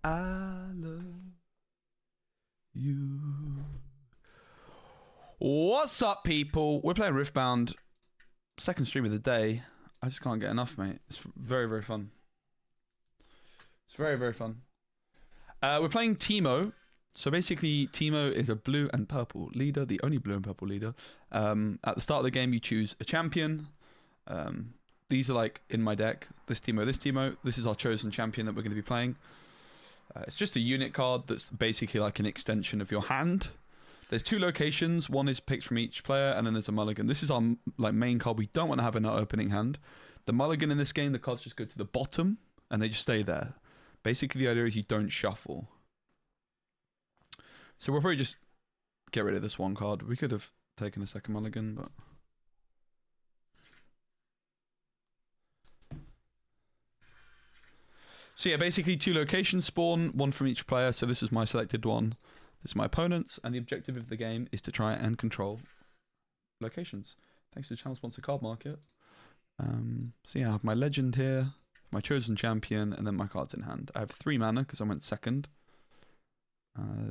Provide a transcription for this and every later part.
I love you. What's up, people? We're playing Riftbound. Second stream of the day. I just can't get enough, mate. It's very, very fun. It's very, very fun. We're playing Teemo. So basically, Teemo is a blue and purple leader, the only blue and purple leader. At the start of the game, you choose a champion. These are like in my deck. This Teemo. This is our chosen champion that we're going to be playing. It's just a unit card that's basically like an extension of your hand. There's two locations. One is picked from each player, and then there's a mulligan. This is our like main card we don't want to have in our opening hand. The mulligan in this game, the cards just go to the bottom, and they just stay there. Basically, the idea is you don't shuffle. So we'll probably just get rid of this one card. We could have taken a second mulligan, but... So yeah, basically two locations spawn, one from each player. So this is my selected one. This is my opponent's. And the objective of the game is to try and control locations. Thanks to the channel sponsor Card Market. So yeah, I have my legend here, my chosen champion, and then my cards in hand. I have 3 mana because I went second.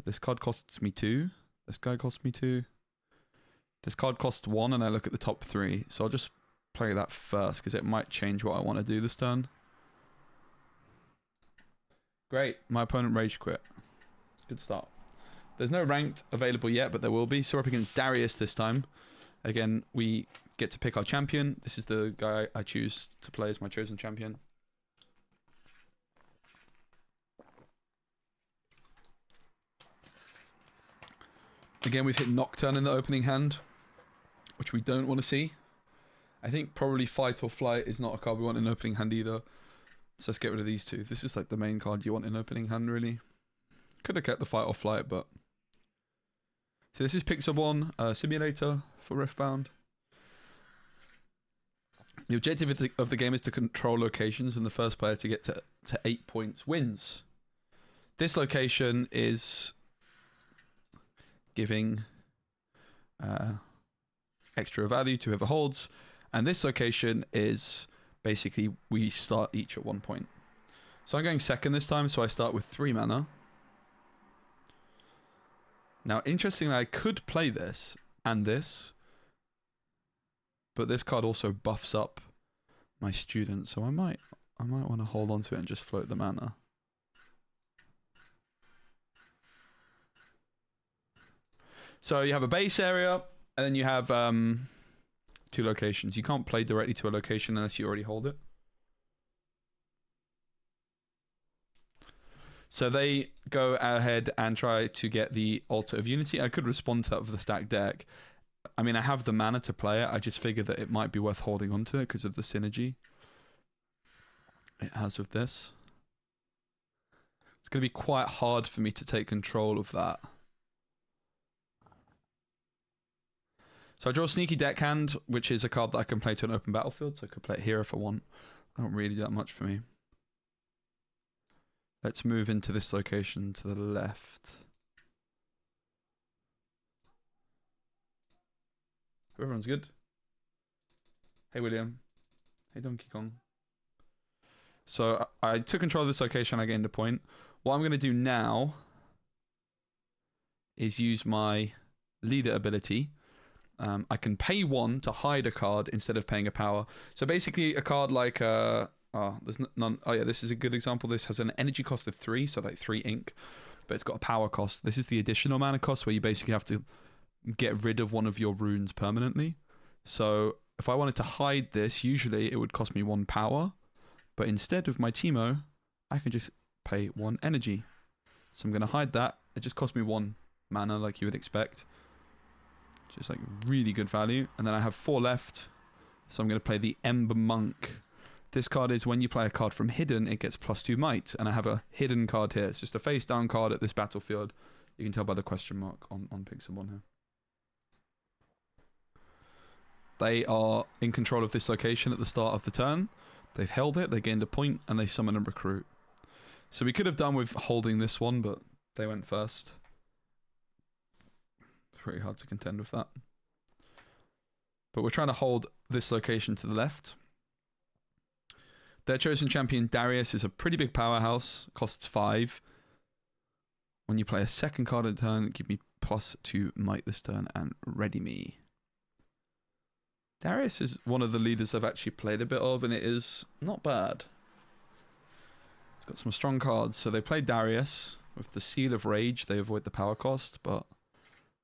This card costs me 2. This guy costs me 2. This card costs 1, and I look at the top 3. So I'll just play that first because it might change what I want to do this turn. Great, my opponent rage quit. Good start. There's no ranked available yet, but there will be. So we're up against Darius this time. Again, we get to pick our champion. This is the guy I choose to play as my chosen champion. Again, we've hit Nocturne in the opening hand, which we don't want to see. I think probably Fight or Flight is not a card we want in opening hand either. So let's get rid of these two. This is like the main card you want in opening hand, really. Could have kept the Fight or Flight, but... So this is Pixel 1, Simulator for Riftbound. The objective of the game is to control locations, and the first player to get to 8 points wins. This location is giving extra value to whoever holds, and this location is... Basically, we start each at 1 point. So I'm going second this time, so I start with 3 mana. Now, interestingly, I could play this and this, but this card also buffs up my student, so I might want to hold on to it and just float the mana. So you have a base area, and then you have 2 locations. You can't play directly to a location unless you already hold it. So they go ahead and try to get the Altar of Unity. I could respond to that with the stacked deck. I mean, I have the mana to play it. I just figured that it might be worth holding onto it because of the synergy it has with this. It's going to be quite hard for me to take control of that. So I draw Sneaky Deckhand, which is a card that I can play to an open battlefield, so I could play it here if I want. Not really that much for me. Let's move into this location to the left. Hope everyone's good. Hey William. Hey Donkey Kong. So I took control of this location, I gained a point. What I'm going to do now is use my leader ability. I can pay 1 to hide a card instead of paying a power. So basically, a card like there's none. Oh yeah, this is a good example. This has an energy cost of 3, so like 3 ink, but it's got a power cost. This is the additional mana cost where you basically have to get rid of one of your runes permanently. So if I wanted to hide this, usually it would cost me 1 power, but instead of my Teemo, I can just pay 1 energy. So I'm going to hide that. It just cost me 1 mana, like you would expect. Just like really good value. And then I have 4 left. So I'm going to play the Ember Monk. This card is when you play a card from hidden, it gets +2 might. And I have a hidden card here. It's just a face down card at this battlefield. You can tell by the question mark on Pixel 1 here. They are in control of this location at the start of the turn. They've held it, they gained a point, and they summon a recruit. So we could have done with holding this one, but they went first. Pretty hard to contend with that. But we're trying to hold this location to the left. Their chosen champion, Darius, is a pretty big powerhouse. Costs 5. When you play a second card in turn, give me +2 might this turn and ready me. Darius is one of the leaders I've actually played a bit of, and it is not bad. It's got some strong cards. So they play Darius with the Seal of Rage. They avoid the power cost, but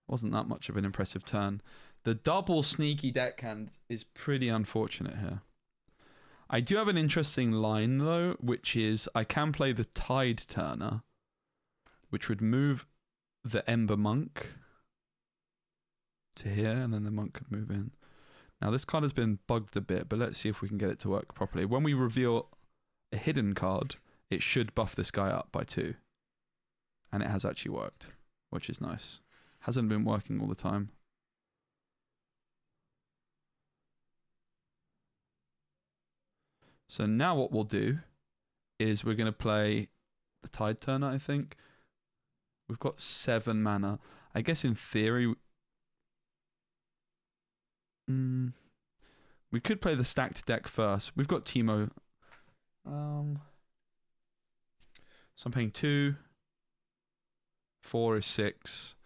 wasn't that much of an impressive turn. The double sneaky deckhand is pretty unfortunate here. I do have an interesting line though, which is I can play the Tide Turner, which would move the Ember Monk to here, and then the monk could move in. Now this card has been bugged a bit, but let's see if we can get it to work properly. When we reveal a hidden card, it should buff this guy up by 2. And it has actually worked, which is nice. Hasn't been working all the time. So now what we'll do is we're going to play the Tide Turner, I think. We've got 7 mana. I guess in theory, we could play the stacked deck first. We've got Teemo. So I'm paying 2. 4 is 6.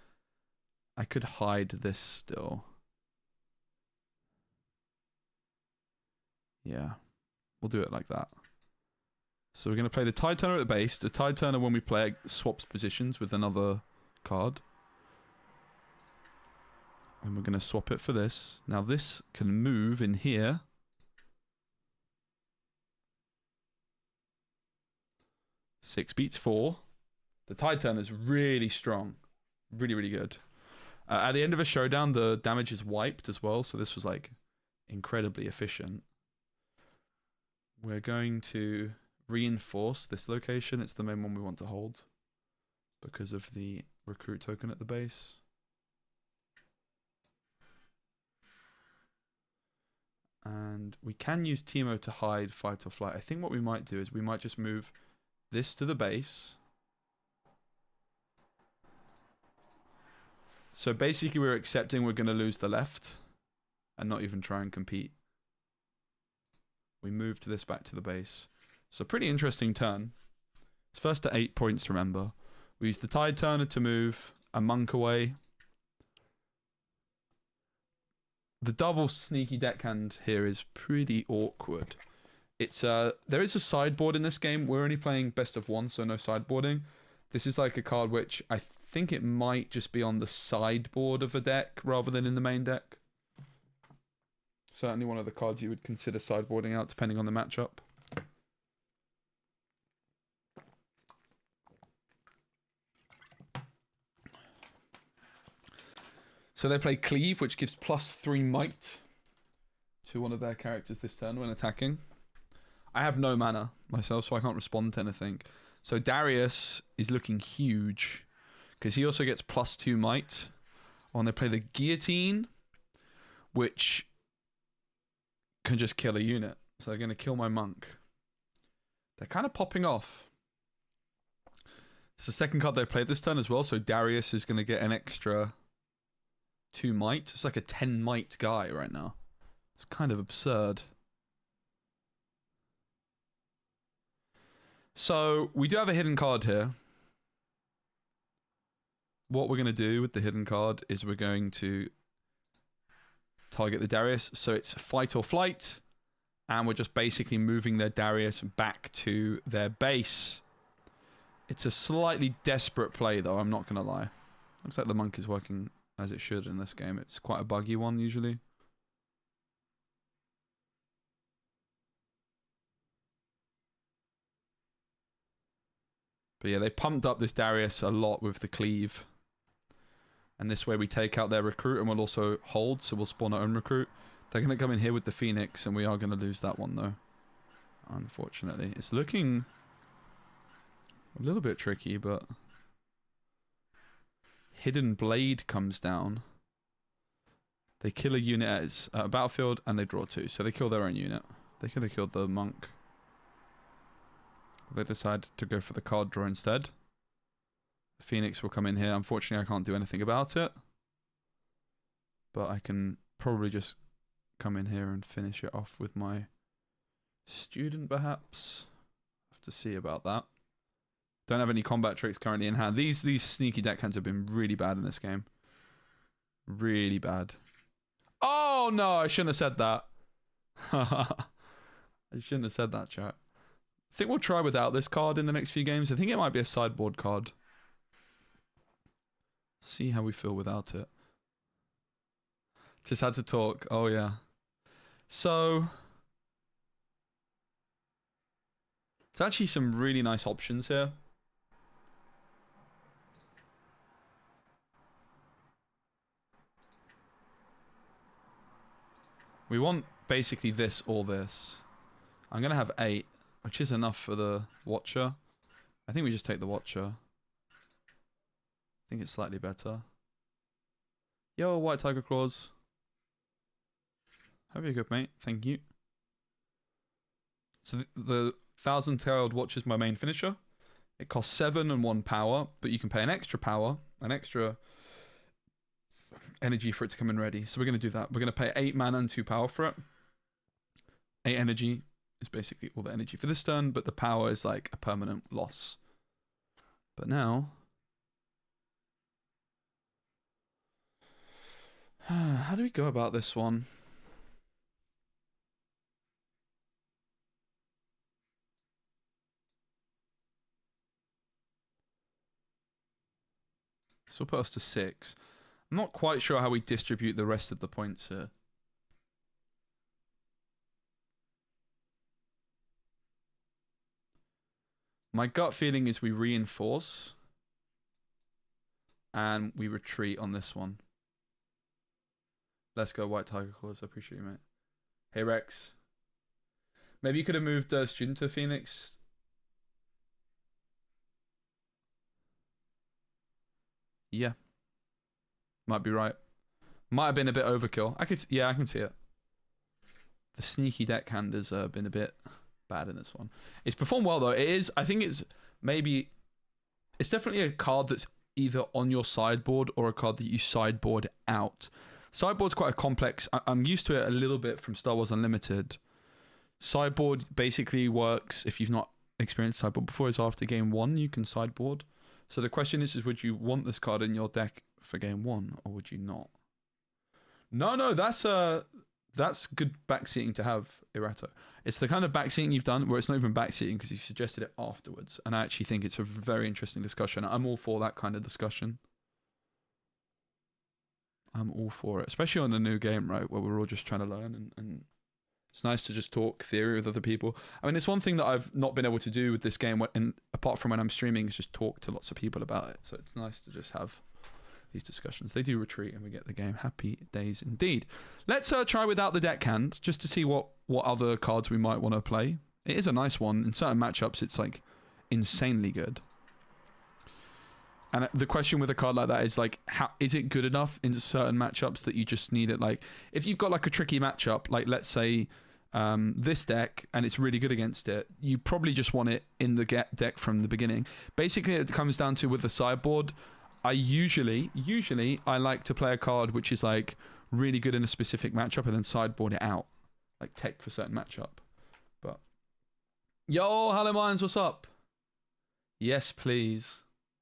I could hide this still. Yeah, we'll do it like that. So we're going to play the Tide Turner at the base. The Tide Turner, when we play it, swaps positions with another card. And we're going to swap it for this. Now this can move in here. Six beats 4. The Tide Turner is really strong. Really, really good. At the end of a showdown, the damage is wiped as well. So this was like incredibly efficient. We're going to reinforce this location. It's the main one we want to hold because of the recruit token at the base. And we can use Teemo to hide fight or flight. I think what we might do is we might just move this to the base. So basically we're accepting we're going to lose the left and not even try and compete. We moved this back to the base. So pretty interesting turn. It's first to 8 points, remember. We used the Tide Turner to move a monk away. The double sneaky deckhand here is pretty awkward. It's there is a sideboard in this game. We're only playing best of 1, so no sideboarding. This is like a card which I think it might just be on the sideboard of a deck rather than in the main deck. Certainly one of the cards you would consider sideboarding out depending on the matchup. So they play Cleave, which gives +3 might to one of their characters this turn when attacking. I have no mana myself, so I can't respond to anything. So Darius is looking huge because he also gets +2 might. When they play the Guillotine, which can just kill a unit. So they're going to kill my monk. They're kind of popping off. It's the second card they played this turn as well, so Darius is going to get an extra 2 might. It's like a 10 might guy right now. It's kind of absurd. So we do have a hidden card here. What we're going to do with the hidden card is we're going to target the Darius. So it's fight or flight. And we're just basically moving their Darius back to their base. It's a slightly desperate play though, I'm not going to lie. Looks like the monk is working as it should in this game. It's quite a buggy one usually. But yeah, they pumped up this Darius a lot with the Cleave. And this way we take out their recruit and we'll also hold, so we'll spawn our own recruit. They're going to come in here with the Phoenix and we are going to lose that one though. Unfortunately. It's looking a little bit tricky, but Hidden Blade comes down. They kill a unit at a battlefield and they draw 2. So they kill their own unit. They could have killed the monk. They decide to go for the card draw instead. Phoenix will come in here. Unfortunately, I can't do anything about it. But I can probably just come in here and finish it off with my student, perhaps. Have to see about that. Don't have any combat tricks currently in hand. These sneaky deckhands have been really bad in this game. Really bad. Oh no, I shouldn't have said that. I shouldn't have said that, chat. I think we'll try without this card in the next few games. I think it might be a sideboard card. See how we feel without it. Just had to talk. Oh yeah. So there's actually some really nice options here. We want basically this or this. I'm going to have 8, which is enough for the Watcher. I think we just take the Watcher. I think it's slightly better. Yo, White Tiger Claws. Hope you're good, mate. Thank you. So the 1,000-tailed Watcher is my main finisher. It costs 7 and 1 power, but you can pay an extra power, an extra energy for it to come in ready. So we're going to do that. We're going to pay 8 mana and 2 power for it. 8 energy is basically all the energy for this turn, but the power is like a permanent loss. But now, how do we go about this one? This will put us to 6. I'm not quite sure how we distribute the rest of the points here. My gut feeling is we reinforce and we retreat on this one. Let's go, White Tiger Claws. I appreciate you, mate. Hey, Rex. Maybe you could have moved Student to Phoenix. Yeah. Might be right. Might have been a bit overkill. I can see it. The sneaky deckhand has been a bit bad in this one. It's performed well though. I think it's definitely a card that's either on your sideboard or a card that you sideboard out. Sideboard's quite a complex. I'm used to it a little bit from Star Wars Unlimited. Sideboard basically works, if you've not experienced sideboard before, is after game 1 you can sideboard. So the question is would you want this card in your deck for game 1 or would you not? No, that's good backseating to have, Irato. It's the kind of backseating you've done where it's not even backseating because you suggested it afterwards. And I actually think it's a very interesting discussion. I'm all for that kind of discussion. I'm all for it, especially on a new game, right, where we're all just trying to learn, and it's nice to just talk theory with other people. I mean, it's one thing that I've not been able to do with this game, and apart from when I'm streaming, is just talk to lots of people about it. So it's nice to just have these discussions. They do retreat and we get the game. Happy days indeed. Let's try without the deckhand, just to see what other cards we might want to play. It is a nice one. In certain matchups, it's like insanely good. And the question with a card like that is like, how is it good enough in certain matchups that you just need it? Like, if you've got like a tricky matchup, like let's say this deck, and it's really good against it, you probably just want it in the deck from the beginning. Basically, it comes down to with the sideboard, I usually I like to play a card which is like really good in a specific matchup and then sideboard it out, like tech for certain matchup. But yo, hello Mines, what's up? Yes, please.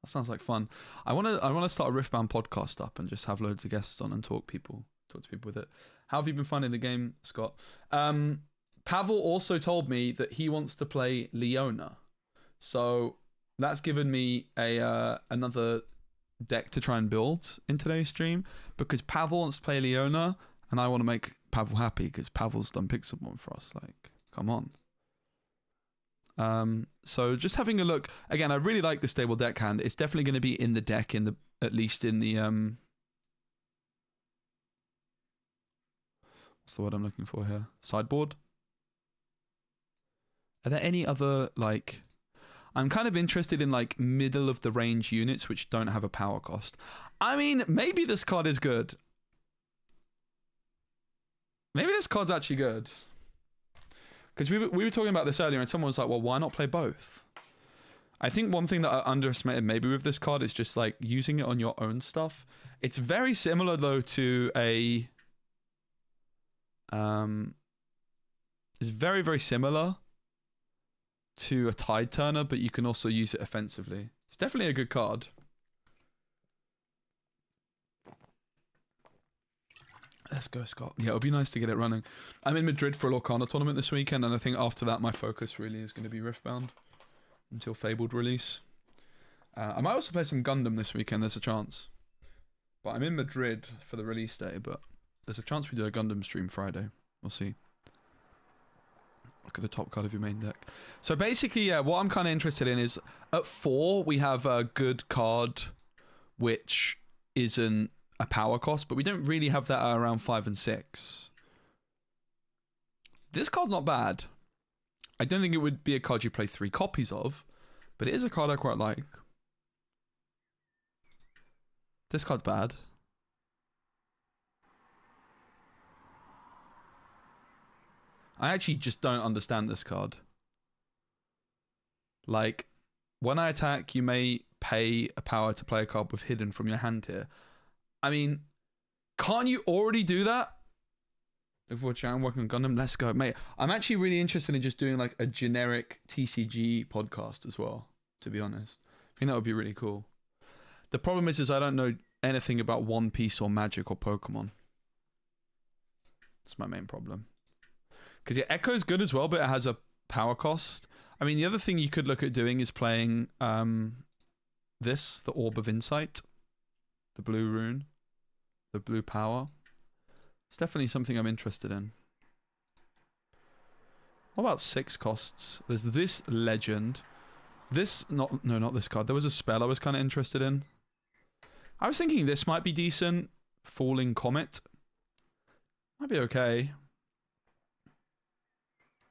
That sounds like fun. I want to start a Riftbound podcast up and just have loads of guests on and talk to people with it. How have you been finding the game, Scott? Pavel also told me that he wants to play Leona, so that's given me another deck to try and build in today's stream, because Pavel wants to play Leona and I want to make Pavel happy because Pavel's done Pixelmon for us. Like, come on. So just having a look again, I really like the stable deckhand. It's definitely going to be in the deck, at least in the what's the word I'm looking for here? Sideboard. Are there any other, like, I'm kind of interested in like middle of the range units which don't have a power cost. I mean, maybe this card is good. Maybe this card's actually good. Because we were talking about this earlier and someone was like, well, why not play both? I think one thing that I underestimated maybe with this card is just like using it on your own stuff. It's very similar though to a... it's very, very similar to a tide turner, but you can also use it offensively. It's definitely a good card. Let's go, Scott. Yeah, it'll be nice to get it running. I'm in Madrid for a Lorcana tournament this weekend, and I think after that my focus really is going to be Riftbound until Fabled release. I might also play some Gundam this weekend, there's a chance. But I'm in Madrid for the release day, but there's a chance we do a Gundam stream Friday. We'll see. Look at the top card of your main deck. So basically, yeah, what I'm kind of interested in is at 4, we have a good card which isn't a power cost, but we don't really have that around 5 and 6. This card's not bad. I don't think it would be a card you play 3 copies of, but it is a card I quite like. This card's bad. I actually just don't understand this card. Like, when I attack, you may pay a power to play a card with hidden from your hand here. I mean, can't you already do that? If we're working on Gundam, let's go, mate. I'm actually really interested in just doing like a generic TCG podcast as well, to be honest. I think that would be really cool. The problem is I don't know anything about One Piece or Magic or Pokemon. That's my main problem. Because yeah, Echo's good as well, but it has a power cost. I mean, the other thing you could look at doing is playing this, the Orb of Insight. The blue rune. The blue power. It's definitely something I'm interested in. What about 6 costs? There's this legend. This, not this card. There was a spell I was kind of interested in. I was thinking this might be decent. Falling Comet. Might be okay.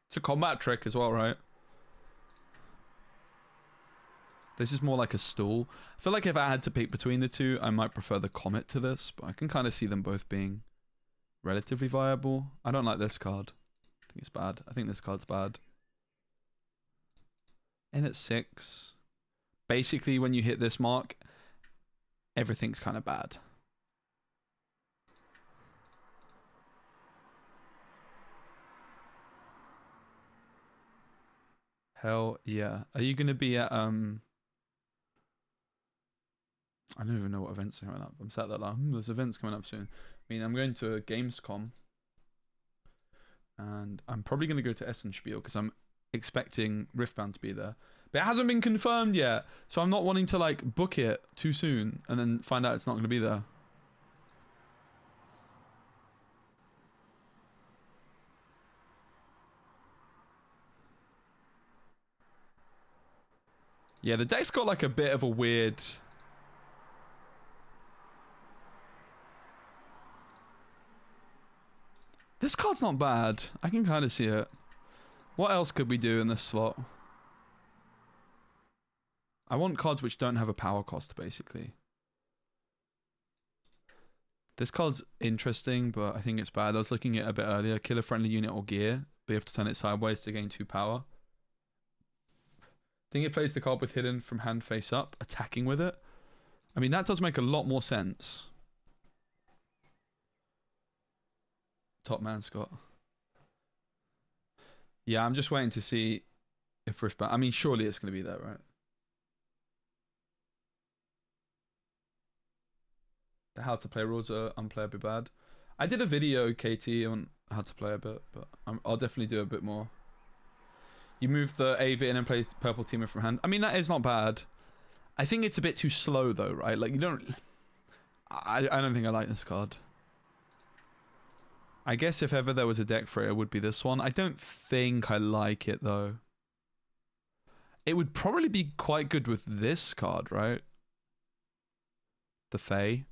It's a combat trick as well, right? This is more like a stool. I feel like if I had to pick between the two, I might prefer the Comet to this, but I can kind of see them both being relatively viable. I don't like this card. I think it's bad. I think this card's bad. In at 6. Basically, when you hit this mark, everything's kind of bad. Hell yeah. Are you going to be at, I don't even know what events are coming up. I'm sat there like, there's events coming up soon. I mean, I'm going to Gamescom. And I'm probably going to go to Essenspiel because I'm expecting Riftbound to be there. But it hasn't been confirmed yet. So I'm not wanting to like book it too soon and then find out it's not going to be there. Yeah, the deck's got like a bit of a weird... This card's not bad. I can kind of see it. What else could we do in this slot? I want cards which don't have a power cost, basically. This card's interesting, but I think it's bad. I was looking at it a bit earlier. Kill a friendly unit or gear, but you have to turn it sideways to gain 2 power. I think it plays the card with hidden from hand face up, attacking with it. I mean, that does make a lot more sense. Top man, Scott. Yeah, I'm just waiting to see if Riftbound... I mean, surely it's going to be there, right? The how to play rules are unplayably bad. I did a video, KT, on how to play a bit, but I'll definitely do a bit more. You move the AV in and play purple Teemo from hand. I mean, that is not bad. I think it's a bit too slow, though, right? Like, you don't... I don't think I like this card. I guess if ever there was a deck for it, it would be this one. I don't think I like it, though. It would probably be quite good with this card, right? The Fae.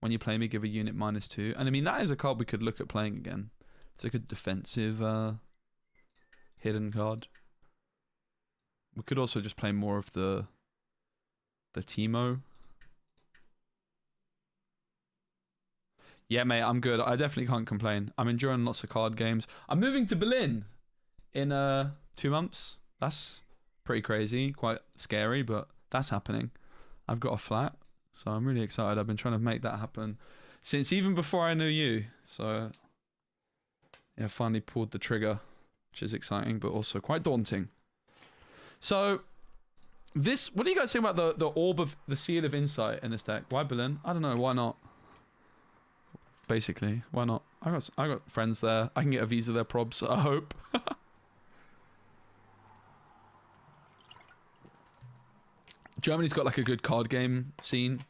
When you play me, give a unit -2. And I mean, that is a card we could look at playing again. It's like a defensive hidden card. We could also just play more of the Teemo. Yeah, mate, I'm good. I definitely can't complain. I'm enjoying lots of card games. I'm moving to Berlin in 2 months. That's pretty crazy, quite scary, but that's happening. I've got a flat, so I'm really excited. I've been trying to make that happen since even before I knew you. So, yeah, finally pulled the trigger, which is exciting, but also quite daunting. So this, what do you guys think about the orb of the seal of insight in this deck? Why Berlin? I don't know. Why not? Basically, why not? I got friends there. I can get a visa there, probs. I hope. Germany's got like a good card game scene.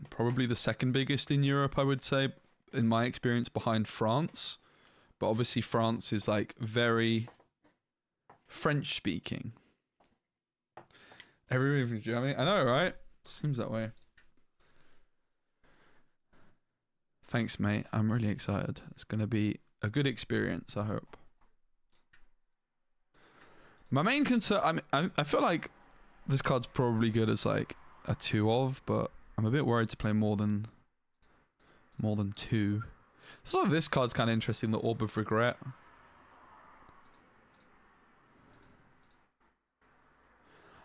Probably the second biggest in Europe, I would say, in my experience, behind France. But obviously France is like very French speaking. Everybody from Germany. I know, right? Seems that way. Thanks, mate. I'm really excited. It's going to be a good experience, I hope. My main concern... I feel like this card's probably good as like a 2 of, but I'm a bit worried to play more than 2. So this card's kind of interesting, the Orb of Regret.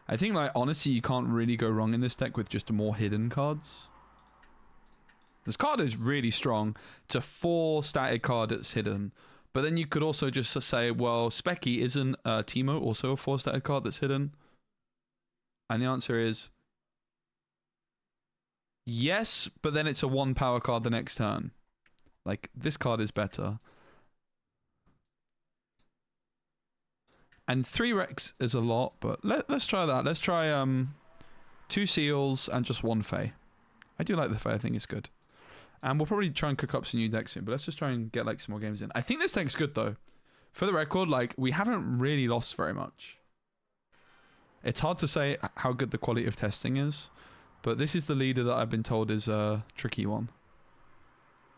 I think, like, honestly, you can't really go wrong in this deck with just more hidden cards. This card is really strong. It's a 4 static card that's hidden. But then you could also just say, well, Specky isn't Teemo also a 4 static card that's hidden? And the answer is yes, but then it's a 1 power card the next turn. Like, this card is better. And 3 Rex is a lot, but let's try that. Let's try 2 Seals and just 1 Fae. I do like the Fae, I think it's good. And we'll probably try and cook up some new decks soon, but let's just try and get like some more games in. I think this deck's good though. For the record, like, we haven't really lost very much. It's hard to say how good the quality of testing is, but this is the leader that I've been told is a tricky one.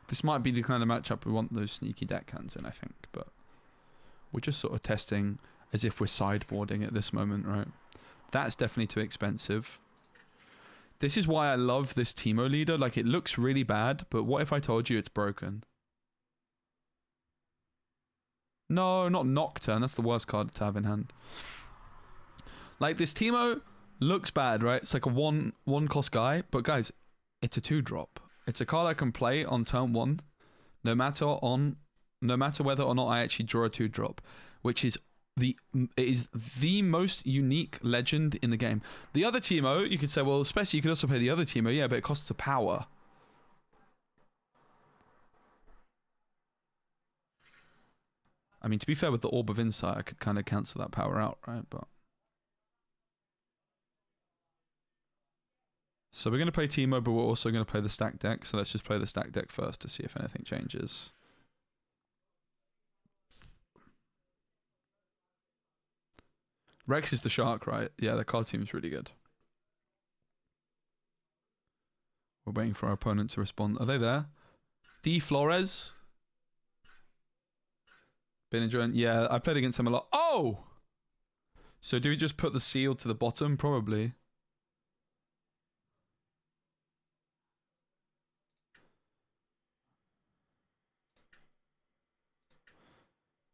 This might be the kind of matchup we want those sneaky deck hands in, I think, but we're just sort of testing as if we're sideboarding at this moment, right? That's definitely too expensive. This is why I love this Teemo leader. Like, it looks really bad, but what if I told you it's broken? No, not Nocturne. That's the worst card to have in hand. Like, this Teemo looks bad, right? It's like a one cost guy, but guys, it's a 2-drop. It's a card I can play on turn 1, no matter whether or not I actually draw a 2-drop, which is the most unique legend in the game. The other Teemo, you could say, well, especially you could also play the other Teemo, yeah, but it costs a power. I mean, to be fair, with the Orb of Insight, I could kind of cancel that power out, right? But so we're going to play Teemo, but we're also going to play the stack deck. So let's just play the stack deck first to see if anything changes. Rex is the shark, right? Yeah, the card seems really good. We're waiting for our opponent to respond. Are they there? D. Flores? Been enjoying... Yeah, I played against him a lot. Oh! So do we just put the seal to the bottom? Probably.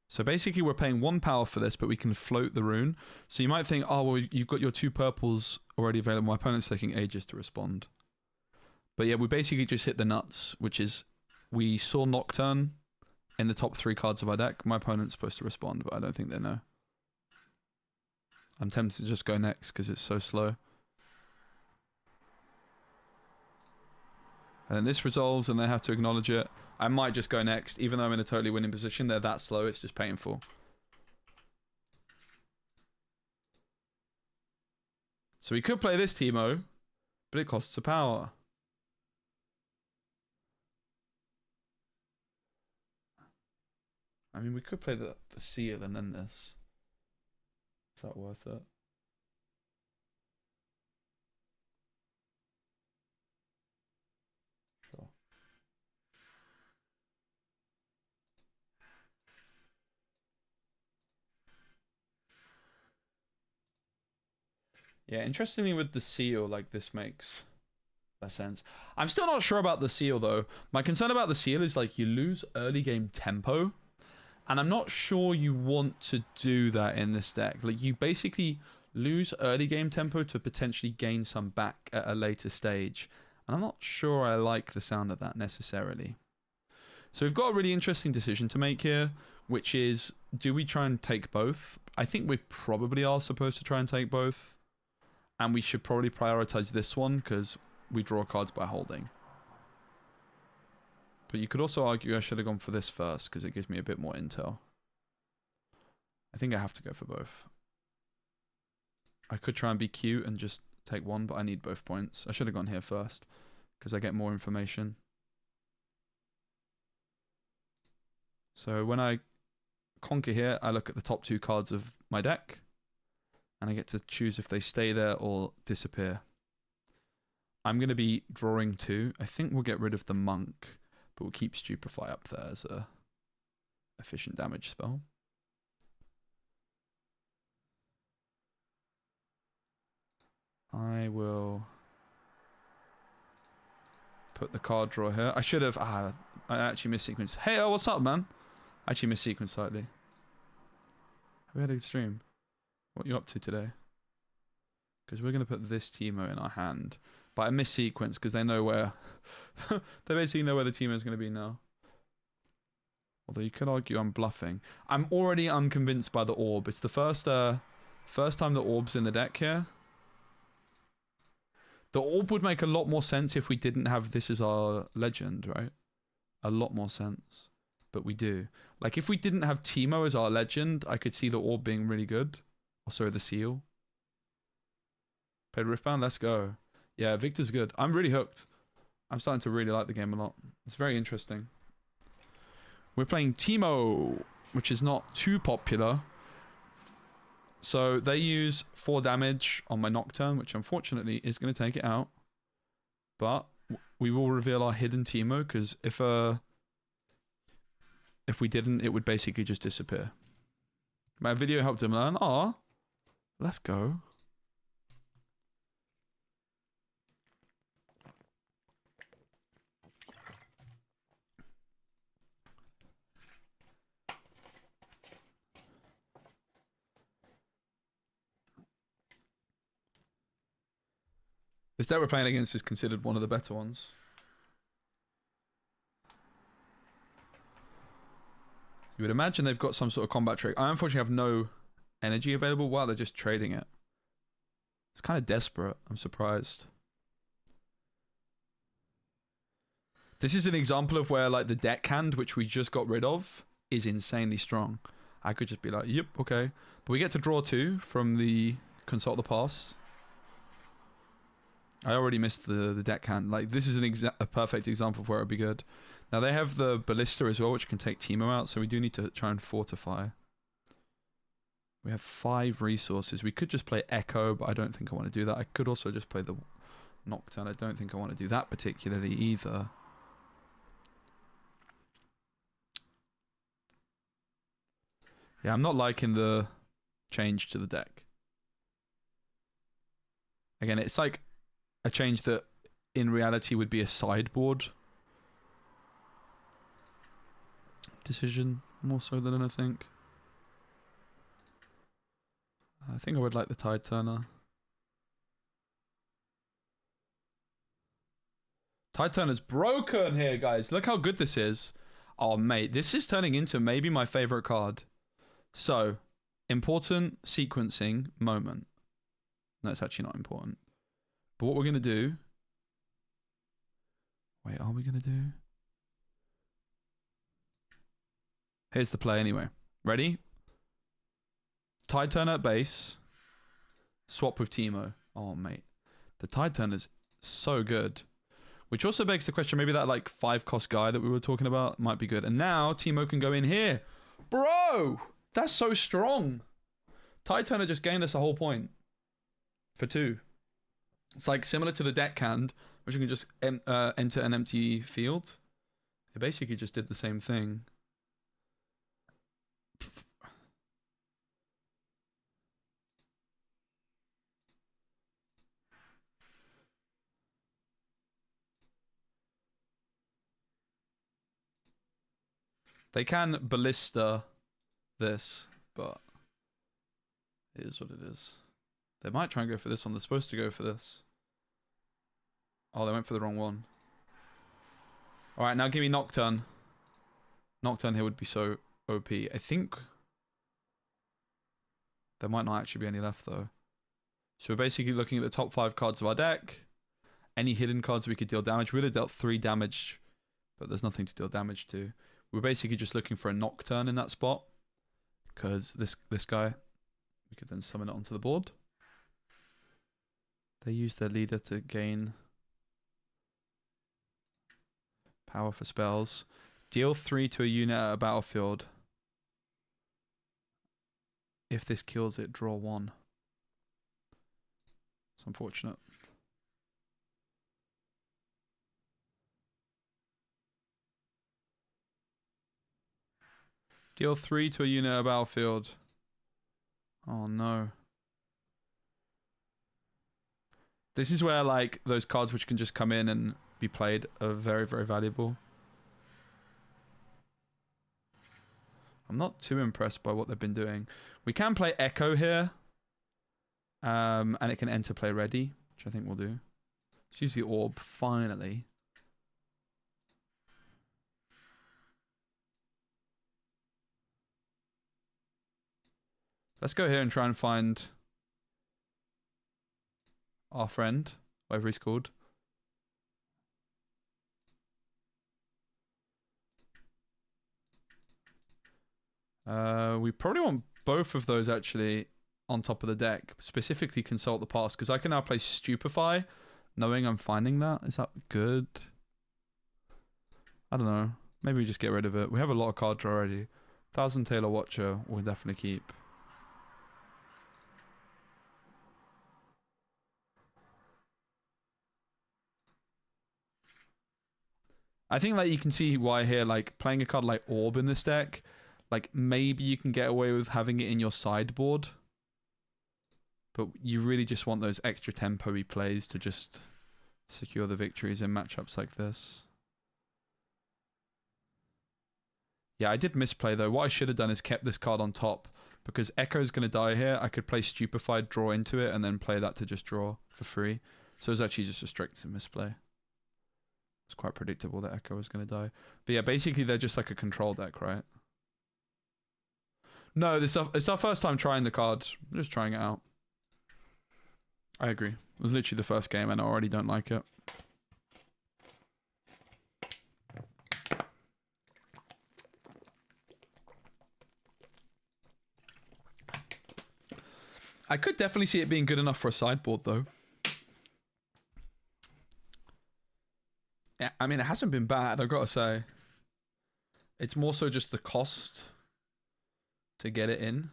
So basically we're paying 1 power for this, but we can float the rune. So you might think, oh, well, you've got your 2 purples already available. My opponent's taking ages to respond. But yeah, we basically just hit the nuts, which is we saw Nocturne in the top 3 cards of our deck. My opponent's supposed to respond, but I don't think they know. I'm tempted to just go next because it's so slow. And then this resolves and they have to acknowledge it. I might just go next, even though I'm in a totally winning position. They're that slow, it's just painful. So we could play this Teemo, but it costs a power. I mean, we could play the seal and then this. Is that worth it? Sure. Yeah, interestingly with the seal, like, this makes less sense. I'm still not sure about the seal, though. My concern about the seal is, like, you lose early game tempo. And I'm not sure you want to do that in this deck. Like, you basically lose early game tempo to potentially gain some back at a later stage. And I'm not sure I like the sound of that necessarily. So we've got a really interesting decision to make here, which is, do we try and take both? I think we probably are supposed to try and take both. And we should probably prioritize this one because we draw cards by holding. But you could also argue I should have gone for this first because it gives me a bit more intel. I think I have to go for both. I could try and be cute and just take one, but I need both points. I should have gone here first because I get more information. So when I conquer here, I look at the top 2 cards of my deck. And I get to choose if they stay there or disappear. I'm going to be drawing 2. I think we'll get rid of the monk, but we'll keep Stupefy up there as a efficient damage spell. I will put the card draw here. I should have... I actually missed sequence. Hey, oh, what's up, man? I actually missed sequence slightly. Have we had a stream? What are you up to today? Because we're going to put this Teemo in our hand. But I missed sequence because they know where... they basically know where the Teemo is going to be now. Although you could argue I'm bluffing. I'm already unconvinced by the orb. It's the first time the orb's in the deck here. The orb would make a lot more sense if we didn't have this as our legend, right? A lot more sense. But we do. Like, if we didn't have Teemo as our legend, I could see the orb being really good. Also, the seal. Played Riftbound, let's go. Yeah, Victor's good. I'm really hooked. I'm starting to really like the game a lot. It's very interesting. We're playing Teemo, which is not too popular. So they use 4 damage on my Nocturne, which unfortunately is going to take it out. But we will reveal our hidden Teemo, because if we didn't, it would basically just disappear. My video helped him learn. Aw. Let's go. This deck we're playing against is considered one of the better ones. You would imagine they've got some sort of combat trick. I unfortunately have no energy available. Wow, they're just trading it. It's kind of desperate. I'm surprised. This is an example of where, like, the deck hand, which we just got rid of, is insanely strong. I could just be like, yep, okay. But we get to draw 2 from the Consult the Past. I already missed the deck hand. Like, this is a perfect example of where it would be good. Now, they have the Ballista as well, which can take Teemo out, so we do need to try and fortify. We have 5 resources. We could just play Echo, but I don't think I want to do that. I could also just play the Nocturne. I don't think I want to do that particularly either. Yeah, I'm not liking the change to the deck. Again, it's like a change that in reality would be a sideboard decision more so than anything. I think I would like the Tide Turner. Tide Turner's broken here, guys. Look how good this is. Oh, mate, this is turning into maybe my favorite card. So, important sequencing moment. No, it's actually not important. But what we're going to do... Wait, are we going to do... Here's the play anyway. Ready? Tide Turner at base. Swap with Teemo. Oh, mate. The Tide Turner's so good. Which also begs the question, maybe that like 5-cost guy that we were talking about might be good. And now Teemo can go in here. Bro! That's so strong. Tide Turner just gained us a whole point. For 2. It's like similar to the deck hand, which you can just enter an empty field. It basically just did the same thing. They can Ballista this, but it is what it is. They might try and go for this one. They're supposed to go for this. Oh, they went for the wrong one. Alright, now give me Nocturne. Nocturne here would be so OP. I think... There might not actually be any left though. So we're basically looking at the top 5 cards of our deck. Any hidden cards we could deal damage. We would have dealt 3 damage, but there's nothing to deal damage to. We're basically just looking for a Nocturne in that spot, because this guy, we could then summon it onto the board. They use their leader to gain power for spells. Deal 3 to a unit at a battlefield. If this kills it, draw 1. It's unfortunate. Deal 3 to a unit at a battlefield. Oh no. This is where like those cards which can just come in and be played are very, very valuable. I'm not too impressed by what they've been doing. We can play Echo here. And it can enter play ready, which I think we'll do. Let's use the orb, finally. Let's go here and try and find our friend, whatever he's called. We probably want both of those actually on top of the deck. Specifically consult the past, because I can now play Stupefy, knowing I'm finding that. Is that good? I don't know. Maybe we just get rid of it. We have a lot of cards already. Thousand Tailor Watcher we'll definitely keep. I think like you can see why here, like playing a card like Orb in this deck, like maybe you can get away with having it in your sideboard, but you really just want those extra tempo-y plays to just secure the victories in matchups like this. Yeah, I did misplay though. What I should have done is kept this card on top, because Echo's going to die here. I could play Stupefied, draw into it, and then play that to just draw for free. So it was actually just a strict misplay. It's quite predictable that Echo was going to die. But yeah, basically they're just like a control deck, right? No, it's our first time trying the card. I'm just trying it out. I agree. It was literally the first game and I already don't like it. I could definitely see it being good enough for a sideboard though. Yeah, I mean, it hasn't been bad, I've got to say. It's more so just the cost to get it in.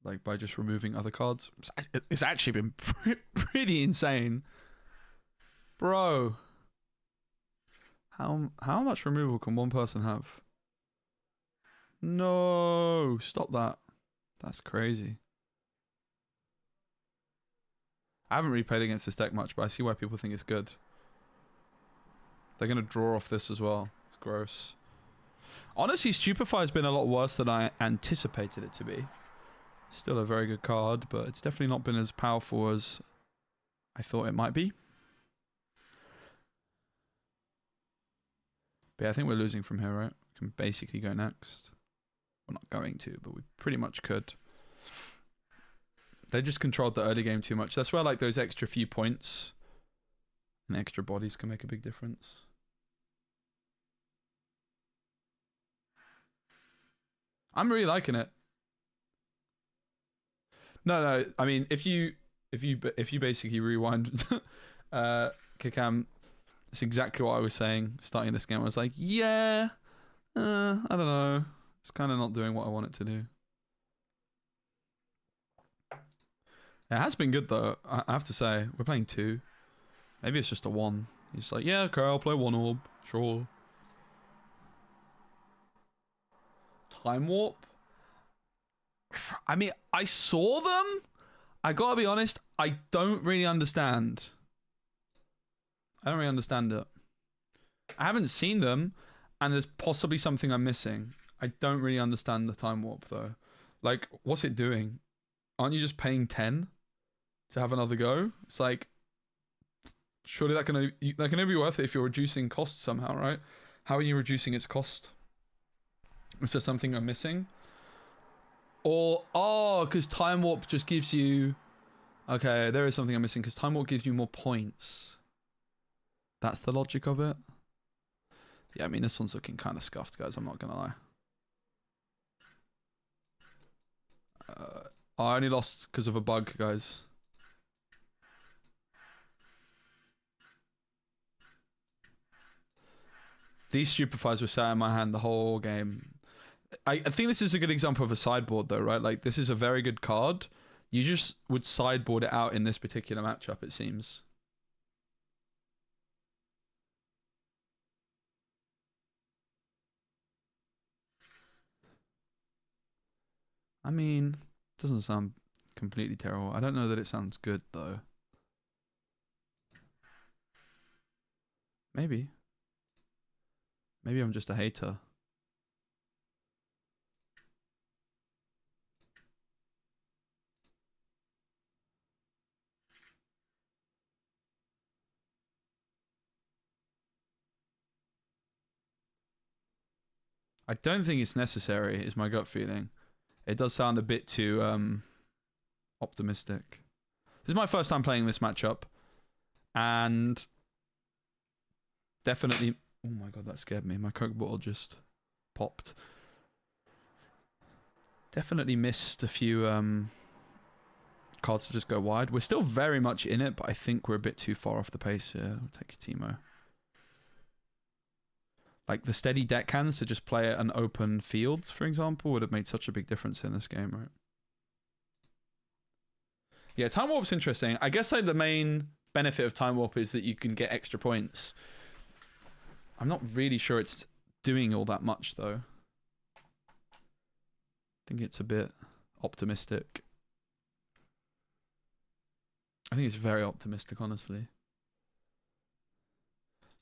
Like, by just removing other cards. It's actually been pretty insane. Bro. How much removal can one person have? No, stop that. That's crazy. I haven't really played against this deck much, but I see why people think it's good. They're going to draw off this as well. It's gross. Honestly, Stupefy has been a lot worse than I anticipated it to be. Still a very good card, but it's definitely not been as powerful as I thought it might be. But yeah, I think we're losing from here, right? We can basically go next. We're not going to, but we pretty much could. They just controlled the early game too much. That's where like those extra few points and extra bodies can make a big difference. I'm really liking it. No, I mean if you basically rewind Kikam, it's exactly what I was saying starting this game. I was like, yeah, I don't know. It's kind of not doing what I want it to do. It has been good though, I have to say. We're playing 2. Maybe it's just a 1. He's like, yeah, okay, I'll play 1 orb. Sure. Time Warp? I mean, I saw them. I gotta be honest, I don't really understand. I don't really understand it. I haven't seen them, and there's possibly something I'm missing. I don't really understand the Time Warp though. Like, what's it doing? Aren't you just paying 10 to have another go? It's like, surely that can only be worth it if you're reducing costs somehow, right? How are you reducing its cost? Is there something I'm missing? Or, oh, because Time Warp just gives you... Okay, there is something I'm missing, because Time Warp gives you more points. That's the logic of it. Yeah, I mean, this one's looking kind of scuffed, guys. I'm not going to lie. I only lost because of a bug, guys. These stupefiers were sat in my hand the whole game. I think this is a good example of a sideboard, though, right? Like, this is a very good card. You just would sideboard it out in this particular matchup, it seems. I mean, it doesn't sound completely terrible. I don't know that it sounds good, though. Maybe. Maybe I'm just a hater. I don't think it's necessary, is my gut feeling. It does sound a bit too optimistic. This is my first time playing this matchup. And definitely... Oh my god, that scared me. My Coke bottle just popped. Definitely missed a few cards to just go wide. We're still very much in it, but I think we're a bit too far off the pace here. I'll take a Teemo. Like, the steady deckhands to just play at an open field, for example, would have made such a big difference in this game, right? Yeah, Time Warp's interesting. I guess like the main benefit of Time Warp is that you can get extra points. I'm not really sure it's doing all that much, though. I think it's a bit optimistic. I think it's very optimistic, honestly.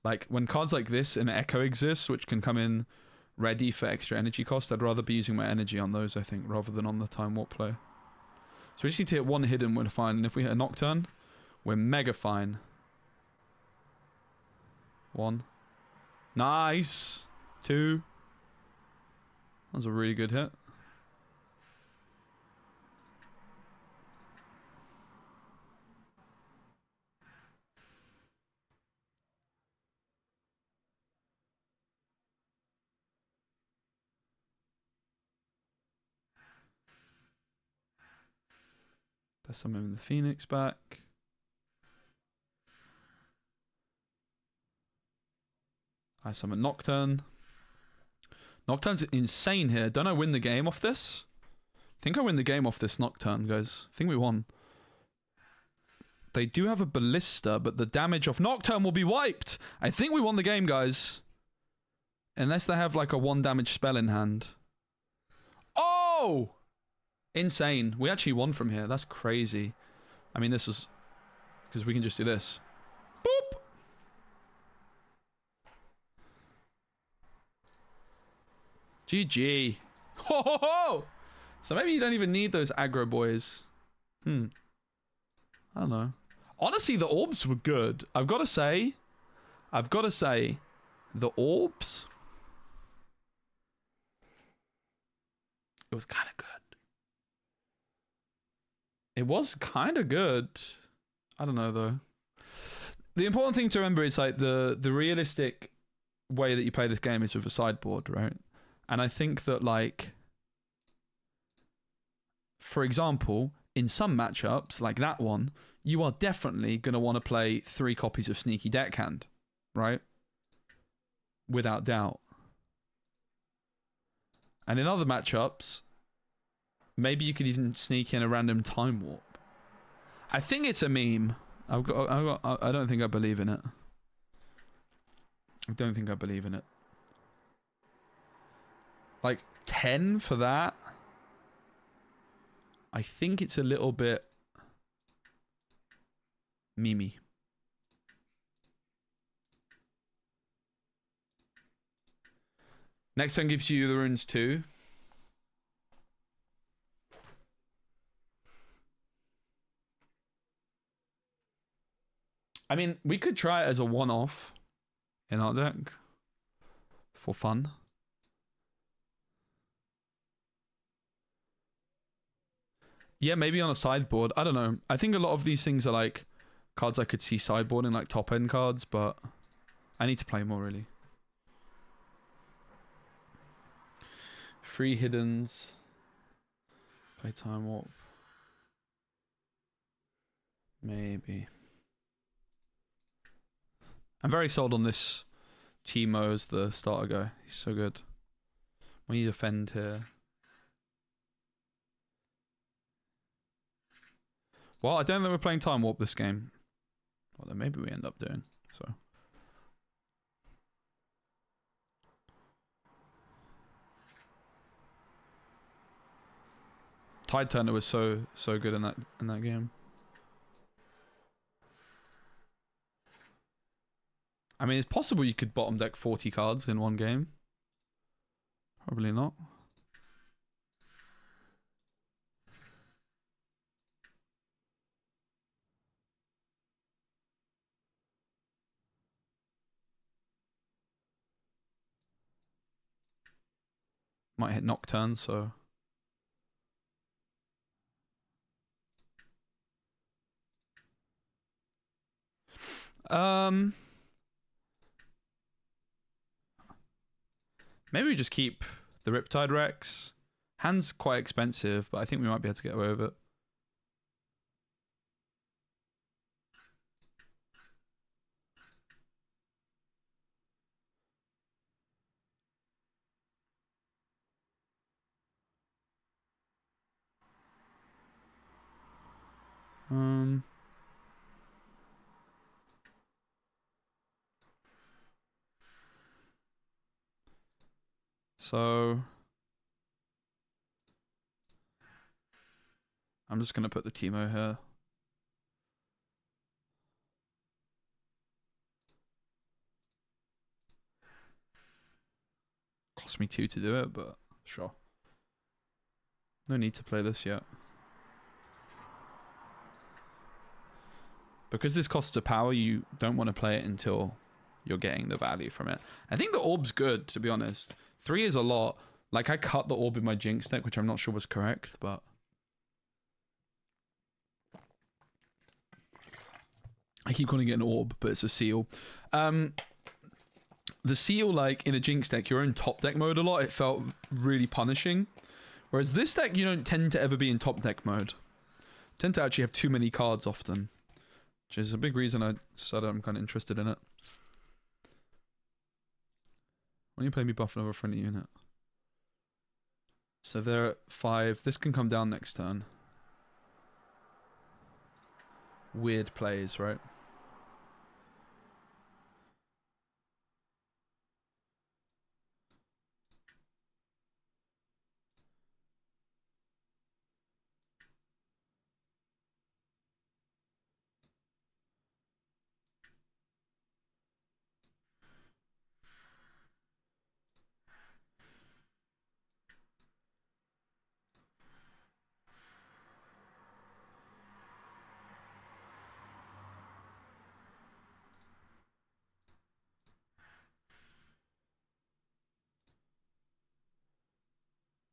Like, when cards like this and Echo exists, which can come in ready for extra energy cost, I'd rather be using my energy on those, I think, rather than on the Time Warp play. So we just need to hit one hidden, we're fine. And if we hit a Nocturne, we're mega fine. One. Nice. Two. That was a really good hit. There's some in the Phoenix back. I summon Nocturne. Nocturne's insane here. Don't I win the game off this? I think I win the game off this Nocturne, guys. I think we won. They do have a Ballista, but the damage off Nocturne will be wiped. I think we won the game, guys. Unless they have like a 1 damage spell in hand. Oh! Insane. We actually won from here. That's crazy. I mean, this was... Because we can just do this. Boop! GG. Ho ho ho! So maybe you don't even need those aggro boys. I don't know. Honestly, the orbs were good. I've got to say, the orbs... It was kind of good. It was kind of good. I don't know, though. The important thing to remember is, like, the realistic way that you play this game is with a sideboard, right? And I think that, like... For example, in some matchups, like that one, you are definitely going to want to play 3 copies of Sneaky Deckhand, right? Without doubt. And in other matchups, maybe you could even sneak in a random Time Warp. I think it's a meme. I don't think I believe in it. I don't think I believe in it. Like, 10 for that? I think it's a little bit... memey. Next turn gives you the runes too. I mean, we could try it as a one-off in our deck for fun. Yeah, maybe on a sideboard. I don't know. I think a lot of these things are like cards I could see sideboarding, like top end cards, but I need to play more really. Free hiddens. Play time warp. Maybe. I'm very sold on this Teemo as the starter guy. He's so good. We need to defend here. Well, I don't think we're playing time warp this game. Well, then maybe we end up doing so. Tide Turner was so good in that game. I mean, it's possible you could bottom deck 40 cards in one game. Probably not. Might hit Nocturne, so... Maybe we just keep the Riptide Rex. Hand's quite expensive, but I think we might be able to get away with it. So I'm just gonna put the Teemo here. Cost me 2 to do it, but sure. No need to play this yet. Because this costs a power, you don't want to play it until you're getting the value from it. I think the orb's good, to be honest. 3 is a lot. Like, I cut the orb in my Jinx deck, which I'm not sure was correct, but... I keep calling it an orb, but it's a seal. The seal, like, in a Jinx deck, you're in top deck mode a lot. It felt really punishing. Whereas this deck, you don't tend to ever be in top deck mode. You tend to actually have too many cards often. Which is a big reason I decided I'm kind of interested in it. When you play me buff another friendly unit. So they're at 5. This can come down next turn. Weird plays, right?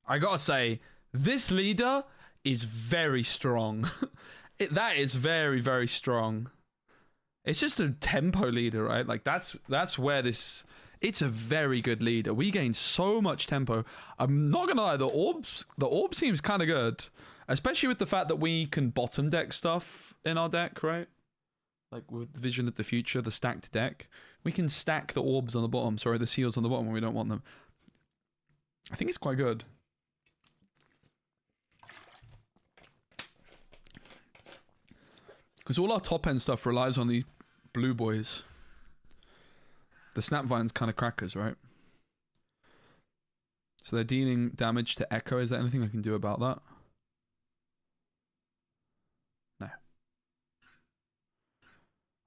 I gotta say, this leader is very strong. That is very, very strong. It's just a tempo leader, right? Like, that's where this... It's a very good leader. We gain so much tempo. I'm not gonna lie, the orb seems kind of good. Especially with the fact that we can bottom deck stuff in our deck, right? Like, with the Vision of the Future, the stacked deck. We can stack the orbs on the bottom. Sorry, the seals on the bottom when we don't want them. I think it's quite good. Because all our top end stuff relies on these blue boys. The Snapvine's kind of crackers, right? So they're dealing damage to Echo. Is there anything I can do about that? No.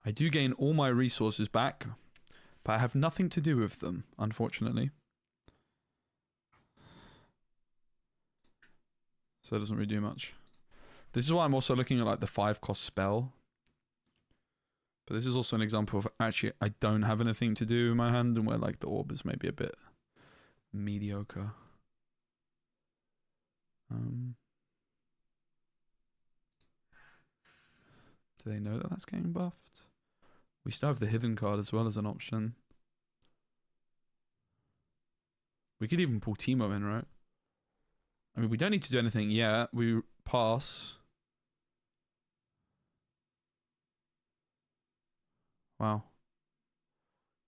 I do gain all my resources back, but I have nothing to do with them, unfortunately. So it doesn't really do much. This is why I'm also looking at like the 5-cost spell. But this is also an example of actually I don't have anything to do in my hand and where like the orb is maybe a bit mediocre. Do they know that that's getting buffed? We still have the hidden card as well as an option. We could even pull Teemo in, right? I mean, we don't need to do anything yet. We pass. Wow.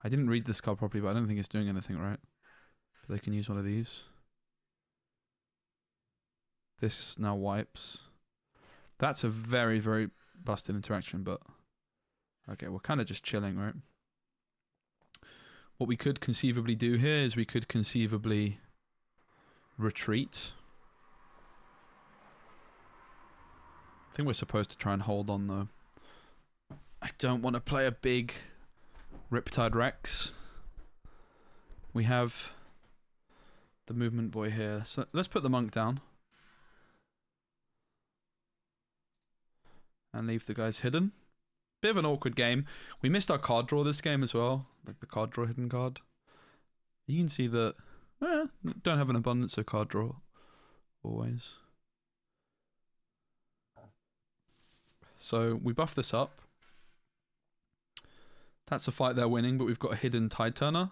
I didn't read this card properly, but I don't think it's doing anything, right? So they can use one of these. This now wipes. That's a very, very busted interaction, but... Okay, we're kind of just chilling, right? What we could conceivably do here is we could conceivably retreat. I think we're supposed to try and hold on, though. I don't want to play a big Riptide Rex. We have the movement boy here. So let's put the monk down. And leave the guys hidden. Bit of an awkward game. We missed our card draw this game as well. Like the card draw hidden card. You can see that don't have an abundance of card draw. Always. So we buff this up. That's a fight they're winning, but we've got a hidden Tide Turner.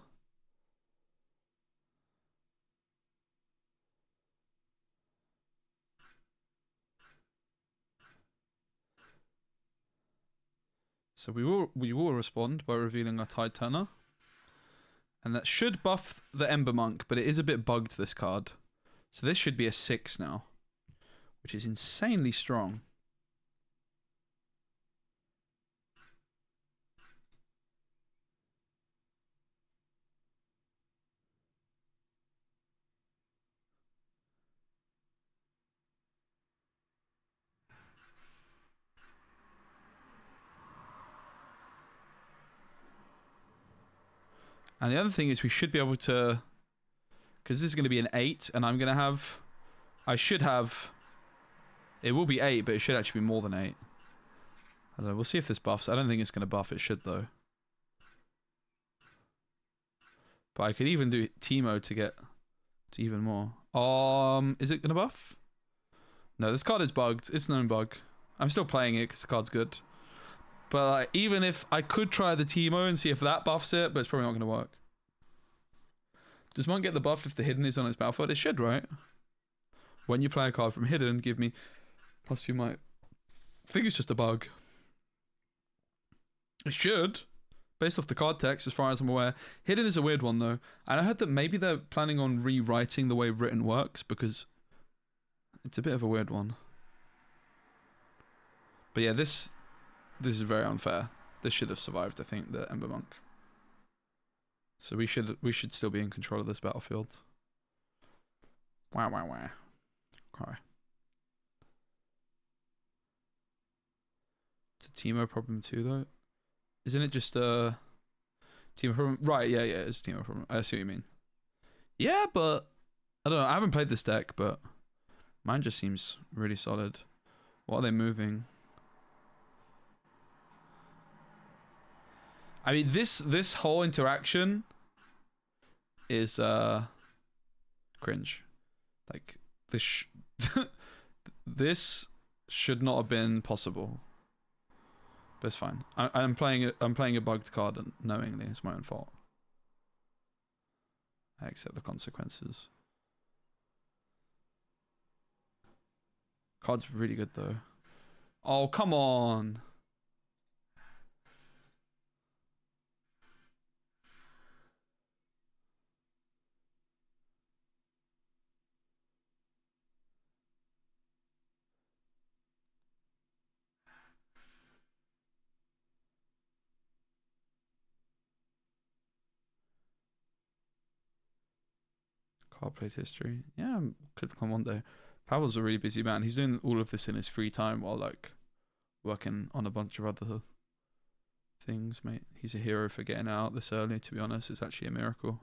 So we will respond by revealing our Tide Turner. And that should buff the Ember Monk, but it is a bit bugged, this card. So this should be a 6 now, which is insanely strong. And the other thing is we should be able to, because this is going to be an 8, and I'm going to have, I should have, it will be 8, but it should actually be more than 8. I don't know, we'll see if this buffs. I don't think it's going to buff, it should though. But I could even do Teemo to get to even more. Is it going to buff? No, this card is bugged. It's known bug. I'm still playing it because the card's good. But like, even if I could try the Teemo and see if that buffs it, but it's probably not going to work. Does Monk get the buff if the hidden is on its battlefield? It should, right? When you play a card from hidden, give me +2 might. I think it's just a bug. It should, based off the card text, as far as I'm aware. Hidden is a weird one though, and I heard that maybe they're planning on rewriting the way written works because it's a bit of a weird one. But yeah, this is very unfair. This should have survived, I think, the Ember Monk. So we should still be in control of this battlefield. Wow. Okay. It's a Teemo problem too, though. Isn't it just a Teemo problem? Right, yeah, it's a Teemo problem. I see what you mean. Yeah, but I don't know. I haven't played this deck, but mine just seems really solid. What are they moving? I mean, this whole interaction is cringe. Like this this should not have been possible. But it's fine. I'm playing a bugged card and knowingly it's my own fault. I accept the consequences. Card's really good though. Oh, come on. Card played history. Yeah, could come one day. Pavel's a really busy man. He's doing all of this in his free time while like working on a bunch of other things, mate. He's a hero for getting out this early, to be honest. It's actually a miracle.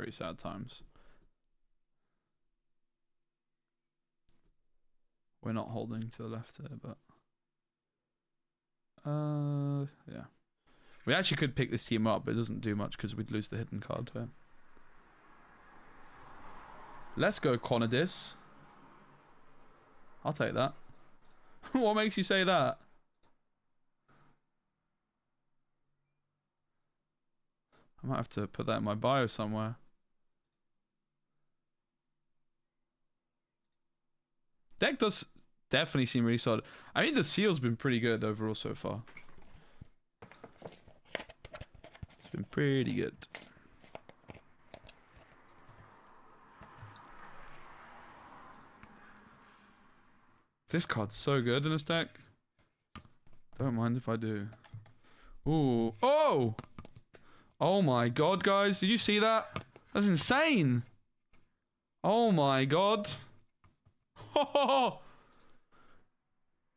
Pretty sad times. We're not holding to the left here, but yeah. We actually could pick this team up, but it doesn't do much because we'd lose the hidden card here. Let's go Conadis. I'll take that. What makes you say that? I might have to put that in my bio somewhere. Deck does definitely seem really solid. I mean, the seal's been pretty good overall so far. It's been pretty good. This card's so good in this deck. Don't mind if I do. Ooh. Oh! Oh my god, guys. Did you see that? That's insane. Oh my god.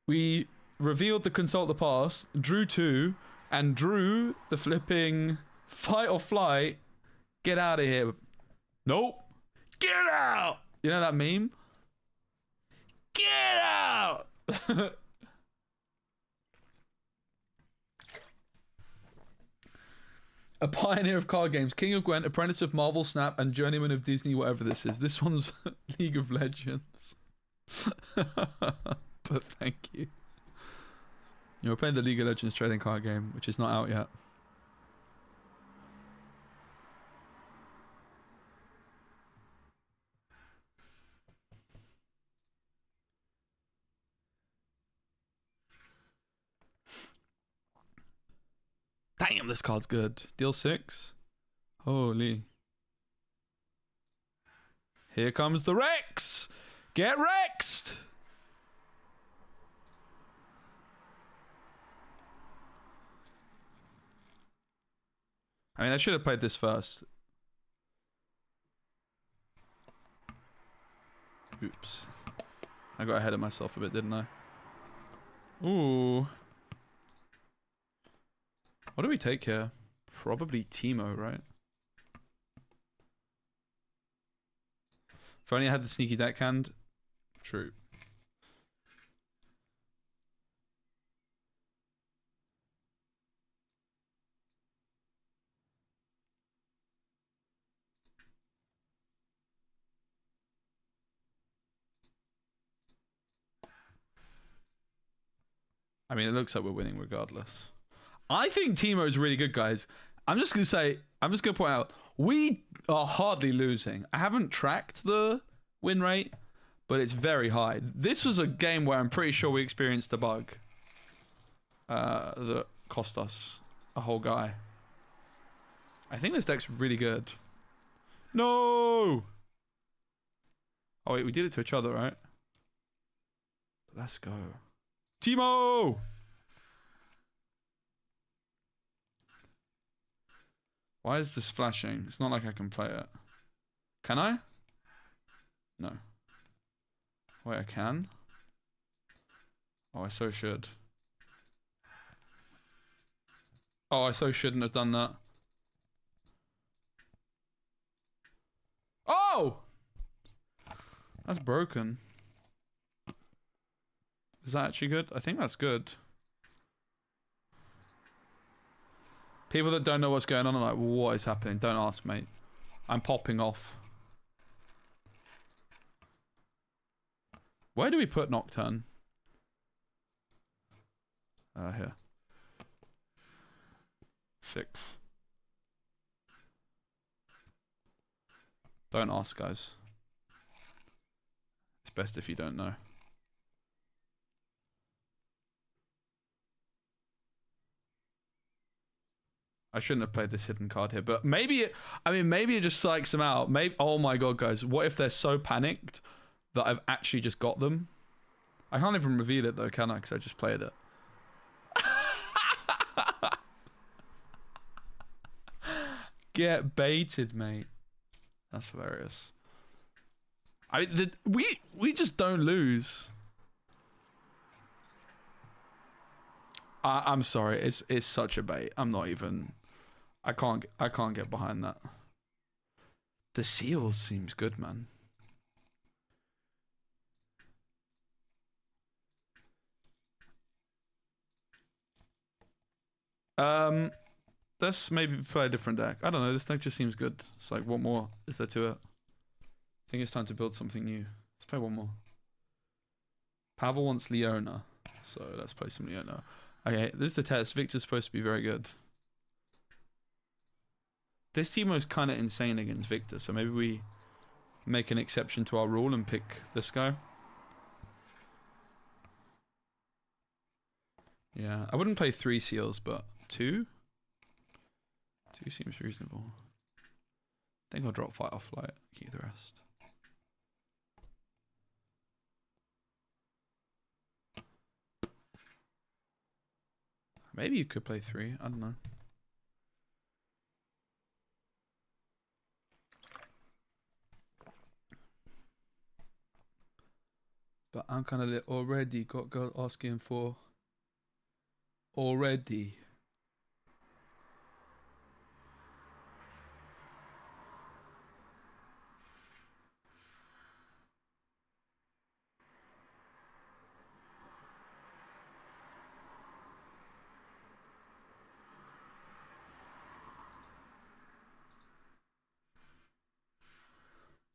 We revealed the Consult the Past, drew 2, and drew the flipping Fight or Flight. Get out of here. Nope. Get out! You know that meme? Get out! A pioneer of card games, King of Gwent, apprentice of Marvel Snap, and journeyman of Disney, whatever this is. This one's League of Legends. But thank you. You're playing the League of Legends trading card game, which is not out yet. Damn, this card's good. Deal 6. Holy. Here comes the Rex. Get Rexed. I mean, I should have played this first. Oops. I got ahead of myself a bit, didn't I? Ooh. What do we take here? Probably Teemo, right? If only I had the sneaky deckhand. True. I mean, it looks like we're winning regardless. I think Teemo is really good, guys. I'm just going to point out, we are hardly losing. I haven't tracked the win rate, but it's very high. This was a game where I'm pretty sure we experienced a bug that cost us a whole guy. I think this deck's really good. No! Oh, wait, we did it to each other, right? Let's go. Teemo! Why is this flashing? It's not like I can play it. Can I? No. Wait, I can? Oh, I so should. Oh, I so shouldn't have done that. Oh! That's broken. Is that actually good? I think that's good. People that don't know what's going on are like, what is happening? Don't ask, mate. I'm popping off. Where do we put Nocturne? Here. 6. Don't ask, guys. It's best if you don't know. I shouldn't have played this hidden card here, but maybe it, I mean, maybe it just psychs them out. Maybe, oh my god, guys, what if they're so panicked that I've actually just got them? I can't even reveal it though, can I? Because I just played it. Get baited, mate. That's hilarious. We just don't lose. I'm sorry. It's such a bait. I'm not even. I can't get behind that. The seals seems good, man. Let's maybe play a different deck. I don't know. This deck just seems good. It's like, what more is there to it? I think it's time to build something new. Let's play one more. Pavel wants Leona, so let's play some Leona. Okay, this is the test. Victor's supposed to be very good. This Teemo is kind of insane against Victor, so maybe we make an exception to our rule and pick this guy. Yeah, I wouldn't play 3 seals, but 2? 2 seems reasonable. I think I'll drop Fight Off Light, keep the rest. Maybe you could play 3, I don't know. But I'm kind of already got girl asking for already.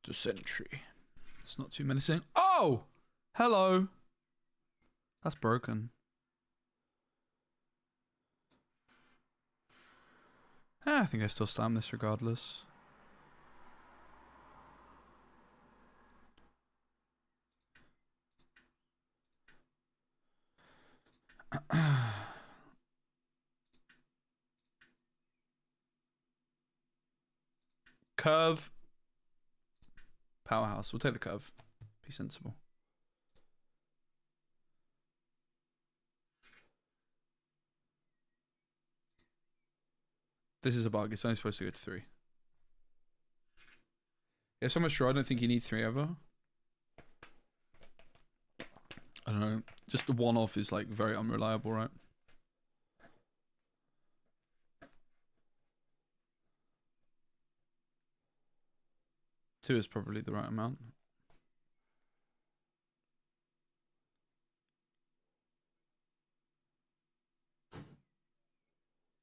The sentry. It's not too menacing. Oh! Hello! That's broken. I think I still slam this regardless. Curve. Powerhouse. We'll take the curve. Be sensible. This is a bug. It's only supposed to go to 3. Yeah, so much sure. I don't think you need 3 ever. I don't know. Just the one-off is like very unreliable, right? Two is probably the right amount.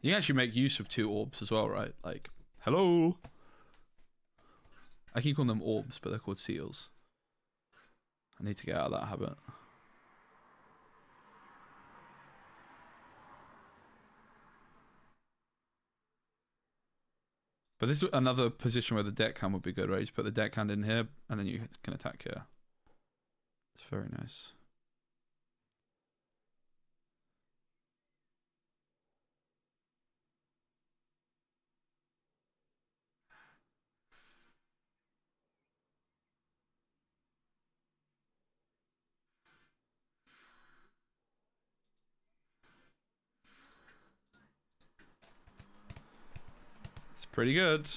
You can actually make use of 2 orbs as well, right? Like, hello! I keep calling them orbs, but they're called seals. I need to get out of that habit. But this is another position where the deck hand would be good, right? You just put the deck hand in here, and then you can attack here. It's very nice. It's pretty good.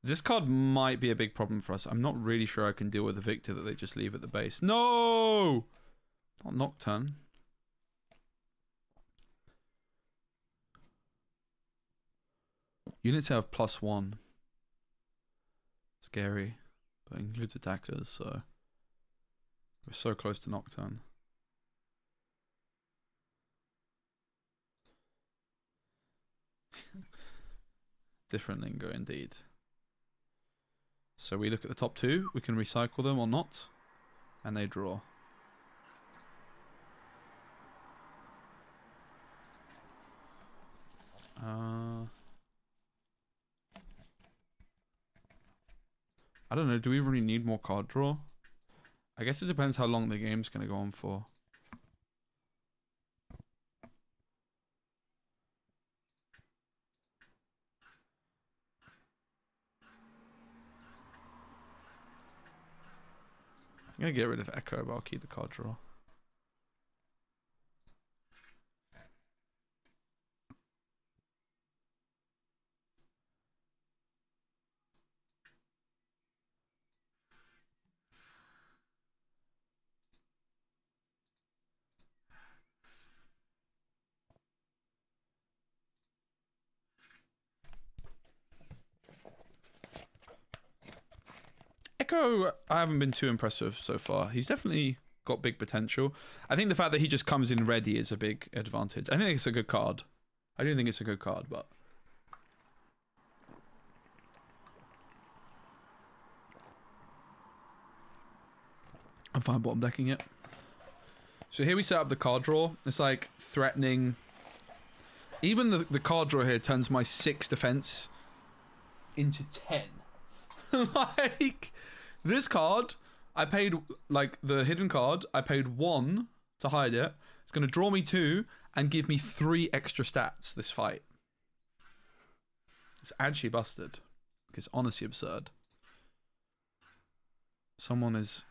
This card might be a big problem for us. I'm not really sure I can deal with the Victor that they just leave at the base. No! Not Nocturne. Units have +1. Scary. But it includes attackers, so... We're so close to Nocturne. Different lingo indeed. So we look at the top 2. We can recycle them or not. And they draw. I don't know. Do we really need more card draw? I guess it depends how long the game's going to go on for. I'm going to get rid of Echo, but I'll keep the card draw. Echo, I haven't been too impressed with so far. He's definitely got big potential. I think the fact that he just comes in ready is a big advantage. I think it's a good card. I do think it's a good card, but... I'm fine bottom decking it. So here we set up the card draw. It's like threatening. Even the card draw here turns my 6 defense into 10. Like, this card, I paid, like, the hidden card, I paid 1 to hide it. It's going to draw me 2 and give me 3 extra stats this fight. It's actually busted. It's honestly absurd. Someone is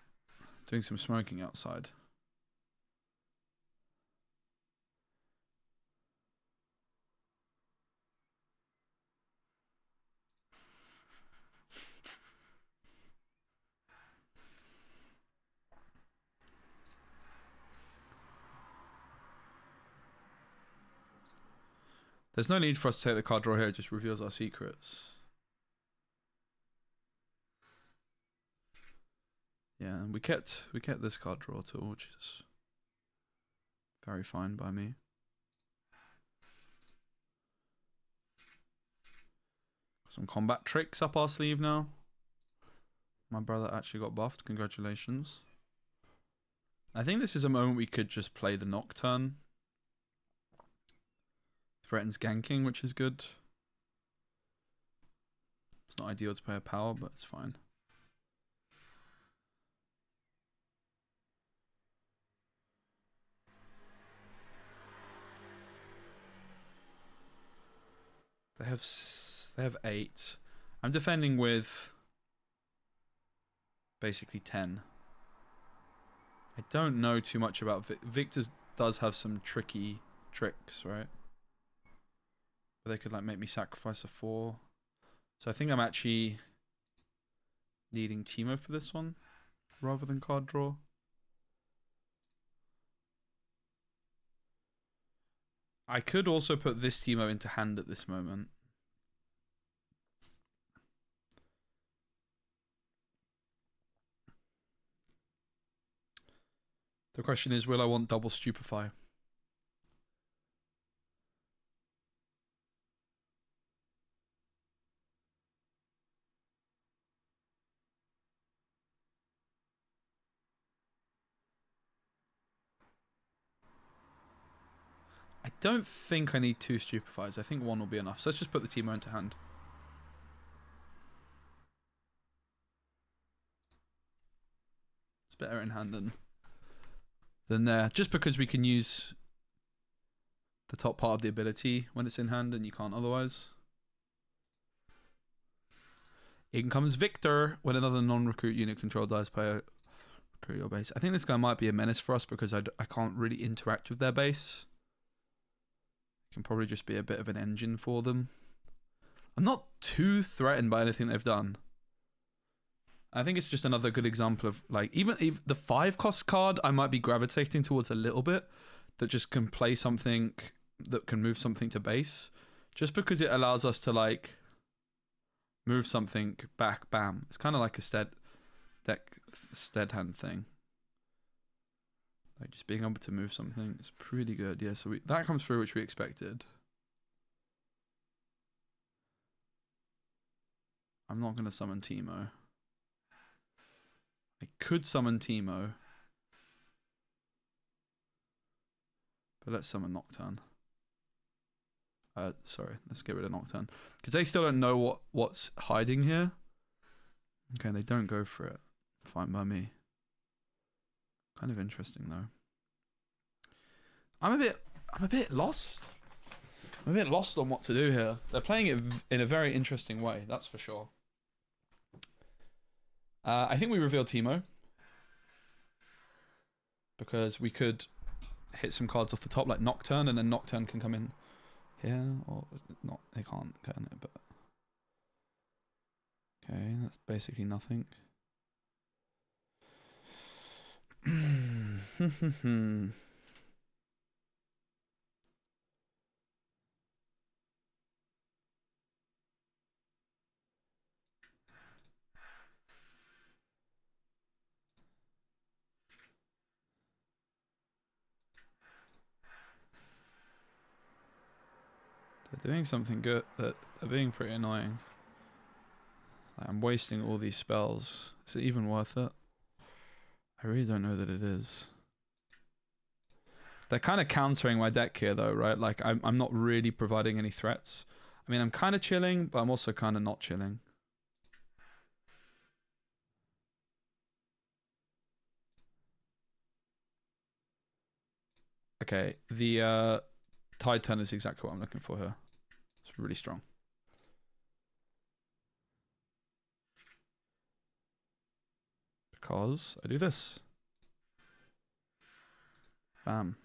doing some smoking outside. There's no need for us to take the card draw here, it just reveals our secrets. Yeah, and we kept this card draw tool, which is very fine by me. Some combat tricks up our sleeve now. My brother actually got buffed, congratulations. I think this is a moment we could just play the Nocturne. Threatens ganking, which is good. It's not ideal to play a power, but it's fine. They have 8. I'm defending with basically 10. I don't know too much about Victor does have some tricky tricks, right? But they could like make me sacrifice a 4. So I think I'm actually needing Teemo for this one rather than card draw. I could also put this Teemo into hand at this moment. The question is, will I want double Stupefy? I don't think I need 2 Stupefies. I think 1 will be enough. So let's just put the Teemo into hand. It's better in hand than there. Just because we can use the top part of the ability when it's in hand and you can't otherwise. In comes Victor when another non-recruit unit control dies player recruit your base. I think this guy might be a menace for us because I can't really interact with their base. Can probably just be a bit of an engine for them. I'm not too threatened by anything they've done. I think it's just another good example of like even the 5 cost card I might be gravitating towards a little bit that just can play something that can move something to base just because it allows us to like move something back, bam. It's kind of like a stead hand thing. Like just being able to move something is pretty good. Yeah, so that comes through, which we expected. I'm not going to summon Teemo. I could summon Teemo. But let's summon Nocturne. Sorry, let's get rid of Nocturne. Because they still don't know what's hiding here. Okay, they don't go for it. Fine by me. Kind of interesting though. I'm a bit lost. I'm a bit lost on what to do here. They're playing it in a very interesting way, that's for sure. I think we reveal Teemo. Because we could hit some cards off the top like Nocturne, and then Nocturne can come in here. Or not, they can't, can it? But okay, that's basically nothing. They're doing something good. That they're being pretty annoying. I'm wasting all these spells. Is it even worth it? I really don't know that it is. They're kind of countering my deck here though, right? Like I'm not really providing any threats. I mean, I'm kind of chilling, but I'm also kind of not chilling. Okay, the Tide Turn is exactly what I'm looking for here. It's really strong. Because I do this. Bam.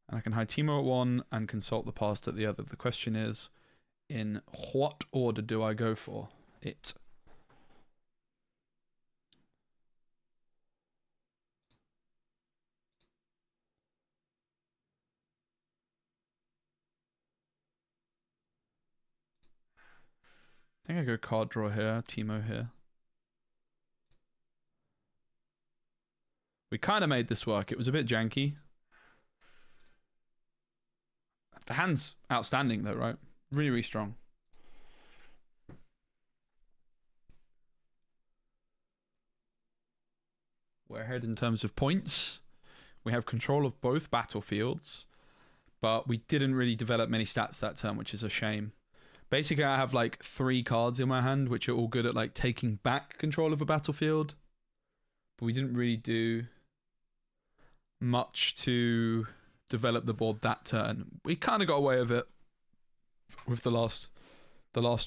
And I can hide Teemo at one and consult the past at the other. The question is, in what order do I go for it? I think I go card draw here, Teemo here. We kind of made this work. It was a bit janky. The hand's outstanding though, right? Really, really strong. We're ahead in terms of points. We have control of both battlefields, but we didn't really develop many stats that turn, which is a shame. Basically, I have like 3 cards in my hand, which are all good at like taking back control of a battlefield, but we didn't really do much to develop the board that turn. We kind of got away with it with the last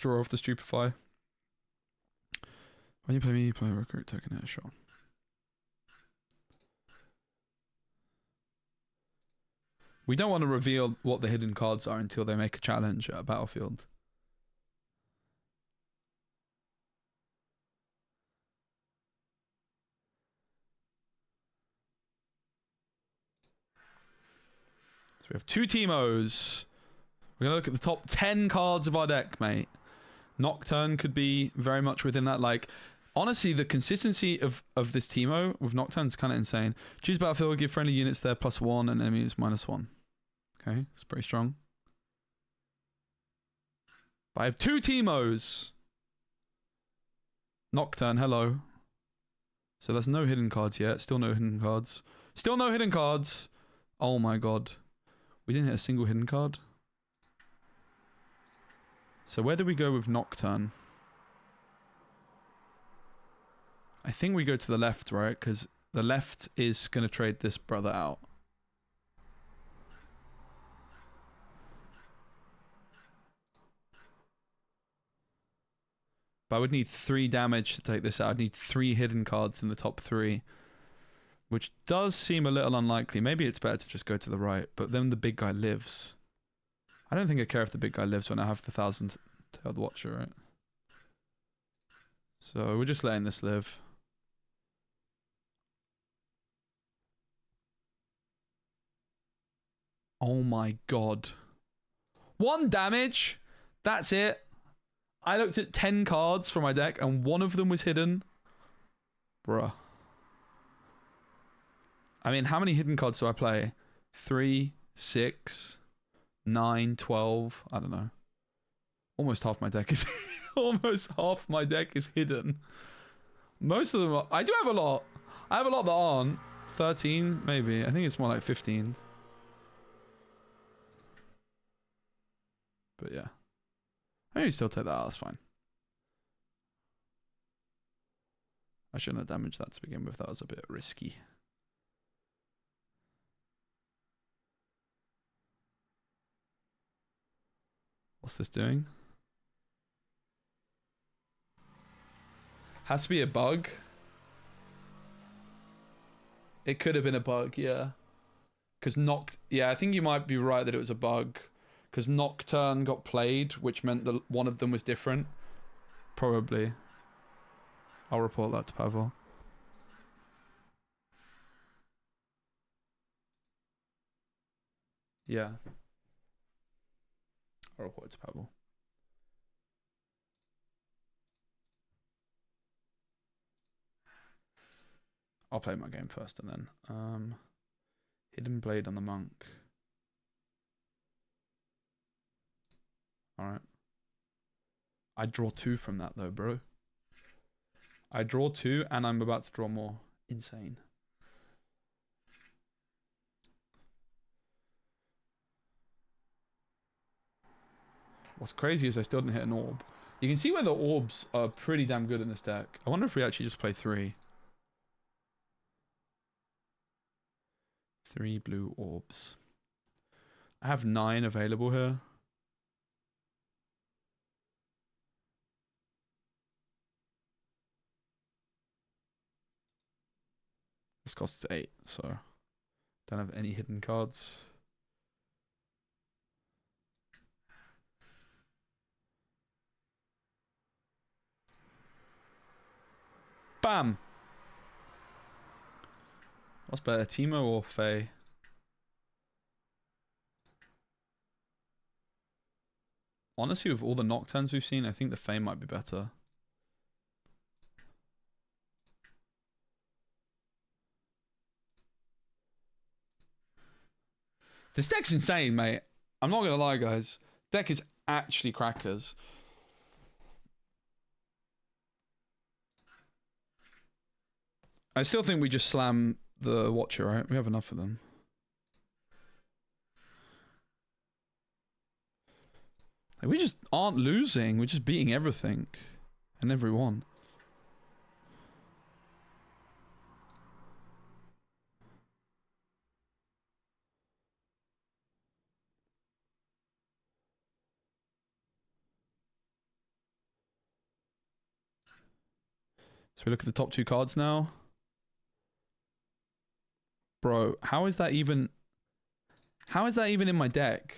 draw of the Stupefy. When you play me, you play a recruit token here, sure. We don't want to reveal what the hidden cards are until they make a challenge at a battlefield. So we have 2 Teemos. We're going to look at the top 10 cards of our deck, mate. Nocturne could be very much within that. Like, honestly, the consistency of this Teemo with Nocturne is kind of insane. Choose battlefield, give friendly units there +1 and enemies -1. Okay, it's pretty strong. But I have 2 Teemos. Nocturne, hello. So there's no hidden cards yet. Still no hidden cards. Still no hidden cards. Oh my god. We didn't hit a single hidden card. So where do we go with Nocturne? I think we go to the left, right? Because the left is going to trade this brother out. But I would need 3 damage to take this out. I'd need 3 hidden cards in the top 3. Which does seem a little unlikely. Maybe it's better to just go to the right. But then the big guy lives. I don't think I care if the big guy lives when I have the 1,000-tailed Watcher, right? So we're just letting this live. Oh my god. 1 damage? That's it. I looked at 10 cards from my deck and 1 of them was hidden. Bruh. I mean, how many hidden cards do I play? 3, 6, 9, 12. I don't know. Almost half my deck is almost half my deck is hidden. Most of them are, I do have a lot. I have a lot that aren't. 13 maybe. I think it's more like 15. But yeah. I can still take that out, that's fine. I shouldn't have damaged that to begin with, that was a bit risky. What's this doing? Has to be a bug. It could have been a bug, yeah. Because yeah, I think you might be right that it was a bug. Because Nocturne got played, which meant that one of them was different. Probably. I'll report that to Pavel. Yeah. I'll report it to Pavel. I'll play my game first and then. Hidden Blade on the Monk. Alright. I draw 2 from that though, bro. I draw 2 and I'm about to draw more. Insane. What's crazy is I still didn't hit an orb. You can see where the orbs are pretty damn good in this deck. I wonder if we actually just play 3. 3 blue orbs. I have 9 available here. This costs 8, so don't have any hidden cards. Bam! What's better, Teemo or Faye? Honestly, with all the Nocturnes we've seen, I think the Faye might be better. This deck's insane, mate. I'm not gonna lie, guys. Deck is actually crackers. I still think we just slam the Watcher, right? We have enough of them. Like, we just aren't losing. We're just beating everything and everyone. So we look at the top 2 cards now. Bro, how is that even in my deck?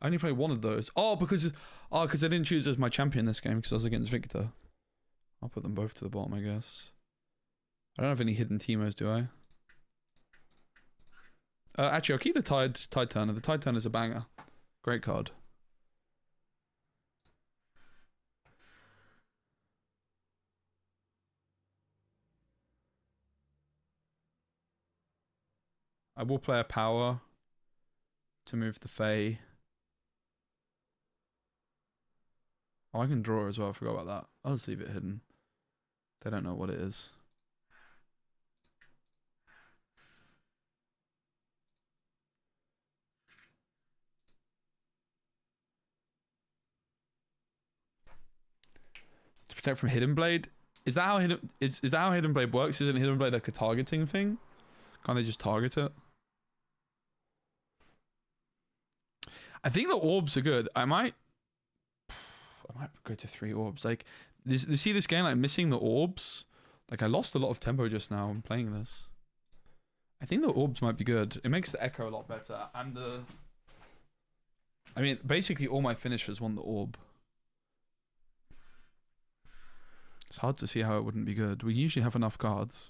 I only play one of those. Oh, because I didn't choose as my champion this game because I was against Victor. I'll put them both to the bottom, I guess. I don't have any hidden Teemos, do I? Actually, I'll keep the Tide Turner. The Tide Turner's a banger. Great card. I will play a power to move the Fae. Oh, I can draw as well. I forgot about that. I'll just leave it hidden. They don't know what it is. To protect from Hidden Blade? Is that how Hidden Blade works? Isn't Hidden Blade like a targeting thing? Can't they just target it? I think the orbs are good. I might go to 3 orbs. Like see this game, like missing the orbs. Like I lost a lot of tempo just now when playing this. I think the orbs might be good. It makes the echo a lot better, and I mean, basically all my finishers want the orb. It's hard to see how it wouldn't be good. We usually have enough cards.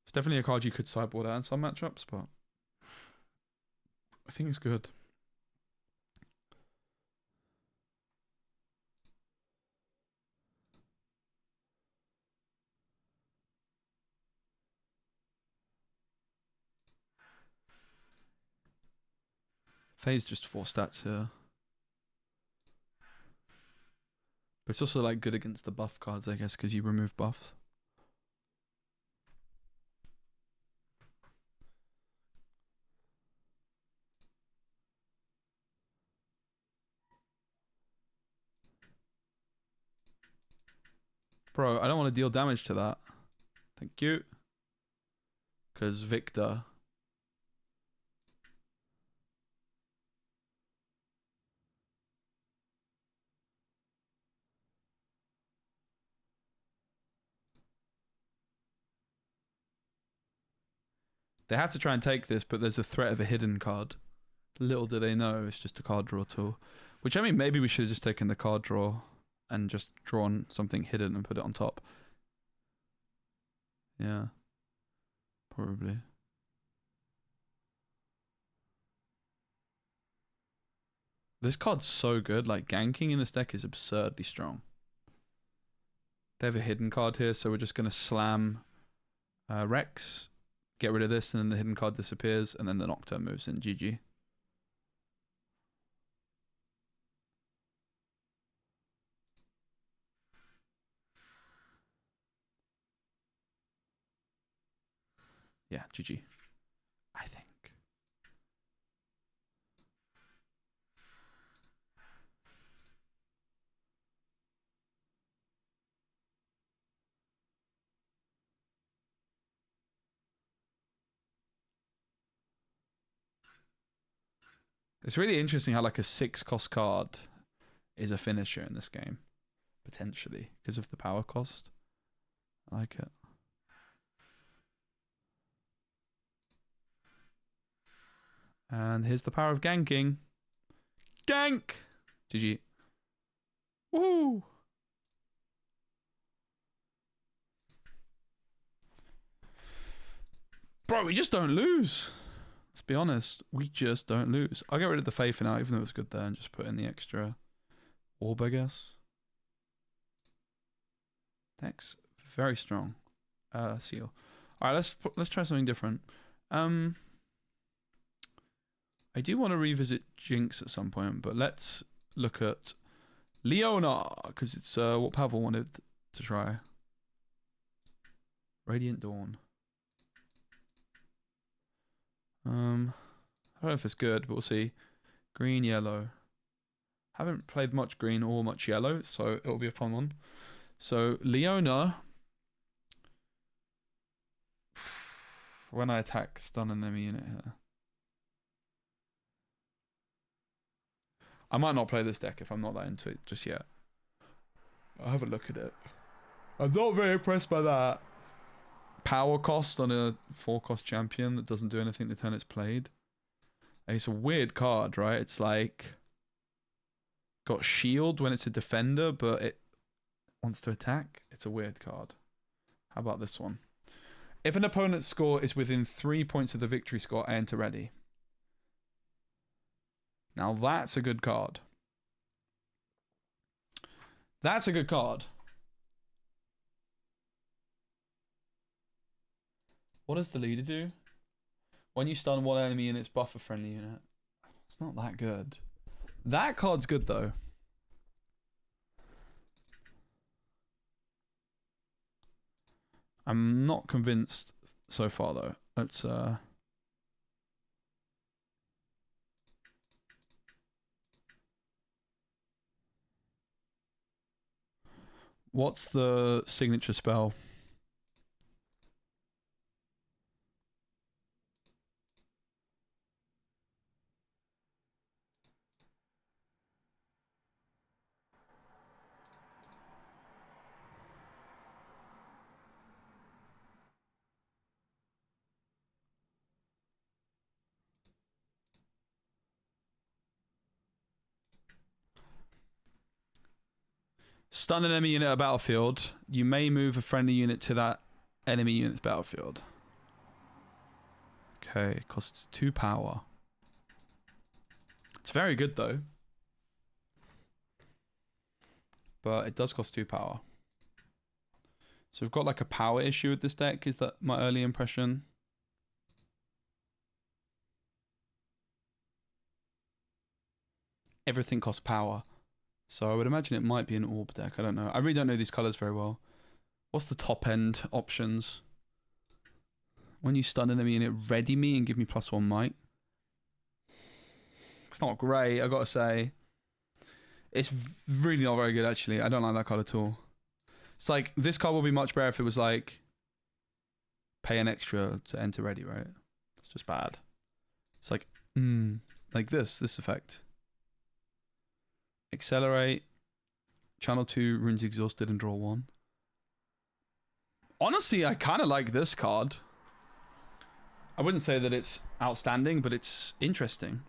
It's definitely a card you could sideboard out in some matchups, but I think it's good. Faye's just 4 stats here. But it's also like good against the buff cards, I guess, because you remove buffs. Bro, I don't want to deal damage to that. Thank you. Because Victor. They have to try and take this, but there's a threat of a hidden card. Little do they know, it's just a card draw tool. Which, I mean, maybe we should have just taken the card draw and just drawn something hidden and put it on top. Yeah. Probably. This card's so good. Like, ganking in this deck is absurdly strong. They have a hidden card here, so we're just going to slam Rex, get rid of this, and then the hidden card disappears, and then the Nocturne moves in. GG. Yeah, GG. I think. It's really interesting how like a 6-cost card is a finisher in this game, potentially, because of the power cost. I like it. And here's the power of ganking. Gank! GG. Woohoo! Bro, we just don't lose. Let's be honest. We just don't lose. I'll get rid of the Faith now, even though it was good there, and just put in the extra orb, I guess. Thanks. Very strong. Seal. Alright, let's try something different. I do want to revisit Jinx at some point, but let's look at Leona, because it's what Pavel wanted to try. Radiant Dawn. I don't know if it's good, but we'll see. Green, yellow. Haven't played much green or much yellow, so it'll be a fun one. So Leona, when I attack, stun an enemy unit here. I might not play this deck if I'm not that into it just yet. I'll have a look at it. I'm not very impressed by that. Power cost on a 4-cost champion that doesn't do anything the turn it's played. It's a weird card, right? It's like got shield when it's a defender, but it wants to attack. It's a weird card. How about this one? If an opponent's score is within 3 points of the victory score, I enter ready. Now that's a good card. That's a good card. What does the leader do? When you stun one enemy and it's buff a friendly unit. It's not that good. That card's good though. I'm not convinced so far though. Let's what's the signature spell? Stun an enemy unit at a battlefield. You may move a friendly unit to that enemy unit's battlefield. Okay, costs 2 power. It's very good though. But it does cost 2 power. So we've got like a power issue with this deck. Is that my early impression? Everything costs power. So I would imagine it might be an orb deck. I don't know. I really don't know these colors very well. What's the top end options? When you stun an enemy unit, ready me and give me +1 might. It's not great, I gotta say. It's really not very good actually. I don't like that card at all. It's like, this card would be much better if it was like pay an extra to enter ready, right? It's just bad. It's like, like this effect. Accelerate, channel 2, runes exhausted, and draw 1. Honestly, I kind of like this card. I wouldn't say that it's outstanding, but it's interesting.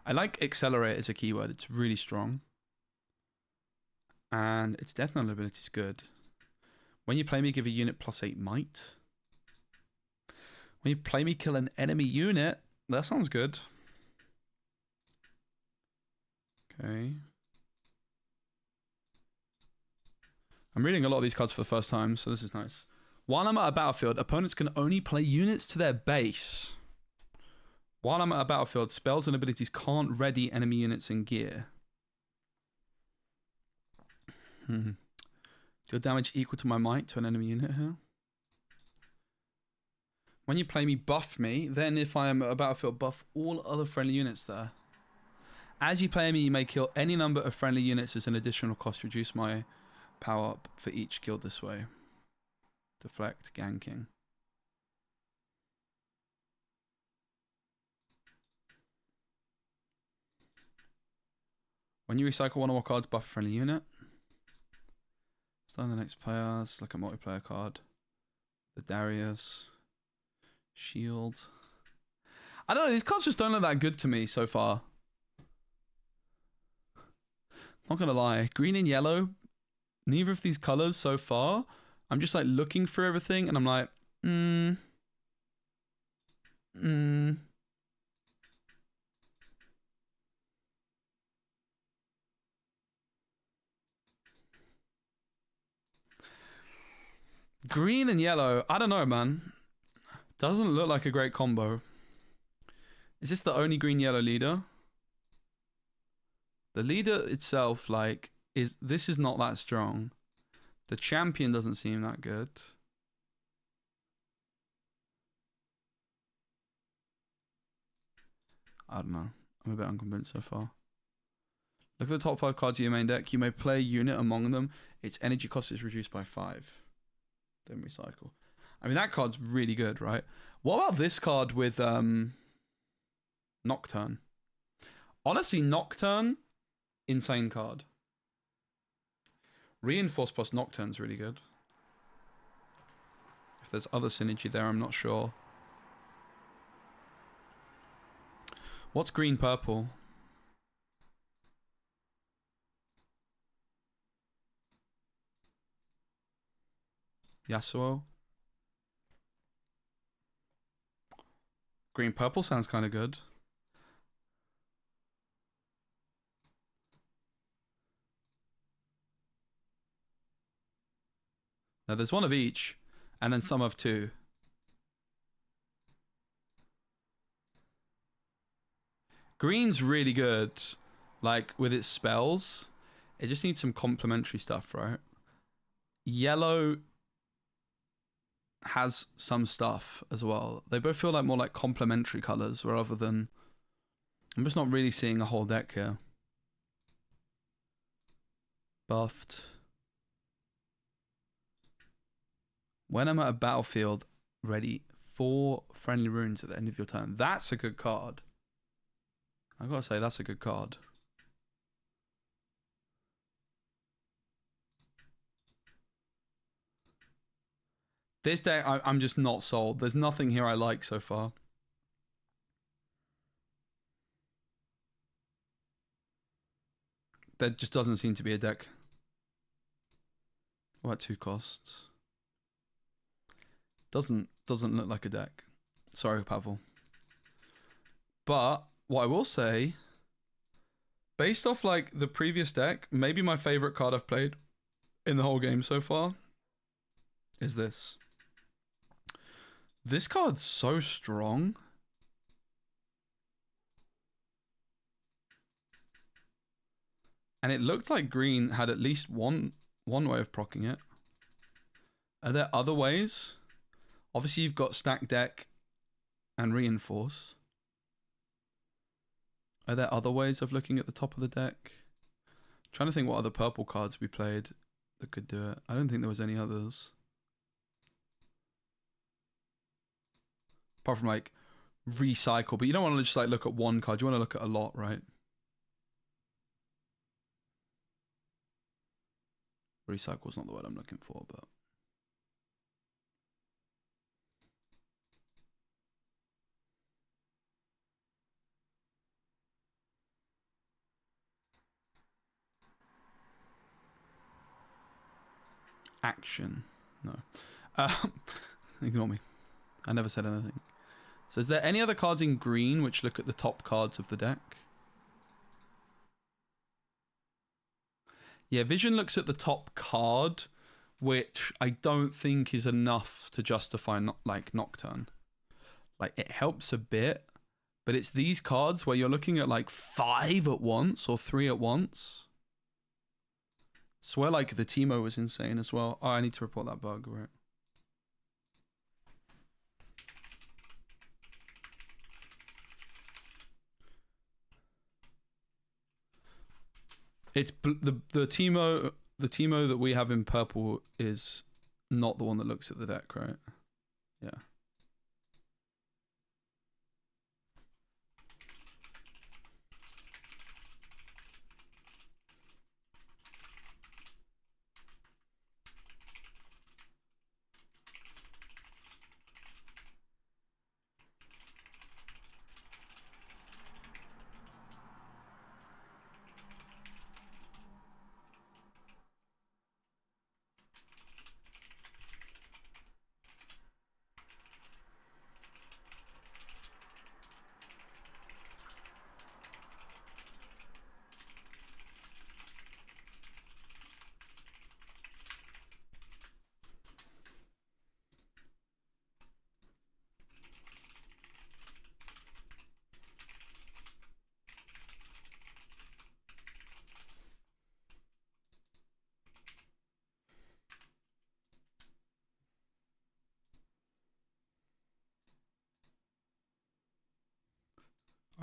I like accelerate as a keyword. It's really strong. And its death knell ability is good. When you play me, give a unit +8 might. When you play me, kill an enemy unit. That sounds good. Okay. I'm reading a lot of these cards for the first time, so this is nice. While I'm at a battlefield, opponents can only play units to their base. While I'm at a battlefield, spells and abilities can't ready enemy units in gear. Deal damage equal to my might to an enemy unit here. When you play me, buff me. Then if I am at a battlefield, buff all other friendly units there. As you play me, you may kill any number of friendly units as an additional cost. Reduce my power up for each killed this way. Deflect, ganking. When you recycle one or more cards, buff a friendly unit. Start the next player. It's like a multiplayer card. The Darius. Shield. I don't know, these cards just don't look that good to me so far. Not gonna lie. Green and yellow. Neither of these colors so far. I'm just like looking for everything and I'm like, Green and yellow. I don't know, man. Doesn't look like a great combo. Is this the only green-yellow leader? The leader itself, like, this is not that strong. The champion doesn't seem that good. I don't know. I'm a bit unconvinced so far. Look at the top 5 cards of your main deck. You may play a unit among them. Its energy cost is reduced by 5. Then recycle. I mean, that card's really good, right? What about this card with Nocturne? Honestly, Nocturne, insane card. Reinforce plus Nocturne's really good. If there's other synergy there, I'm not sure. What's green-purple? Yasuo? Green-purple sounds kind of good. Now there's one of each, and then some of two. Green's really good, like with its spells. It just needs some complementary stuff, right? Yellow has some stuff as well. They both feel like more like complementary colors rather than... I'm just not really seeing a whole deck here. Buffed. When I'm at a battlefield, ready 4 friendly runes at the end of your turn. That's a good card. I gotta say, that's a good card. This deck, I'm just not sold. There's nothing here I like so far. There just doesn't seem to be a deck. What about 2 costs? Doesn't look like a deck. Sorry, Pavel. But what I will say, based off like the previous deck, maybe my favorite card I've played in the whole game so far is this. This card's so strong. And it looked like green had at least one way of proccing it. Are there other ways? Obviously, you've got stack deck and reinforce. Are there other ways of looking at the top of the deck? I'm trying to think what other purple cards we played that could do it. I don't think there was any others. Apart from like recycle, but you don't want to just like look at one card. You want to look at a lot, right? Recycle's not the word I'm looking for, but... Action. No. Ignore me. I never said anything. So is there any other cards in green which look at the top cards of the deck? Yeah, Vision looks at the top card, which I don't think is enough to justify like Nocturne. Like, it helps a bit, but it's these cards where you're looking at like 5 at once or 3 at once. Swear like the Teemo was insane as well. Oh, I need to report that bug, right? It's the Teemo that we have in purple is not the one that looks at the deck, right? Yeah.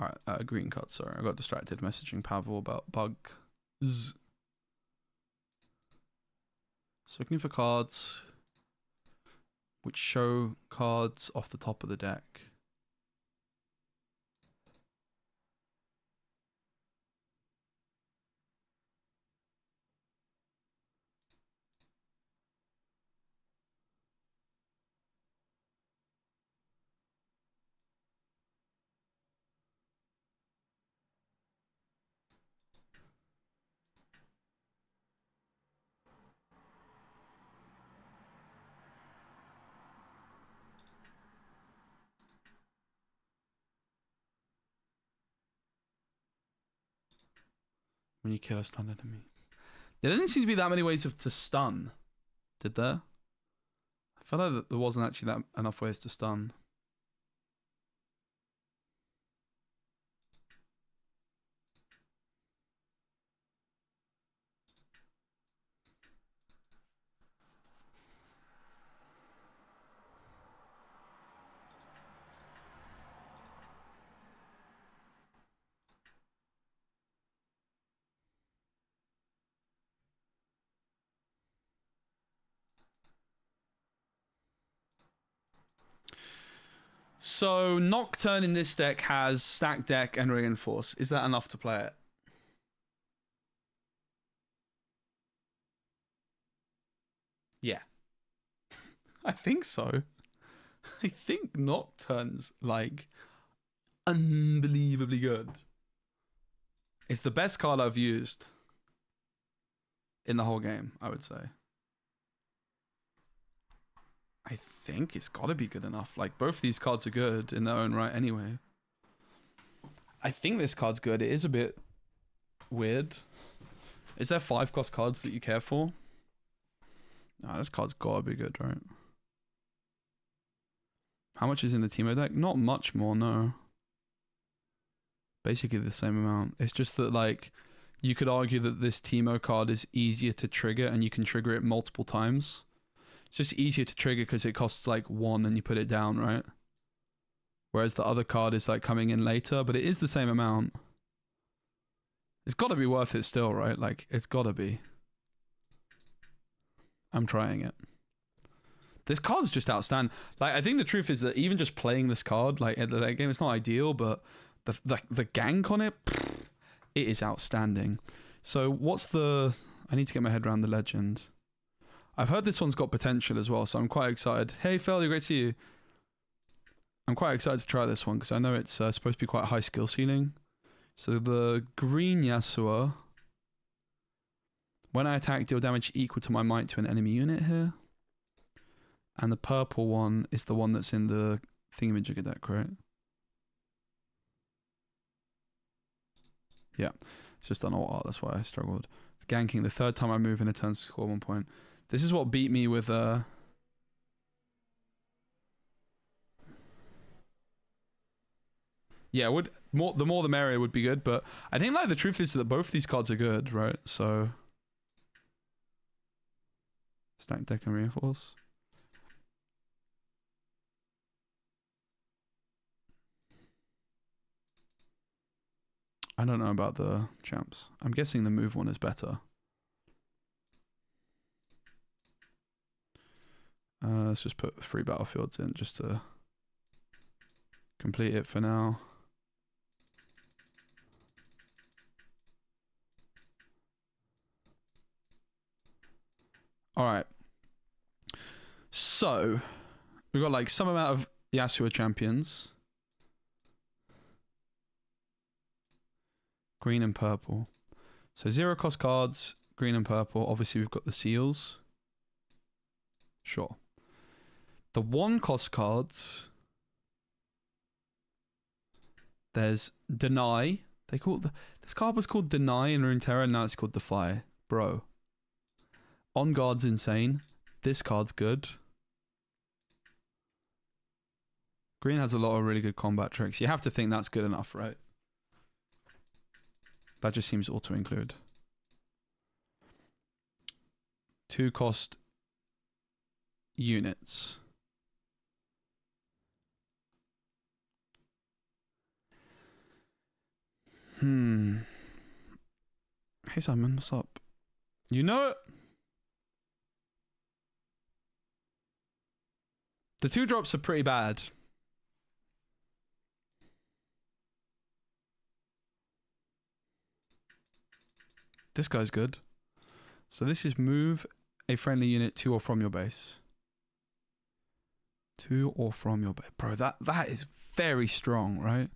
All right, green card. Sorry, I got distracted messaging Pavel about bugs. So looking for cards which show cards off the top of the deck. When you kill a stunned enemy. There doesn't seem to be that many ways to stun, did there? I felt like there wasn't actually that enough ways to stun. So Nocturne in this deck has Stack Deck and Reinforce. Is that enough to play it? Yeah. I think so. I think Nocturne's like unbelievably good. It's the best card I've used in the whole game, I would say. I think it's got to be good enough. Like, both these cards are good in their own right anyway. I think this card's good. It is a bit weird. Is there 5-cost cards that you care for? No, this card's got to be good, right? How much is in the Teemo deck? Not much more, no. Basically the same amount. It's just that, like, you could argue that this Teemo card is easier to trigger and you can trigger it multiple times. It's just easier to trigger because it costs like 1 and you put it down, right? Whereas the other card is like coming in later, but it is the same amount. It's got to be worth it still, right? Like, it's got to be. I'm trying it. This card's just outstanding. Like, I think the truth is that even just playing this card, like, at the late game, it's not ideal, but the gank on it, it is outstanding. So what's the... I need to get my head around the legend. I've heard this one's got potential as well, so I'm quite excited. Hey, Feldy, great to see you. I'm quite excited to try this one, because I know it's supposed to be quite high skill ceiling. So the green Yasuo... When I attack, deal damage equal to my might to an enemy unit here. And the purple one is the one that's in the thingamajigger deck, right? Yeah, it's just done all art, that's why I struggled. Ganking, the 3rd time I move in a turn, score 1 point. This is what beat me with yeah, would the more the merrier would be good, but I think like the truth is that both these cards are good, right? So stack deck and reinforce. I don't know about the champs. I'm guessing the move one is better. Let's just put 3 battlefields in just to complete it for now. All right. So we've got like some amount of Yasuo champions. Green and purple. So 0 cost cards, green and purple. Obviously we've got the seals. Sure. The 1 cost cards. There's Deny. They call it this card was called Deny in Runeterra, and now it's called Defy. Bro. On guard's insane. This card's good. Green has a lot of really good combat tricks. You have to think that's good enough, right? That just seems auto-include. 2 cost units. Hey Simon, what's up? You know it? The 2 drops are pretty bad. This guy's good. So this is move a friendly unit to or from your base. To or from your base. Bro, that is very strong, right?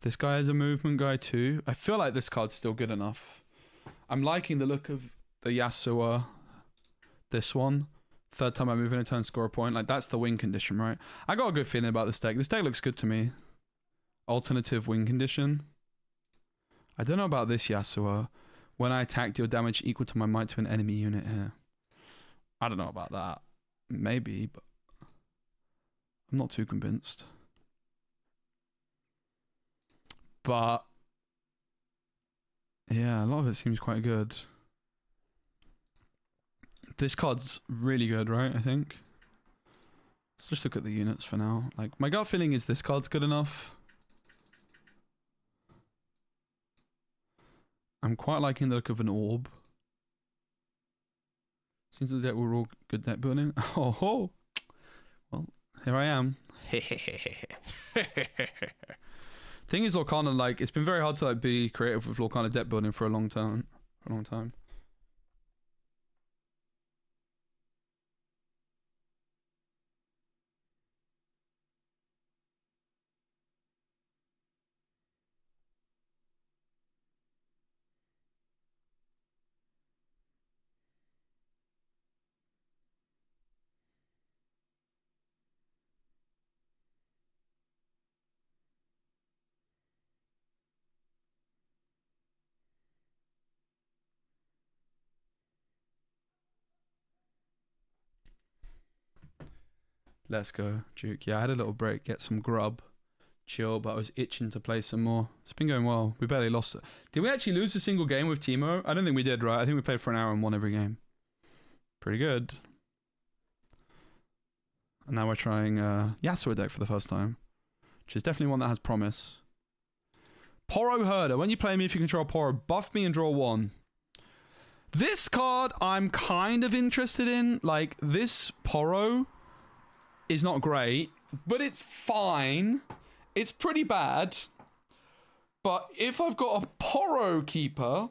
This guy is a movement guy too. I feel like this card's still good enough. I'm liking the look of the Yasuo. This one. 3rd time I move in a turn, score a point. Like, that's the win condition, right? I got a good feeling about this deck. This deck looks good to me. Alternative win condition. I don't know about this Yasuo. When I attack, deal damage equal to my might to an enemy unit here. I don't know about that. Maybe, but I'm not too convinced. But yeah, a lot of it seems quite good. This card's really good, right? I think. Let's just look at the units for now. Like, my gut feeling is this card's good enough. I'm quite liking the look of an orb. Seems like we're all good deck building. Oh ho! Well, here I am. Thing is, Lorcana, like, it's been very hard to like be creative with Lorcana deck building for a long time. Let's go, Duke. Yeah, I had a little break, get some grub, chill, but I was itching to play some more. It's been going well. We barely lost it. Did we actually lose a single game with Teemo? I don't think we did, right? I think we played for an hour and won every game. Pretty good. And now we're trying Yasuo deck for the first time, which is definitely one that has promise. Poro Herder. When you play me, if you control Poro, buff me and draw 1. This card I'm kind of interested in. Like, this Poro is not great, but it's fine. It's pretty bad. But if I've got a Poro keeper,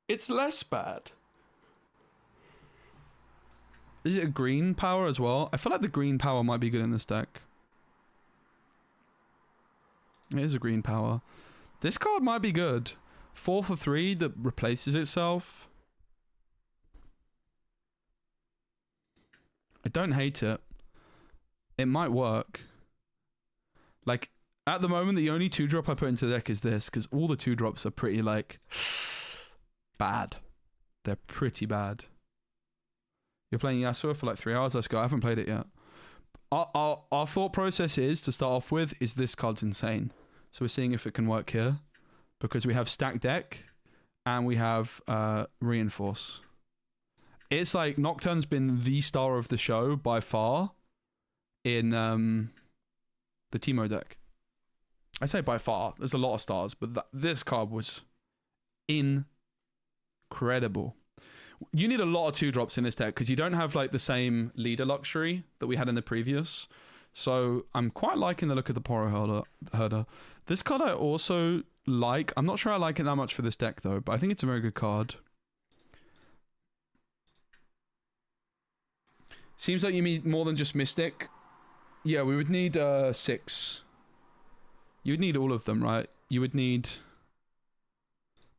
it's less bad. Is it a green power as well? I feel like the green power might be good in this deck. It is a green power. This card might be good. 4 for 3 that replaces itself. I don't hate it. It might work. Like, at the moment, the only 2-drop I put into the deck is this, because all the 2-drops are pretty, like, bad. They're pretty bad. You're playing Yasuo for like 3 hours? Let's go. I haven't played it yet. Our thought process is, to start off with, is this card's insane. So we're seeing if it can work here. Because we have Stack Deck and we have Reinforce. It's like Nocturne's been the star of the show by far in the Teemo deck. I say by far. There's a lot of stars, but this card was incredible. You need a lot of 2-drops in this deck because you don't have like the same leader luxury that we had in the previous. So I'm quite liking the look of the Poro Herder. This card I also like. I'm not sure I like it that much for this deck though, but I think it's a very good card. Seems like you need more than just Mystic. Yeah, we would need 6. You would need all of them, right? You would need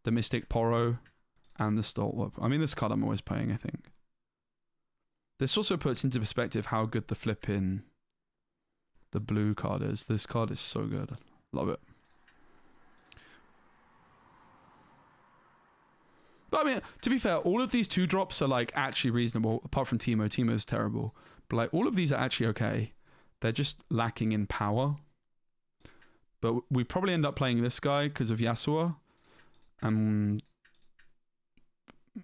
the Mystic, Poro, and the Stalwart. I mean, this card I'm always playing, I think. This also puts into perspective how good the flip-in the blue card is. This card is so good. Love it. But I mean, to be fair, all of these 2-drops are like actually reasonable, apart from Teemo. Teemo's terrible. But like all of these are actually okay. They're just lacking in power. But we probably end up playing this guy because of Yasuo. I don't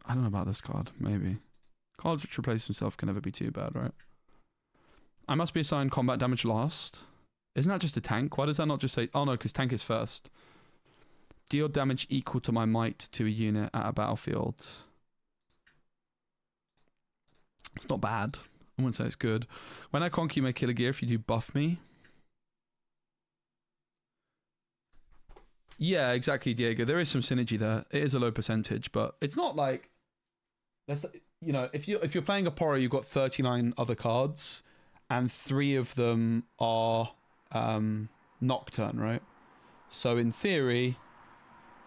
know about this card, maybe. Cards which replace themselves can never be too bad, right? I must be assigned combat damage last. Isn't that just a tank? Why does that not just say... Oh no, because tank is first. Deal damage equal to my might to a unit at a battlefield. It's not bad. I wouldn't say it's good. When I conquer you may kill a gear if you do buff me. Yeah, exactly, Diego. There is some synergy there. It is a low percentage, but it's not like... Let's, you know, if you're playing a Poro, you've got 39 other cards, and 3 of them are Nocturne, right? So in theory,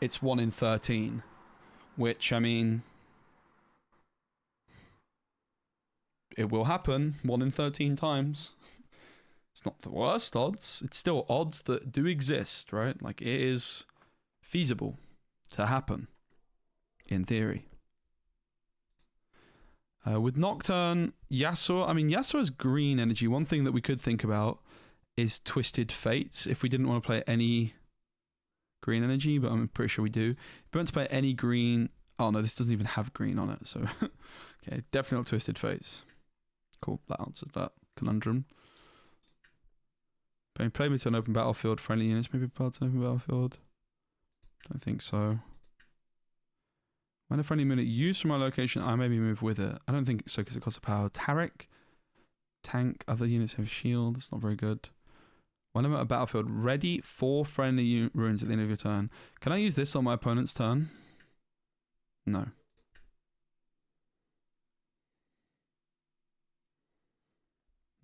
it's 1 in 13, which, I mean, it will happen 1 in 13 times. It's not the worst odds. It's still odds that do exist, right? Like, it is feasible to happen, in theory. With Nocturne, Yasuo, I mean, Yasuo's green energy. One thing that we could think about is Twisted Fates, if we didn't want to play any green energy, but I'm pretty sure we do. If we want to play any green... Oh, no, this doesn't even have green on it, so... Okay, definitely not Twisted Fates. Cool, that answers that conundrum. Play me to an open battlefield, friendly units, maybe part to an open battlefield. Don't think so. When a friendly unit used from my location, I maybe move with it. I don't think so because it costs a power. Tarek, tank, other units have shield. It's not very good. When I'm at a battlefield, ready for friendly runes at the end of your turn. Can I use this on my opponent's turn? No.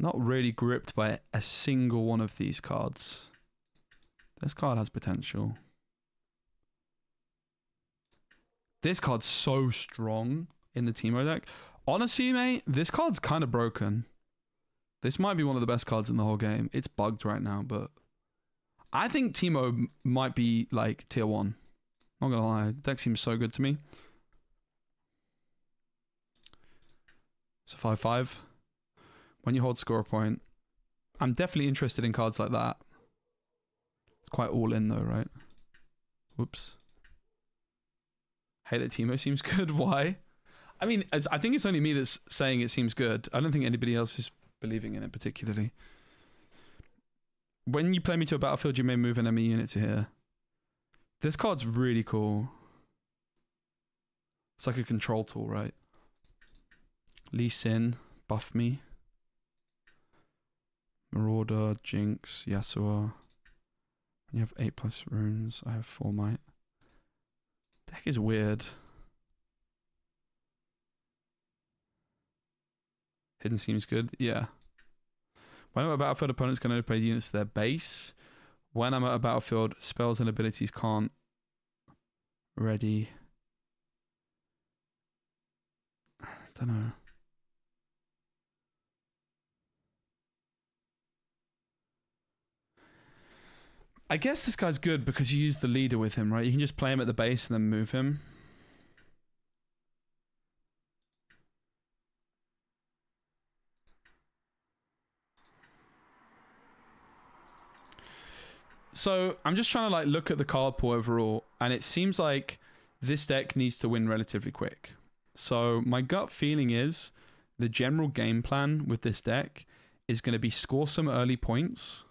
Not really gripped by a single one of these cards. This card has potential. This card's so strong in the Teemo deck. Honestly, mate, this card's kind of broken. This might be one of the best cards in the whole game. It's bugged right now, but I think Teemo might be like tier 1. Not gonna lie, the deck seems so good to me. So 5/5. When you hold score point, I'm definitely interested in cards like that. It's quite all in though, right? Whoops. Hey, that Teemo seems good. Why? I mean, I think it's only me that's saying it seems good. I don't think anybody else is believing in it particularly. When you play me to a battlefield, you may move an enemy unit to here. This card's really cool. It's like a control tool, right? Lee Sin, buff me. Marauder, Jinx, Yasuo. You have 8+ runes. I have 4 might. Deck is weird. Hidden seems good. Yeah. When I'm at a battlefield, opponents can only play units to their base. When I'm at a battlefield, spells and abilities can't ready. I don't know. I guess this guy's good because you use the leader with him, right? You can just play him at the base and then move him. So I'm just trying to like look at the card pool overall, and it seems like this deck needs to win relatively quick. So my gut feeling is the general game plan with this deck is going to be score some early points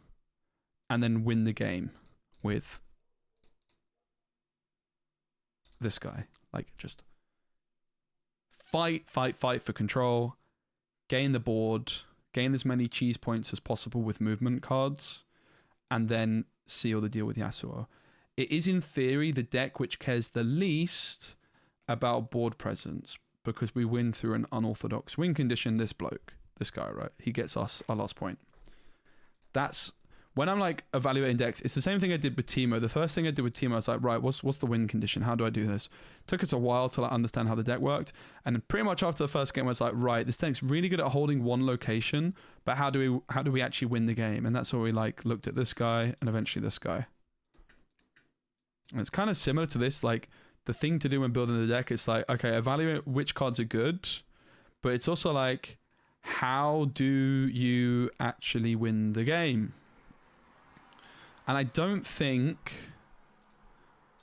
and then win the game with this guy. Like, just fight for control, gain the board, gain as many cheese points as possible with movement cards, and then seal the deal with Yasuo. It is, in theory, the deck which cares the least about board presence, because we win through an unorthodox win condition. This guy, right? He gets us our last point. That's when I'm like evaluating decks. It's the same thing I did with Teemo. The first thing I did with Teemo, I was like, right, what's the win condition? How do I do this? Took us a while to like understand how the deck worked, and then pretty much after the first game, I was like, right, this deck's really good at holding one location, but how do we actually win the game? And that's where we like looked at this guy and eventually this guy. And it's kind of similar to this, like the thing to do when building the deck is like, okay, evaluate which cards are good, but it's also like, how do you actually win the game? And I don't think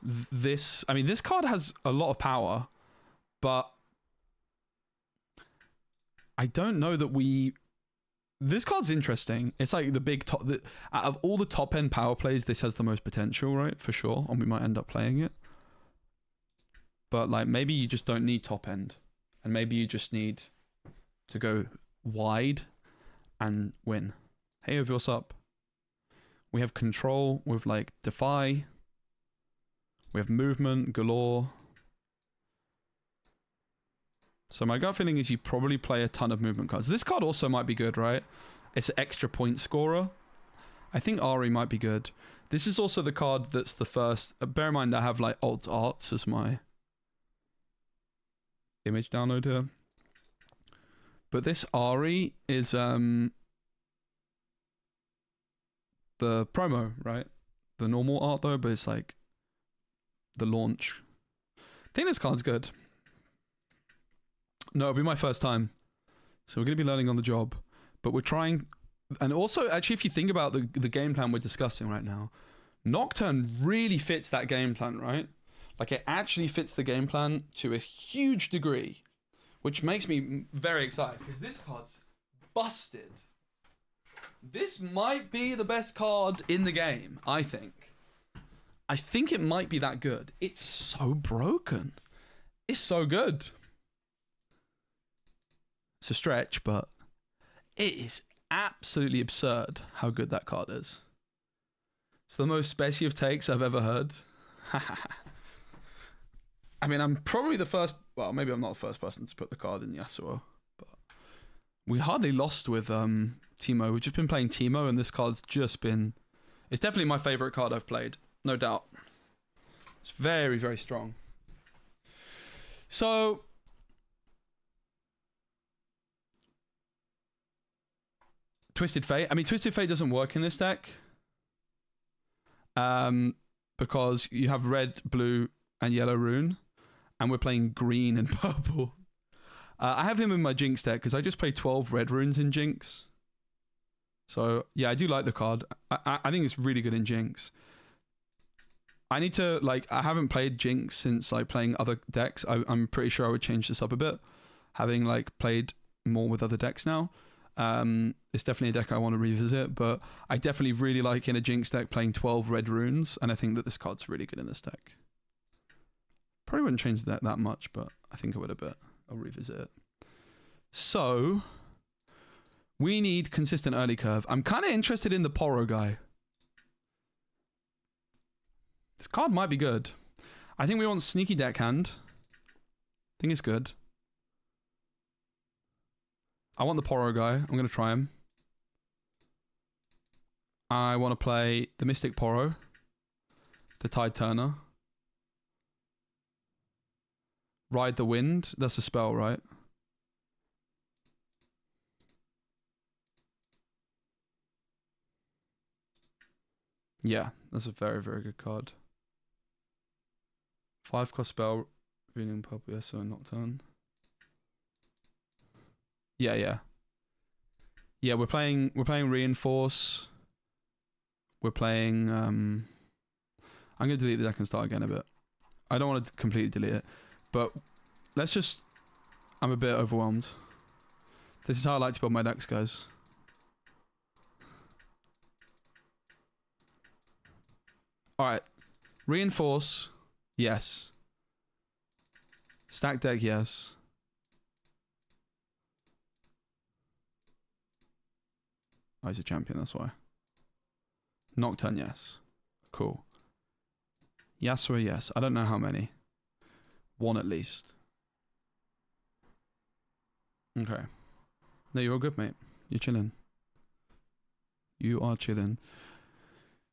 this... I mean, this card has a lot of power, but I don't know that we... This card's interesting. It's like the big top... Out of all the top-end power plays, this has the most potential, right? For sure. And we might end up playing it. But like, maybe you just don't need top-end. And maybe you just need to go wide and win. Hey, what's up? We have control with like defy. We have movement galore. So my gut feeling is you probably play a ton of movement cards. This card also might be good, right? It's an extra point scorer. I think Ari might be good. This is also the card that's the first... bear in mind I have like alt arts as my image download here. But this Ari is the promo, right? The normal art though, but it's like the launch. I think this card's good. No, it'll be my first time. So we're going to be learning on the job. But we're trying... And also, actually, if you think about the game plan we're discussing right now, Nocturne really fits that game plan, right? Like, it actually fits the game plan to a huge degree, which makes me very excited, because this card's busted. This might be the best card in the game, I think. I think it might be that good. It's so broken. It's so good. It's a stretch, but it is absolutely absurd how good that card is. It's the most specie of takes I've ever heard. I mean, I'm probably the first... Well, maybe I'm not the first person to put the card in Yasuo, but we hardly lost with Teemo. We've just been playing Teemo, and this card's just been... It's definitely my favorite card I've played, no doubt. It's very, very strong. So... Twisted Fate. I mean, Twisted Fate doesn't work in this deck. Because you have red, blue, and yellow rune. And we're playing green and purple. I have him in my Jinx deck because I just play 12 red runes in Jinx. So, yeah, I do like the card. I think it's really good in Jinx. I need to, like, I haven't played Jinx since, like, playing other decks. I'm pretty sure I would change this up a bit. Having, like, played more with other decks now. It's definitely a deck I want to revisit, but I definitely really like in a Jinx deck playing 12 red runes, and I think that this card's really good in this deck. Probably wouldn't change that much, but I think I would a bit. I'll revisit it. So, we need consistent early curve. I'm kind of interested in the Poro guy. This card might be good. I think we want sneaky deckhand. I think it's good. I want the Poro guy. I'm going to try him. I want to play the Mystic Poro. The Tide Turner. Ride the Wind. That's a spell, right? Yeah, that's a very, very good card. 5-cost spell. Reading Purple, yes, so Nocturne. Yeah. Yeah, we're playing Reinforce. we're playing... I'm going to delete the deck and start again a bit. I don't want to completely delete it. But let's just... I'm a bit overwhelmed. This is how I like to build my decks, guys. Alright. Reinforce. Yes. Stack deck, yes. Oh, he's a champion, that's why. Nocturne, yes. Cool. Yasuo, yes. I don't know how many. One at least. Okay. No, you're all good, mate. You're chilling. You are chilling.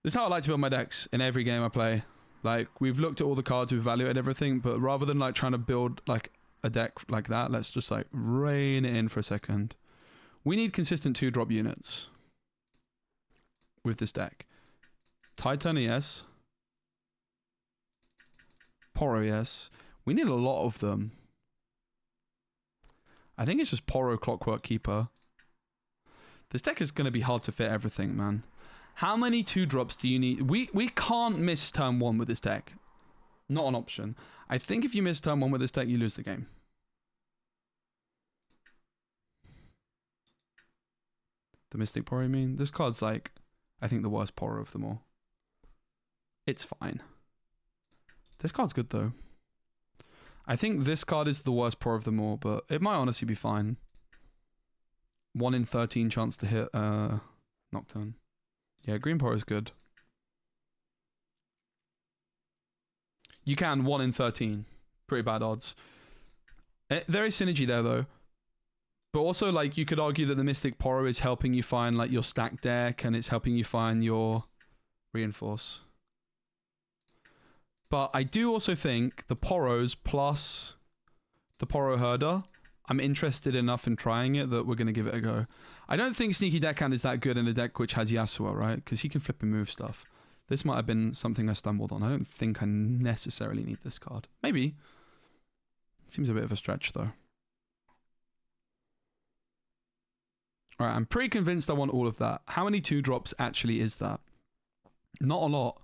This is how I like to build my decks in every game I play. Like, we've looked at all the cards, we've evaluated everything, but rather than like trying to build like a deck like that, let's just like rein it in for a second. We need consistent 2-drop units with this deck. Titan, yes. Poro, yes. We need a lot of them. I think it's just Poro, Clockwork Keeper. This deck is going to be hard to fit everything, man. How many 2-drops do you need? We can't miss turn 1 with this deck. Not an option. I think if you miss turn 1 with this deck, you lose the game. The Mystic Poro, I mean? This card's like, I think the worst Poro of them all. It's fine. This card's good though. I think this card is the worst Poro of them all, but it might honestly be fine. 1 in 13 chance to hit Nocturne. Yeah, green Poro is good. You can 1 in 13. Pretty bad odds. There is synergy there though. But also, like, you could argue that the Mystic Poro is helping you find like your stack deck, and it's helping you find your reinforce. But I do also think the Poros plus the Poro Herder, I'm interested enough in trying it that we're going to give it a go. I don't think Sneaky Deckhand is that good in a deck which has Yasuo, right? Because he can flip and move stuff. This might have been something I stumbled on. I don't think I necessarily need this card. Maybe. Seems a bit of a stretch, though. Alright, I'm pretty convinced I want all of that. How many 2-drops actually is that? Not a lot.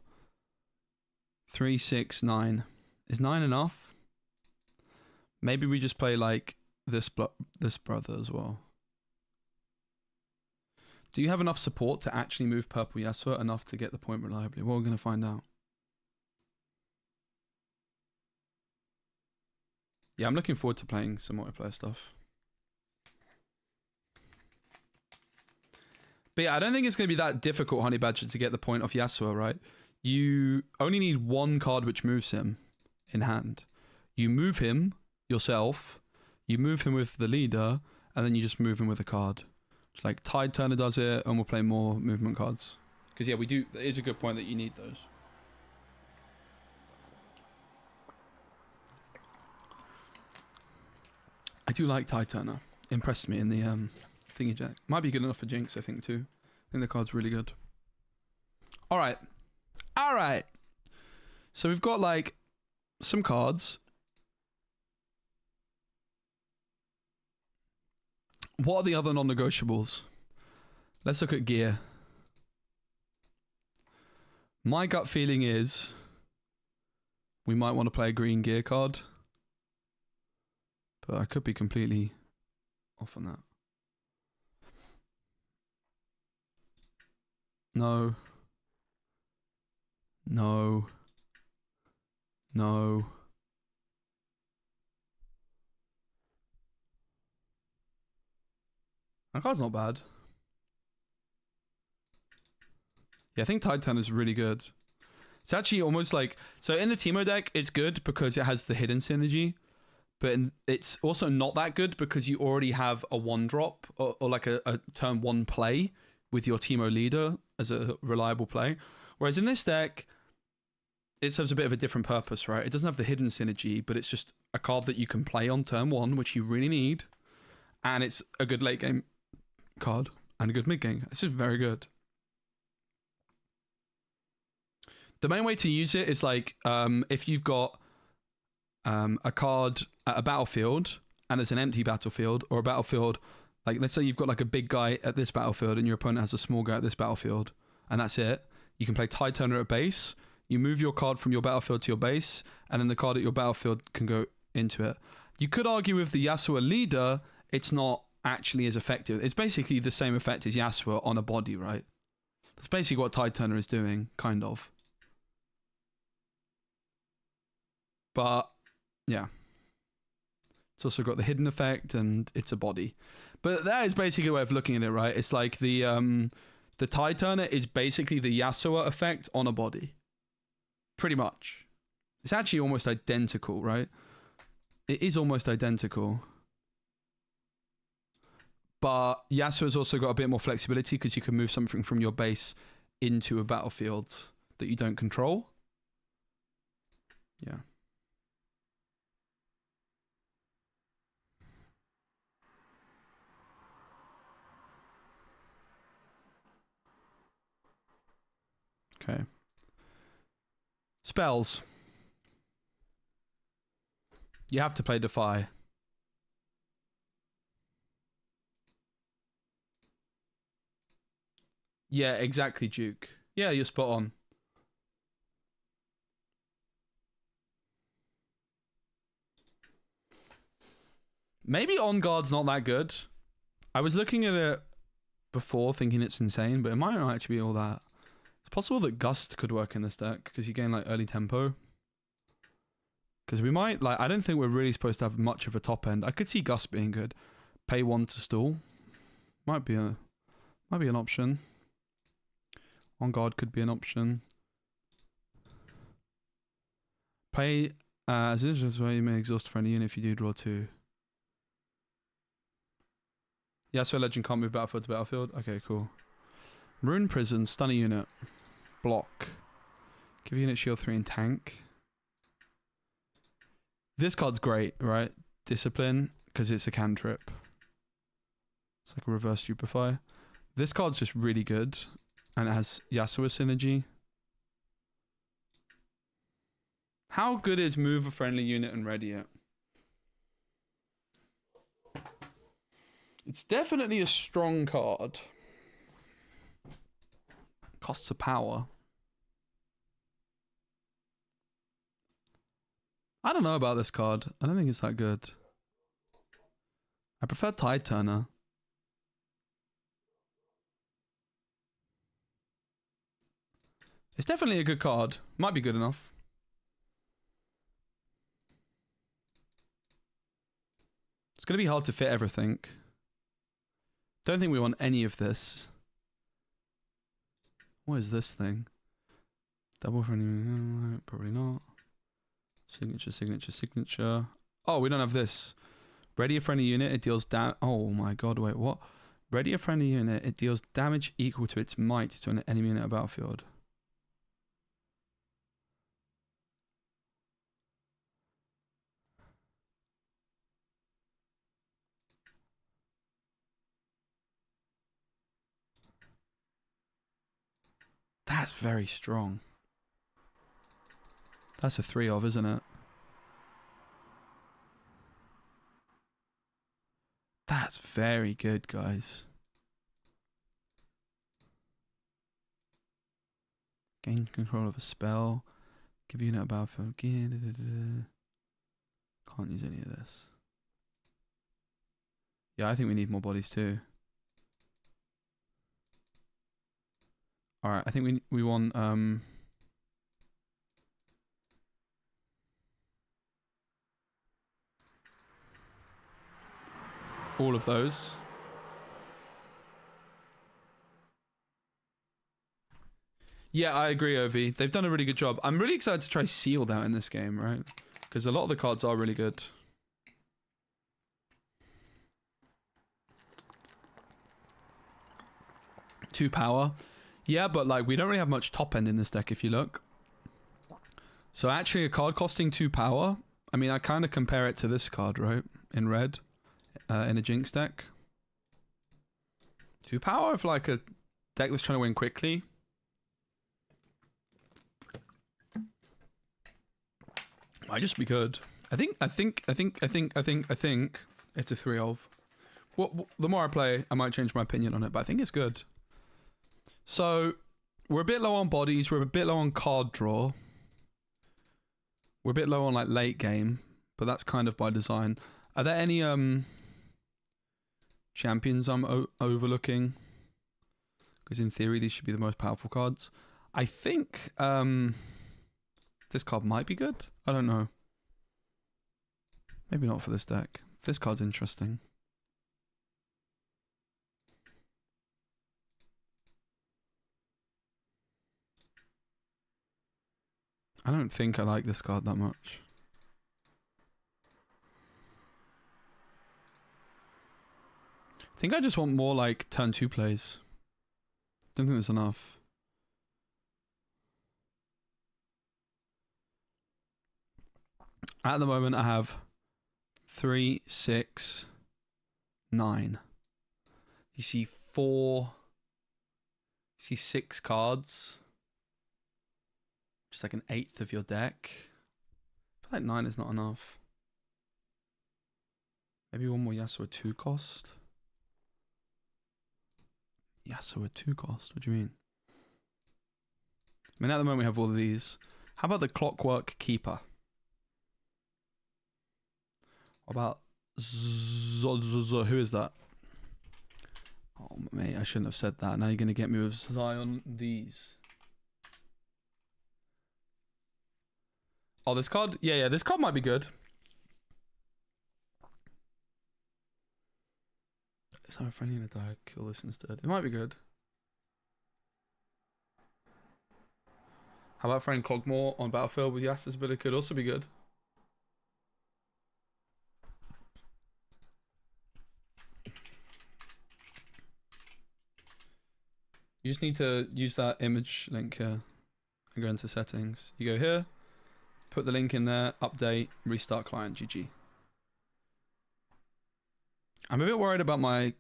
3, 6, 9. Is 9 enough? Maybe we just play like this brother as well. Do you have enough support to actually move purple Yasuo enough to get the point reliably? Well, we're going to find out. Yeah, I'm looking forward to playing some multiplayer stuff. But yeah, I don't think it's going to be that difficult, Honey Badger, to get the point off Yasuo, right? You only need one card which moves him in hand. You move him yourself, you move him with the leader, and then you just move him with a card. It's like Tide Turner does it, and we'll play more movement cards. Because yeah, we do. It is a good point that you need those. I do like Tide Turner. Impressed me in the thingy jack. Might be good enough for Jinx, I think, too. I think the card's really good. Alright. Alright. So we've got, like, some cards. What are the other non-negotiables? Let's look at gear. My gut feeling is we might want to play a green gear card. But I could be completely off on that. No. No. No. That card's not bad. Yeah, I think Tide Turner is really good. It's actually almost like... So in the Teemo deck, it's good because it has the hidden synergy. But it's also not that good because you already have a 1-drop or like a turn 1 play with your Teemo leader as a reliable play. Whereas in this deck, it serves a bit of a different purpose, right? It doesn't have the hidden synergy, but it's just a card that you can play on turn 1, which you really need. And it's a good late game card and a good mid game. It's just very good. The main way to use it is like if you've got a card at a battlefield and it's an empty battlefield, or a battlefield, like let's say you've got like a big guy at this battlefield and your opponent has a small guy at this battlefield, and that's it. You can play Tide Turner at base. You move your card from your battlefield to your base, and then the card at your battlefield can go into it. You could argue with the Yasuo leader, it's not actually as effective. It's basically the same effect as Yasuo on a body, right? That's basically what Tide Turner is doing, kind of. But, yeah. It's also got the hidden effect, and it's a body. But that is basically a way of looking at it, right? It's like the Tide Turner is basically the Yasuo effect on a body. Pretty much. It's actually almost identical, right? It is almost identical. But Yasuo's also got a bit more flexibility because you can move something from your base into a battlefield that you don't control. Yeah. Okay. Spells. You have to play Defy. Yeah, exactly, Duke. Yeah, you're spot on. Maybe On Guard's not that good. I was looking at it before thinking it's insane, but it might not actually be all that. It's possible that Gust could work in this deck because you gain like early tempo. Because we might, like, I don't think we're really supposed to have much of a top end. I could see Gust being good. Pay 1 to stall. Might be an option. On Guard could be an option. Play as is where you may exhaust a friendly unit if you do draw 2. Yeah, so Legend can't move battlefield to battlefield. Okay, cool. Rune Prison, stun a unit. Block. Give unit shield 3 and tank. This card's great, right? Discipline, because it's a cantrip. It's like a reverse stupefy. This card's just really good. And it has Yasuo synergy. How good is move a friendly unit and ready it? It's definitely a strong card. Costs a power. I don't know about this card. I don't think it's that good. I prefer Tide Turner. It's definitely a good card. Might be good enough. It's going to be hard to fit everything. Don't think we want any of this. What is this thing? Double friendly? Probably not. Signature, signature, signature. Oh, we don't have this. Ready a friendly unit, it deals oh my god, wait, what? Ready a friendly unit, it deals damage equal to its might to an enemy unit at battlefield. That's very strong. That's a 3 of, isn't it? That's very good, guys. Gain control of a spell. Give unit a battlefield again. Can't use any of this. Yeah, I think we need more bodies too. Alright, I think we want all of those. Yeah, I agree, Ovi. They've done a really good job. I'm really excited to try Sealed out in this game, right? Because a lot of the cards are really good. Two power. Yeah, but like we don't really have much top end in this deck if you look. So actually a card costing 2 power, I mean I kind of compare it to this card, right? In red, in a Jinx deck. 2 power if like a deck that's trying to win quickly. Might just be good. I think it's a 3 of. Well, the more I play, I might change my opinion on it, but I think it's good. So, We're a bit low on bodies. We're a bit low on card draw. We're a bit low on like late game, but that's kind of by design. Are there any champions I'm overlooking? Because in theory, these should be the most powerful cards. I think this card might be good. I don't know. Maybe not for this deck. This card's interesting. I don't think I like this card that much. I think I just want more like turn 2 plays. Don't think there's enough. At the moment I have 3, 6, 9. You see 4. You see 6 cards. Just like an 1/8 of your deck. I feel like 9 is not enough. Maybe one more Yasuo 2 cost. Yasuo 2 cost? What do you mean? I mean, at the moment we have all of these. How about the Clockwork Keeper? What about who is that? Oh mate, I shouldn't have said that. Now you're gonna get me with Zion these. Oh, this card? Yeah, this card might be good. Let's have a friendly in the dark. Kill this instead. It might be good. How about friend Cogmore on battlefield with Yasuo's ability could also be good. You just need to use that image link here and go into settings. You go here, put the link in there, update, restart client, GG. I'm a bit worried about my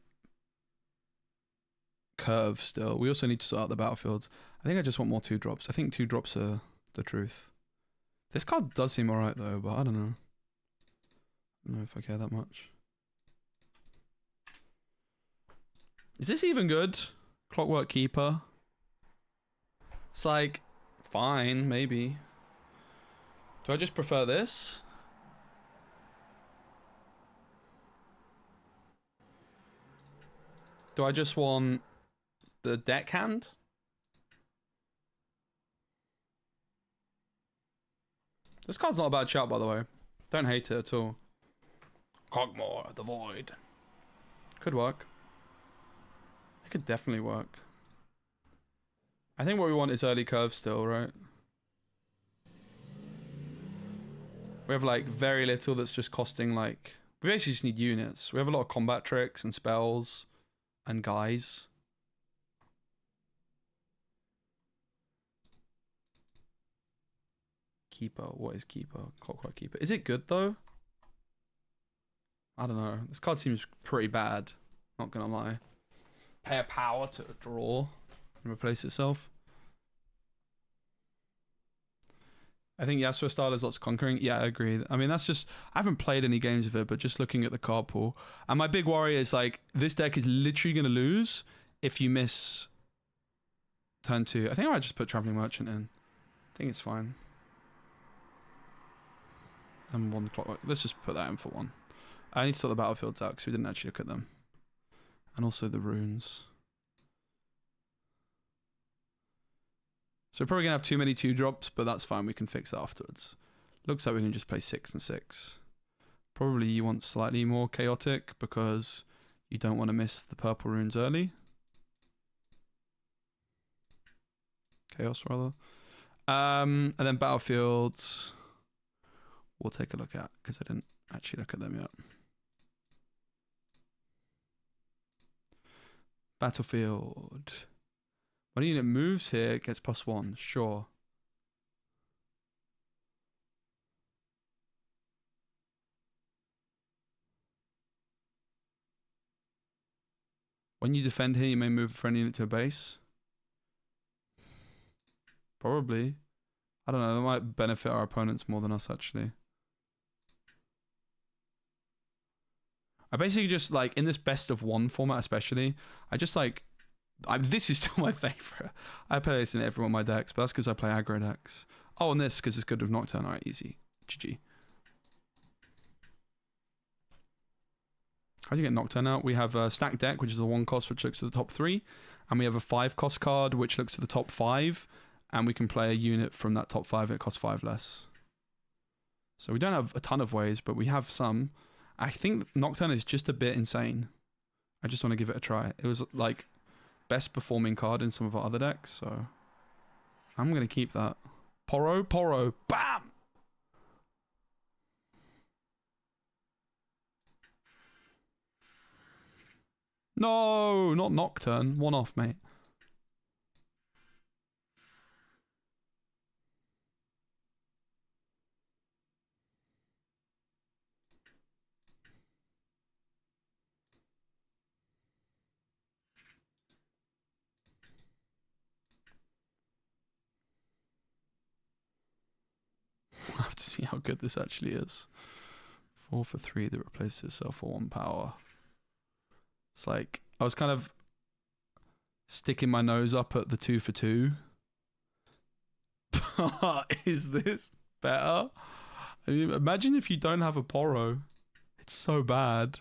curve still. We also need to sort out the battlefields. I think I just want more 2-drops. I think 2-drops are the truth. This card does seem alright though, but I don't know. I don't know if I care that much. Is this even good? Clockwork Keeper. It's like, fine, maybe. Do I just prefer this? Do I just want the deckhand? This card's not a bad shout, by the way. Don't hate it at all. Cogmore, the Void. Could work. It could definitely work. I think what we want is early curve still, right? We have like very little that's just costing like... We basically just need units. We have a lot of combat tricks and spells and guys. Keeper. What is Keeper? Clockwork Keeper. Is it good though? I don't know. This card seems pretty bad. Not gonna lie. Pay a power to draw and replace itself. I think Yasuo style is lots of conquering. Yeah, I agree. I mean, that's just... I haven't played any games of it, but just looking at the card pool. And my big worry is, like, this deck is literally going to lose if you miss turn 2. I think I might just put Traveling Merchant in. I think it's fine. And 1 Clockwork. Let's just put that in for 1. I need to sort the battlefields out because we didn't actually look at them. And also the runes. So we're probably going to have too many 2-drops, but that's fine. We can fix that afterwards. Looks like we can just play 6 and 6. Probably you want slightly more chaotic because you don't want to miss the purple runes early. Chaos, rather. And then battlefields, we'll take a look at because I didn't actually look at them yet. Battlefield. When a unit moves here, it gets +1. Sure. When you defend here, you may move a friendly unit to a base. Probably. I don't know. That might benefit our opponents more than us, actually. I basically just, like, in this best of 1 format especially, I just, like, This is still my favorite. I play this in every one of my decks, but that's because I play aggro decks. Oh, and this because it's good with Nocturne. Alright, easy. GG. How do you get Nocturne out? We have a stack deck, which is a 1 cost, which looks to the top 3. And we have a 5 cost card, which looks to the top 5. And we can play a unit from that top 5, and it costs 5 less. So we don't have a ton of ways, but we have some. I think Nocturne is just a bit insane. I just want to give it a try. It was like best performing card in some of our other decks, so I'm going to keep that. Poro, bam! No, not Nocturne. One off, mate. We'll have to see how good this actually is. 4 for 3 that replaces itself for 1 power. It's like, I was kind of sticking my nose up at the 2 for 2. Is this better? I mean, imagine if you don't have a Poro. It's so bad.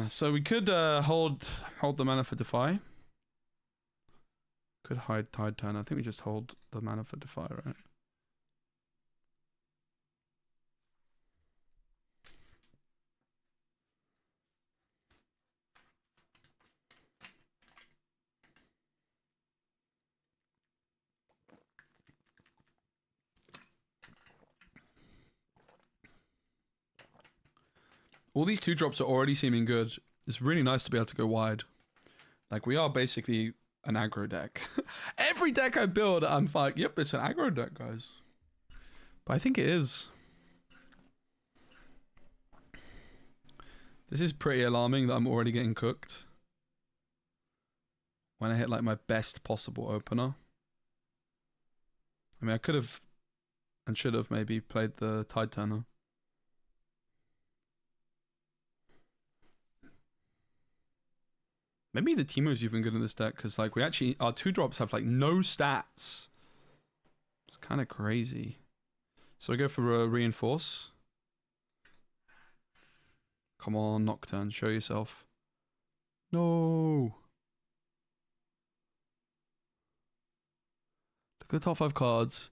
So we could hold the mana for Defy. Could hide Tide Turn. I think we just hold the mana for Defy, right? All these 2-drops are already seeming good. It's really nice to be able to go wide. Like, we are basically an aggro deck. Every deck I build, I'm like, yep, it's an aggro deck, guys. But I think it is. This is pretty alarming that I'm already getting cooked. When I hit, like, my best possible opener. I mean, I could have and should have maybe played the Tide Turner. Maybe the Teemo's even good in this deck, because like we actually, our 2-drops have like no stats. It's kind of crazy. So I go for a Reinforce. Come on, Nocturne, show yourself. No. Look at the top 5 cards.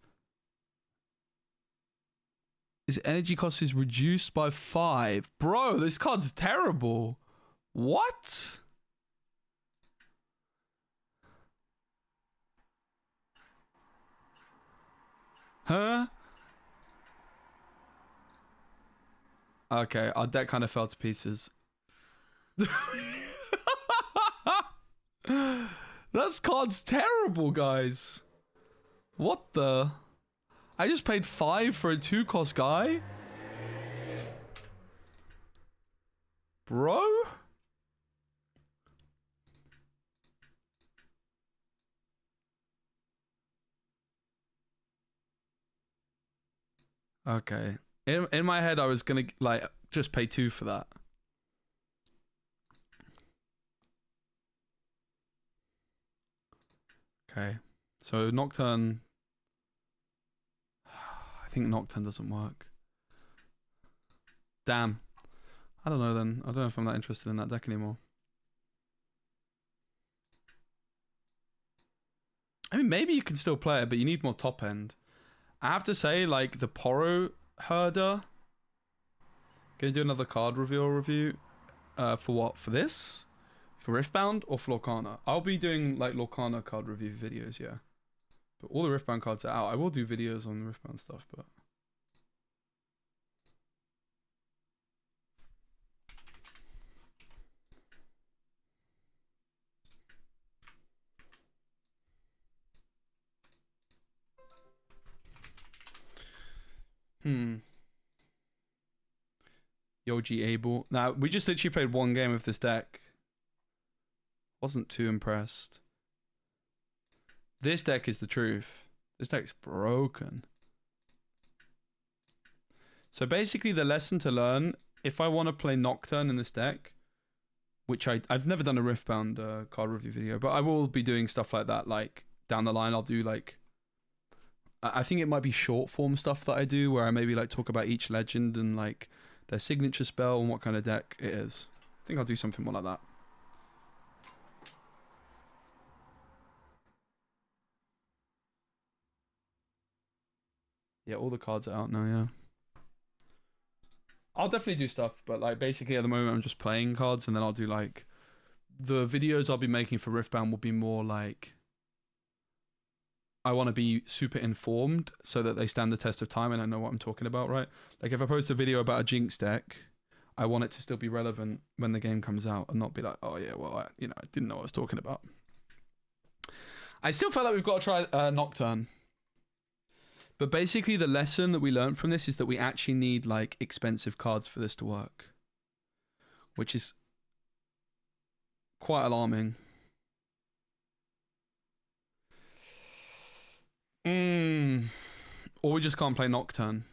His energy cost is reduced by 5. Bro, this card's terrible. What? Huh? Okay, our deck kind of fell to pieces. That card's terrible, guys. What the? I just paid 5 for a 2-cost guy? Bro? Okay. In my head, I was gonna like just pay 2 for that. Okay. So Nocturne. I think Nocturne doesn't work. Damn. I don't know then. I don't know if I'm that interested in that deck anymore. I mean, maybe you can still play it, but you need more top end. I have to say, like, the Poro Herder. Gonna do another card reveal review. For what? For this? For Riftbound or for Lorcana? I'll be doing, like, Lorcana card review videos, yeah. But all the Riftbound cards are out. I will do videos on the Riftbound stuff, but... Yoji Abel. Now, we just literally played one game of this deck. Wasn't too impressed. This deck is the truth. This deck's broken. So basically the lesson to learn, if I want to play Nocturne in this deck, which I've never done a Riftbound card review video, but I will be doing stuff like that, like down the line I'll do like, I think it might be short form stuff that I do where I maybe like talk about each legend and like their signature spell and what kind of deck it is. I think I'll do something more like that. Yeah, all the cards are out now, yeah. I'll definitely do stuff, but like basically at the moment I'm just playing cards, and then I'll do like the videos I'll be making for Riftbound will be more like I want to be super informed so that they stand the test of time and I know what I'm talking about, right? Like if I post a video about a Jinx deck, I want it to still be relevant when the game comes out and not be like, oh yeah, well, I didn't know what I was talking about. I still feel like we've got to try Nocturne. But basically the lesson that we learned from this is that we actually need like expensive cards for this to work, which is quite alarming. Or we just can't play Nocturne,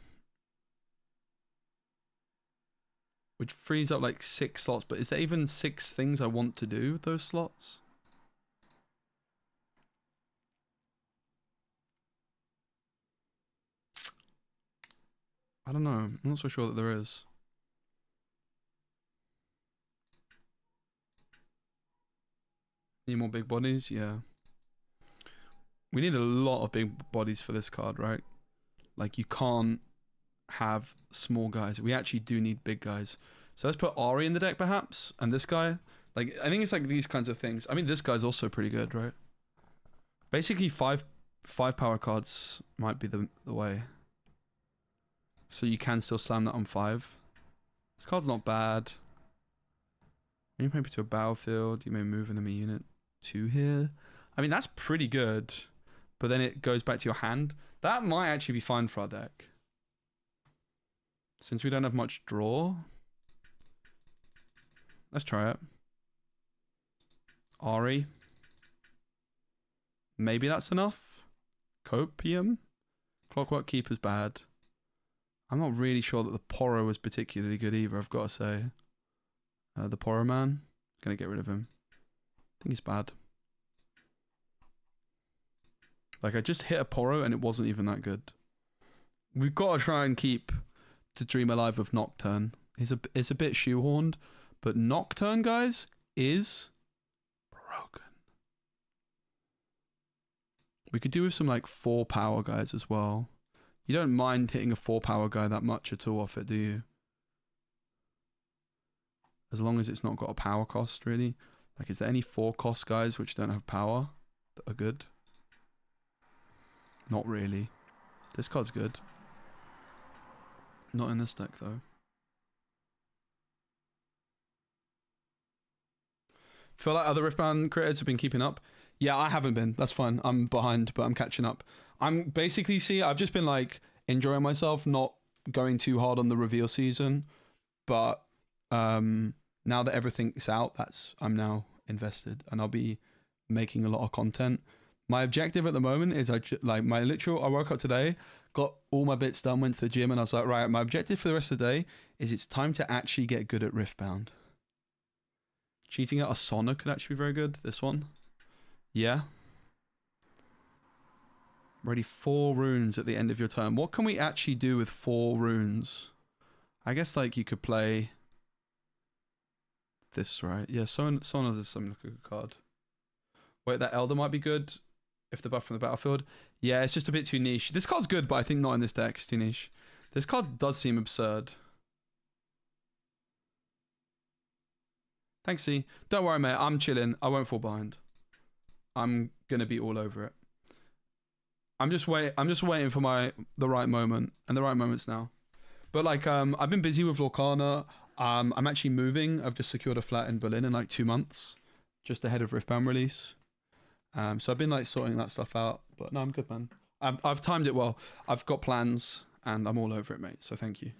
which frees up like 6 slots. But is there even 6 things I want to do with those slots? I don't know. I'm not so sure that there is. Need more big bodies? Yeah. We need a lot of big bodies for this card, right? Like, you can't have small guys. We actually do need big guys. So let's put Ari in the deck, perhaps? And this guy? Like, I think it's like these kinds of things. I mean, this guy's also pretty good, right? Basically, five power cards might be the way. So you can still slam that on 5. This card's not bad. You may put to a battlefield. You may move an enemy unit 2 here. I mean, that's pretty good. But then it goes back to your hand. That might actually be fine for our deck. Since we don't have much draw. Let's try it. Ari. Maybe that's enough. Copium. Clockwork Keeper's bad. I'm not really sure that the Poro was particularly good either, I've got to say. The Poro man. Gonna get rid of him. I think he's bad. Like, I just hit a Poro and it wasn't even that good. We've got to try and keep the dream alive of Nocturne. It's a bit shoehorned, but Nocturne, guys, is broken. We could do with some, like, 4 power guys as well. You don't mind hitting a 4 power guy that much at all off it, do you? As long as it's not got a power cost, really. Like, is there any 4 cost guys which don't have power that are good? Not really. This card's good. Not in this deck, though. Feel like other Riftbound creators have been keeping up. Yeah, I haven't been. That's fine. I'm behind, but I'm catching up. I'm basically, I've just been like enjoying myself, not going too hard on the reveal season. But now that everything's out, I'm now invested, and I'll be making a lot of content. My objective at the moment is I woke up today, got all my bits done, went to the gym, and I was like, right, my objective for the rest of the day is it's time to actually get good at Riftbound. Cheating at Asana could actually be very good. This one. Yeah. Ready 4 runes at the end of your turn. What can we actually do with 4 runes? I guess like you could play this, right? Yeah, Sonos is something like a good card. Wait, that Elder might be good if the buff from the battlefield. Yeah, it's just a bit too niche. This card's good, but I think not in this deck. It's too niche. This card does seem absurd. Thanks, C. Don't worry, mate. I'm chilling. I won't fall behind. I'm gonna be all over it. I'm just waiting for the right moment, and the right moment's now. But like, I've been busy with Lorcana. I'm actually moving. I've just secured a flat in Berlin in like 2 months, just ahead of Riftbound release. So I've been like sorting that stuff out. But no, I'm good, man. I've timed it well. I've got plans. and I'm all over it, mate. So thank you.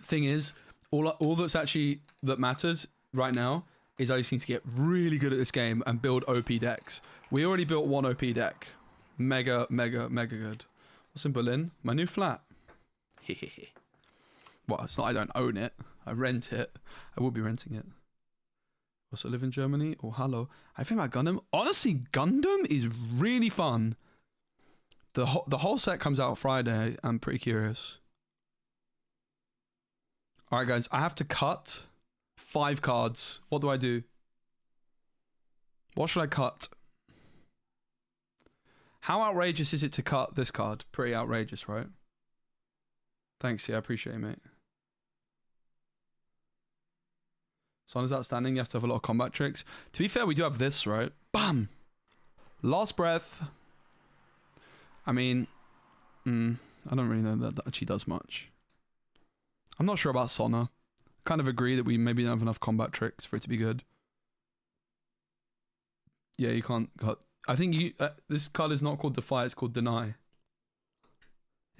Thing is, all that's actually that matters right now is I just need to get really good at this game and build OP decks. We already built one OP deck. Mega good. What's in Berlin? My new flat. Well, it's not I don't own it. I rent it. I will be renting it. Also live in Germany? Oh, hello. I think about Gundam. Honestly, Gundam is really fun. The whole set comes out Friday. I'm pretty curious. Alright, guys. I have to cut 5 cards. What do I do? What should I cut? How outrageous is it to cut this card? Pretty outrageous, right? Thanks, yeah, I appreciate it, mate. Sona's outstanding, you have to have a lot of combat tricks. To be fair, we do have this, right? Bam! Last breath. I mean, I don't really know that actually does much. I'm not sure about Sona. Kind of agree that we maybe don't have enough combat tricks for it to be good. Yeah, you can't cut. I think you. This card is not called Defy, it's called Deny.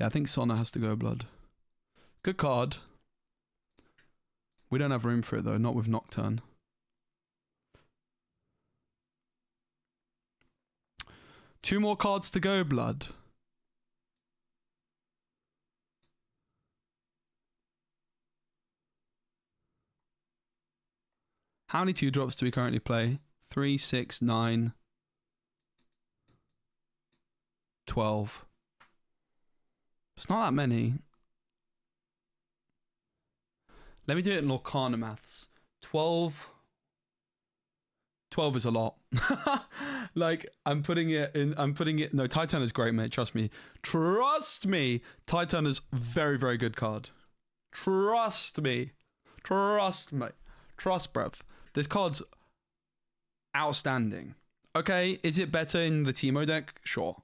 Yeah, I think Sona has to go blood. Good card. We don't have room for it though, not with Nocturne. Two more cards to go, blood. How many 2-drops do we currently play? 3, 6, 9, 12. It's not that many. Let me do it in Lorcana maths. 12 is a lot. Like, I'm putting it... No, Titan is great, mate. Trust me. Trust me! Titan is very, very good card. Trust me. Trust me. Trust, bruv. This card's outstanding. Okay, is it better in the Teemo deck? Sure.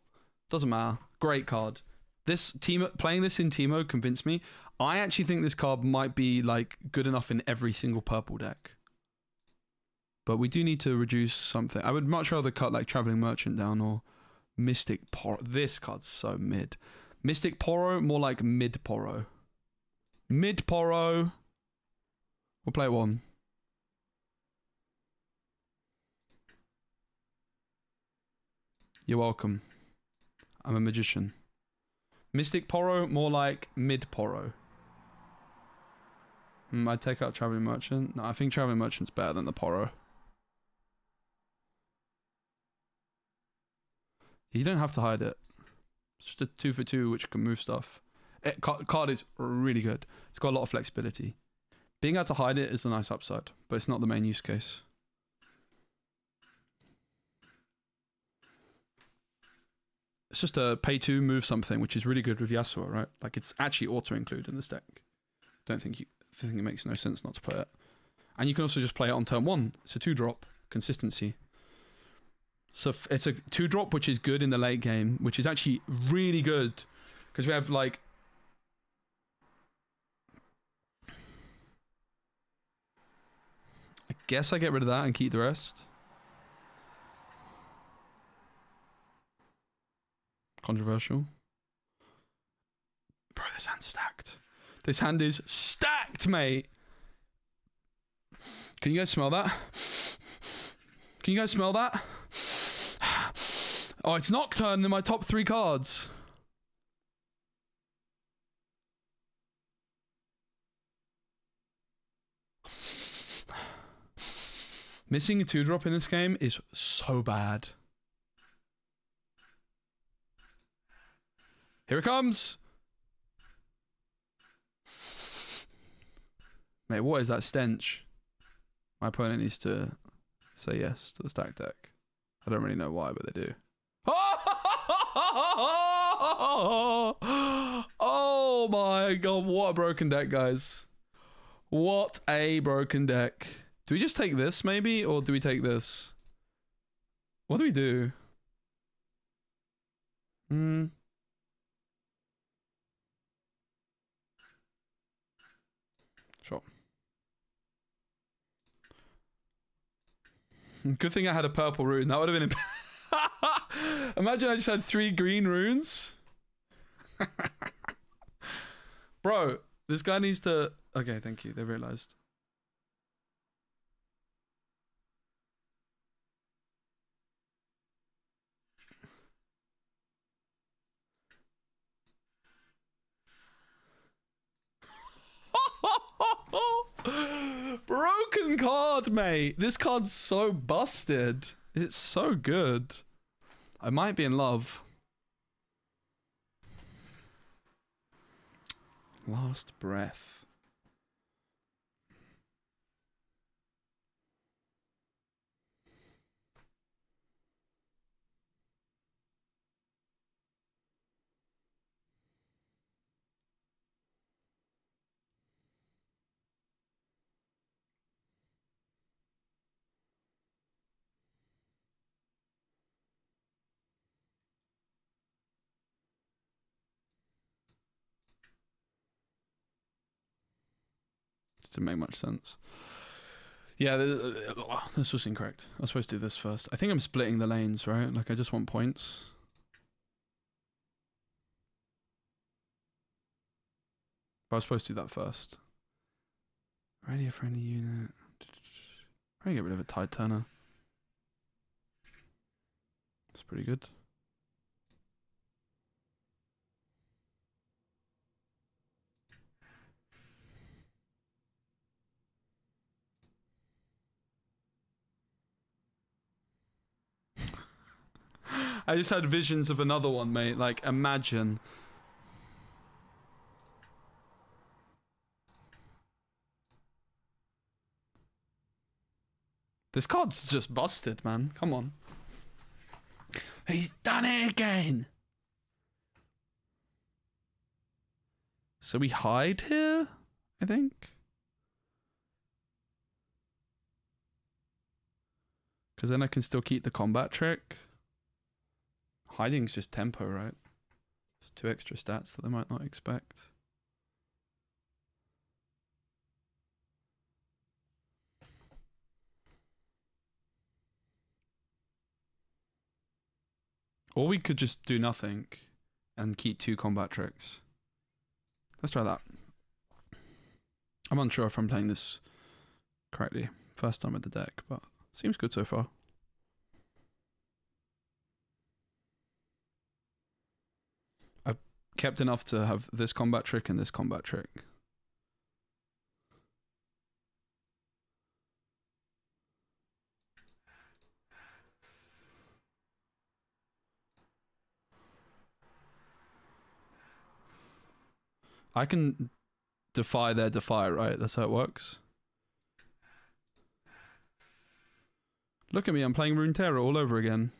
Doesn't matter. Great card. This Teemo, playing this in Teemo convinced me. I actually think this card might be like good enough in every single purple deck. But we do need to reduce something. I would much rather cut like Traveling Merchant down or Mystic Poro. This card's so mid. Mystic Poro, more like mid Poro. Mid Poro. We'll play one. You're welcome. I'm a magician. Mystic Poro, more like mid Poro. I'd take out Traveling Merchant. No, I think Traveling Merchant's better than the Poro. You don't have to hide it. It's just a 2 for 2 which can move stuff. Card is really good. It's got a lot of flexibility. Being able to hide it is a nice upside, but it's not the main use case. It's just a pay 2, move something, which is really good with Yasuo, right? Like, it's actually auto-include in this deck. I think it makes no sense not to play it. And you can also just play it on turn 1. It's a 2-drop. Consistency. So it's a 2-drop, which is good in the late game, which is actually really good. Because we have, like... I guess I get rid of that and keep the rest. Controversial. Bro, this hand's stacked. This hand is stacked, mate. Can you guys smell that? Can you guys smell that? Oh, it's Nocturne in my top 3 cards. Missing a 2-drop in this game is so bad. Here it comes! Mate, what is that stench? My opponent needs to say yes to the stack deck. I don't really know why, but they do. Oh my god, what a broken deck, guys. What a broken deck. Do we just take this, maybe? Or do we take this? What do we do? Sure. Good thing I had a purple rune. That would have been... Imagine I just had 3 green runes. Bro, this guy needs to... Okay, thank you. They realized. Broken card, mate. This card's so busted. It's so good. I might be in love. Last breath. Didn't make much sense. Yeah, this was incorrect. I was supposed to do this first. I think I'm splitting the lanes, right? Like, I just want points. But I was supposed to do that first. Ready a friendly unit. I'm gonna get rid of a Tide Turner. That's pretty good. I just had visions of another one, mate. Like, imagine. This card's just busted, man. Come on. He's done it again. So we hide here, I think. Because then I can still keep the combat trick. Hiding's just tempo, right? It's 2 extra stats that they might not expect. Or we could just do nothing and keep 2 combat tricks. Let's try that. I'm unsure if I'm playing this correctly. First time with the deck, but seems good so far. I've kept enough to have this combat trick and this combat trick. I can defy their defy, right? That's how it works. Look at me, I'm playing Runeterra all over again.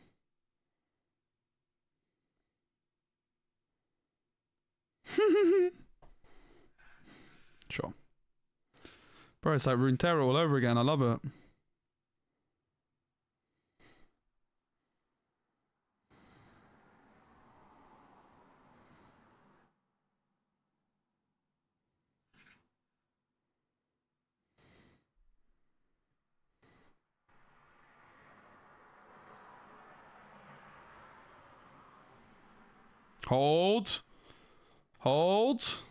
Sure. Bro, it's like Runeterra all over again. I love it. Hold. Hold.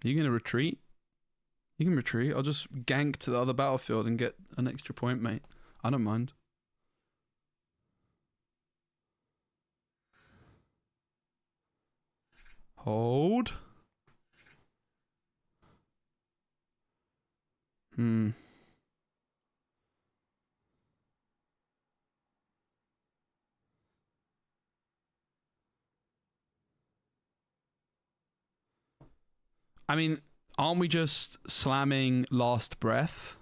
Are you going to retreat? You can retreat. I'll just gank to the other battlefield and get an extra point, mate. I don't mind. Hold. I mean, aren't we just slamming last breath?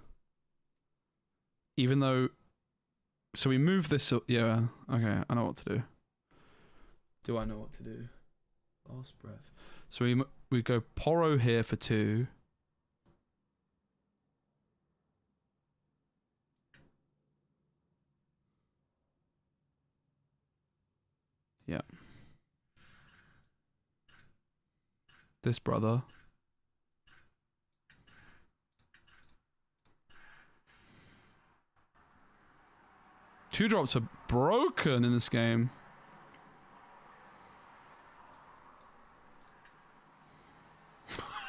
Even though... So we move this... Yeah, okay, I know what to do. Do I know what to do? Last breath. So we go Poro here for 2. Yeah. This brother. Two drops are broken in this game.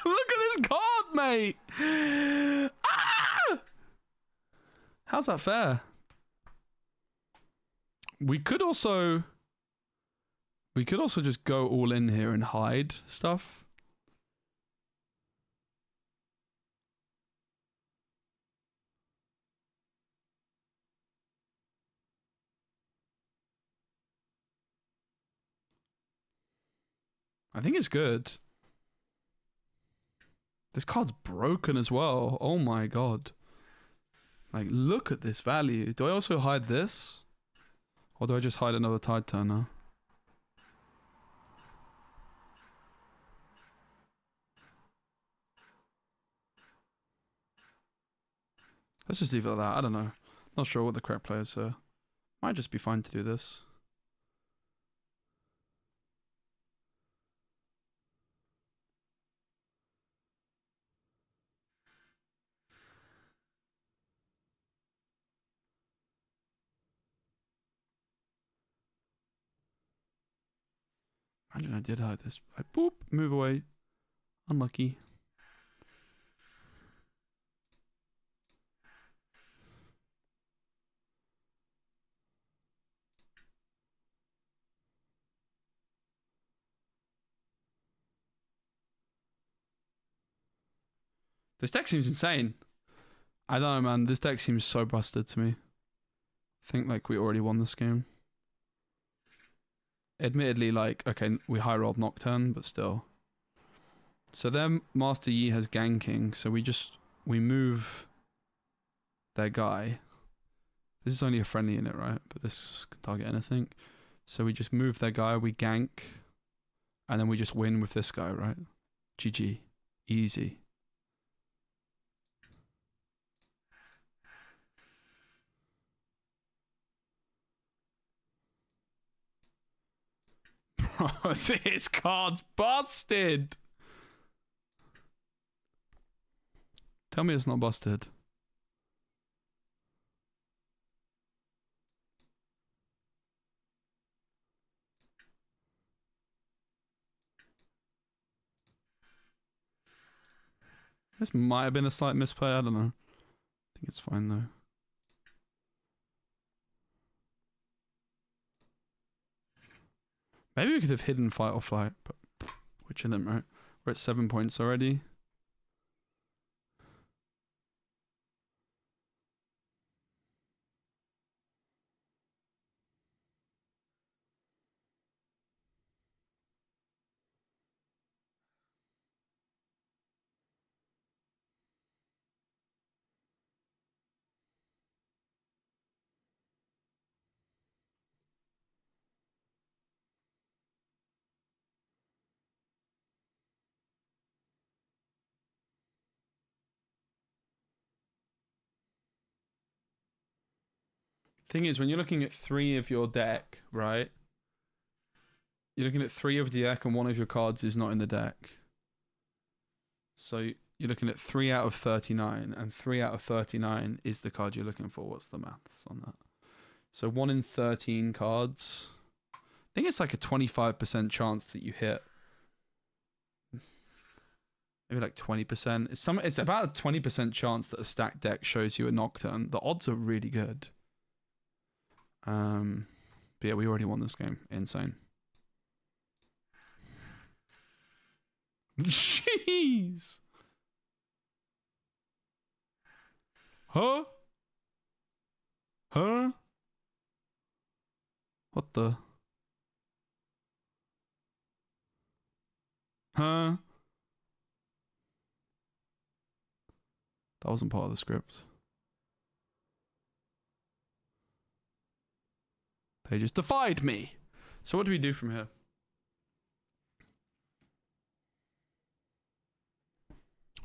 Look at this card, mate! Ah! How's that fair? We could also just go all in here and hide stuff. I think it's good. This card's broken as well. Oh my god. Like, look at this value. Do I also hide this? Or do I just hide another Tide Turner? Let's just leave it at that. I don't know. Not sure what the correct play is. Might just be fine to do this. Imagine I did hide this. Boop, move away. Unlucky. This deck seems insane. I don't know, man. This deck seems so busted to me. I think, like, we already won this game. Admittedly, like, okay, we high rolled Nocturne, but still. So then Master Yi has ganking, so we move their guy. This is only a friendly in it, right? But this can target anything. So we just move their guy, we gank, and then we just win with this guy, right? GG. Easy. Bro, this card's busted! Tell me it's not busted. This might have been a slight misplay, I don't know. I think it's fine though. Maybe we could have hidden fight or flight, but we're chilling, right? We're at 7 points already. Thing is, when you're looking at 3 of your deck, right? You're looking at 3 of the deck and 1 of your cards is not in the deck. So you're looking at 3 out of 39, and 3 out of 39 is the card you're looking for. What's the maths on that? So 1 in 13 cards. I think it's like a 25% chance that you hit. Maybe like 20%. It's about a 20% chance that a stacked deck shows you a Nocturne. The odds are really good. But yeah, we already won this game. Insane. Jeez. Huh? Huh? What the? Huh? That wasn't part of the script. They just defied me. So what do we do from here?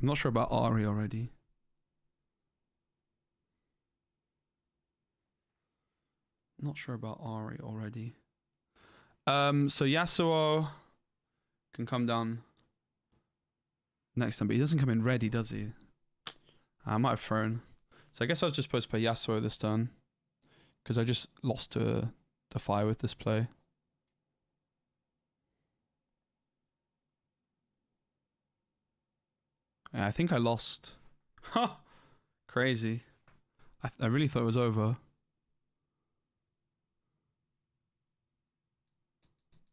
I'm not sure about Ari already. Not sure about Ari already. So Yasuo can come down next time, but he doesn't come in ready, does he? I might have thrown. So I guess I was just supposed to play Yasuo this turn. Because I just lost to Defy with this play. Yeah, I think I lost. Ha! Crazy. I really thought it was over.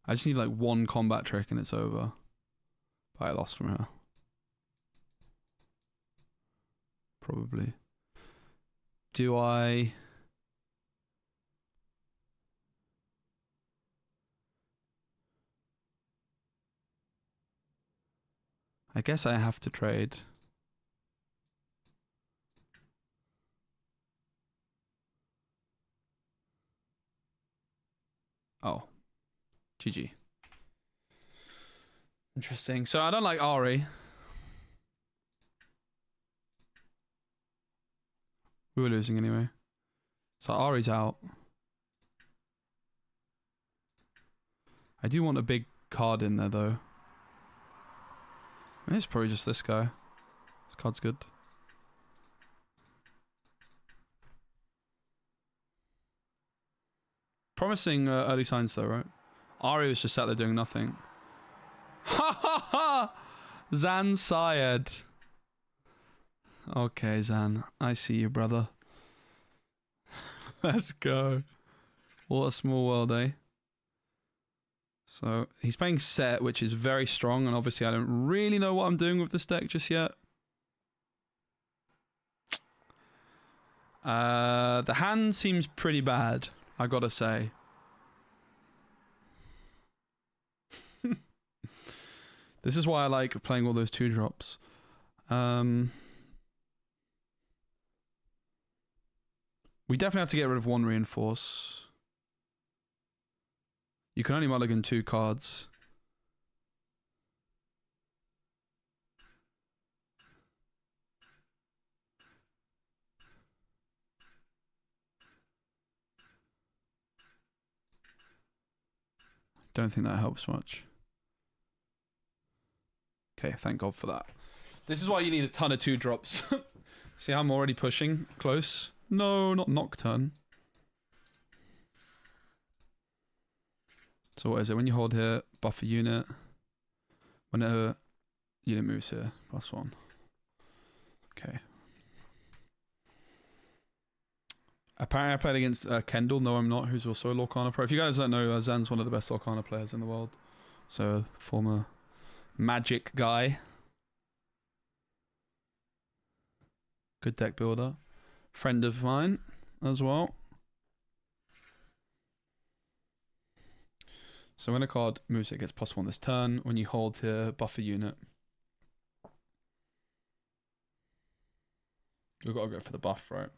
I just need like one combat trick and it's over. But I lost from her. Probably. Do I... I guess I have to trade. Oh. GG. Interesting. So I don't like Ari. We were losing anyway. So Ari's out. I do want a big card in there though. It's probably just this guy. This card's good. Promising early signs though, right? Ari was just sat there doing nothing. Ha ha ha! Zan Syed. Okay, Zan. I see you, brother. Let's go. What a small world, eh? So, he's playing Set, which is very strong, and obviously I don't really know what I'm doing with this deck just yet. The hand seems pretty bad, I gotta say. This is why I like playing all those 2-drops. We definitely have to get rid of 1 reinforce. You can only mulligan 2 cards. Don't think that helps much. Okay, thank God for that. This is why you need a ton of 2-drops. See how I'm already pushing close? No, not Nocturne. So what is it? When you hold here, buff a unit. Whenever unit moves here, +1. Okay. Apparently I played against Kendall. No, I'm not, who's also a Lorcana pro. If you guys don't know, Zan's one of the best Lorcana players in the world. So, former Magic guy. Good deck builder. Friend of mine as well. So when a card moves, it gets +1 this turn. When you hold here, buff a unit. We've got to go for the buff, right?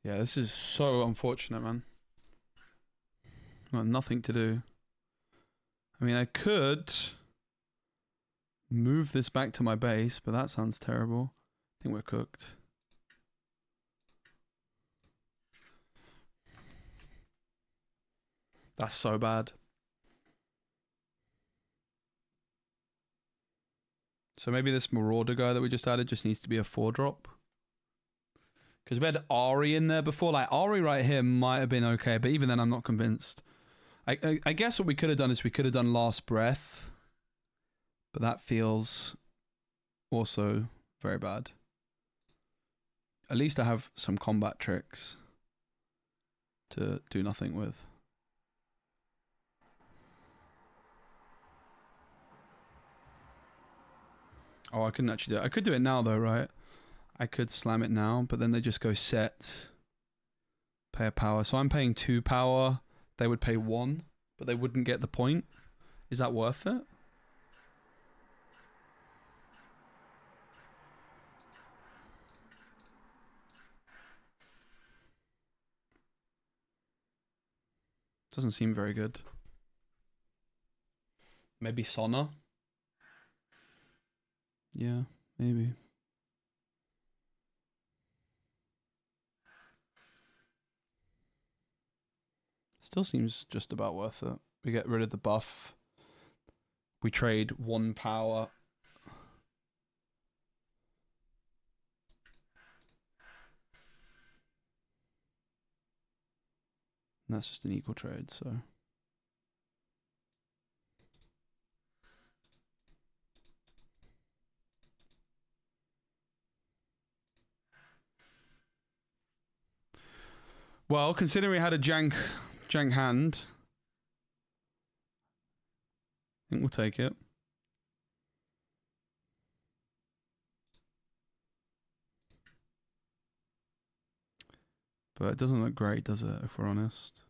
Yeah, this is so unfortunate, man. I've got nothing to do. I mean, I could move this back to my base, but that sounds terrible. I think we're cooked. That's so bad. So maybe this Marauder guy that we just added just needs to be a 4-drop. Because we had Ari in there before. Like, Ari right here might have been okay, but even then I'm not convinced. I guess what we could have done is we could have done Last Breath. But that feels also very bad. At least I have some combat tricks to do nothing with. Oh, I couldn't actually do it. I could do it now though, right? I could slam it now, but then they just go Set, pay a power. So I'm paying 2 power. They would pay 1, but they wouldn't get the point. Is that worth it? Doesn't seem very good. Maybe Sona? Yeah, maybe. Still seems just about worth it. We get rid of the buff. We trade 1 power. And that's just an equal trade, so. Well, considering we had a jank hand, I think we'll take it. But it doesn't look great, does it, if we're honest?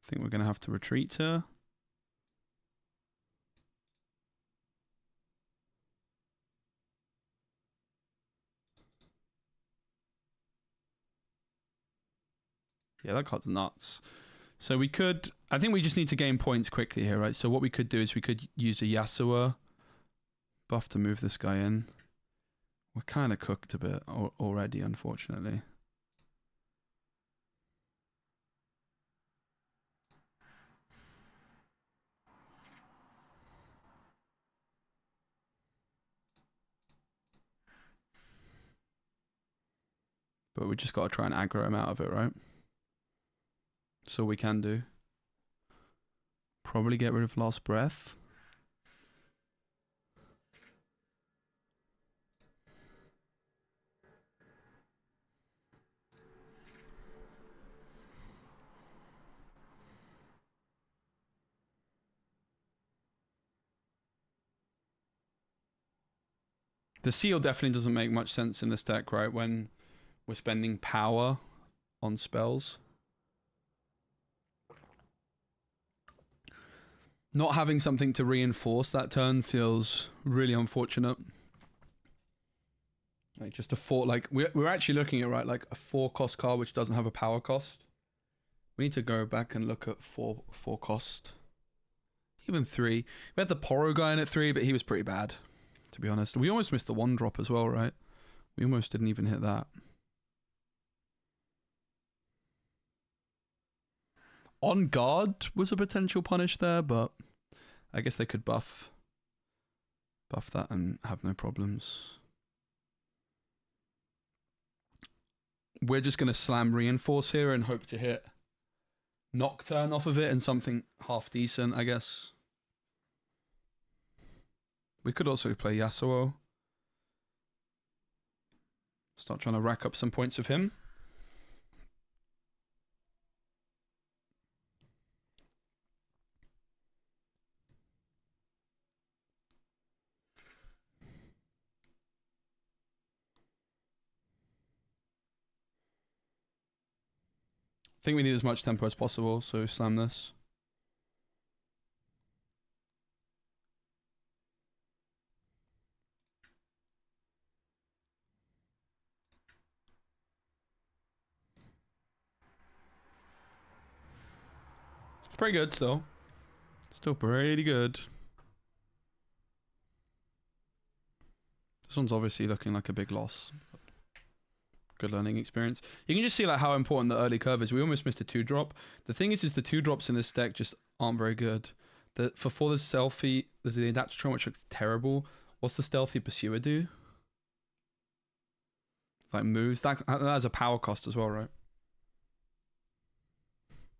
I think we're going to have to retreat here. Yeah, that card's nuts. So we could... I think we just need to gain points quickly here, right? So what we could do is we could use a Yasuo buff to move this guy in. We're kind of cooked a bit already, unfortunately. But we just got to try and aggro him out of it, right? That's all we can do. Probably get rid of Last Breath. The seal definitely doesn't make much sense in this deck, right? When we're spending power on spells. Not having something to reinforce that turn feels really unfortunate. Like just a 4, like we're actually looking at, right, like a 4 cost card which doesn't have a power cost. We need to go back and look at 4 cost. Even 3. We had the Poro guy in at 3, but he was pretty bad, to be honest. We almost missed the 1 drop as well, right? We almost didn't even hit that. On guard was a potential punish there, but I guess they could buff that and have no problems. We're just going to slam Reinforce here and hope to hit Nocturne off of it and something half decent, I guess. We could also play Yasuo. Start trying to rack up some points of him. I think we need as much tempo as possible, so slam this. It's pretty good still. Still pretty good. This one's obviously looking like a big loss. Good learning experience. You can just see like how important the early curve is. We almost missed a 2-drop. The thing is the 2-drops in this deck just aren't very good. For the stealthy, there's the Adaptatron, which looks terrible. What's the stealthy Pursuer do? Like moves. That has a power cost as well, right?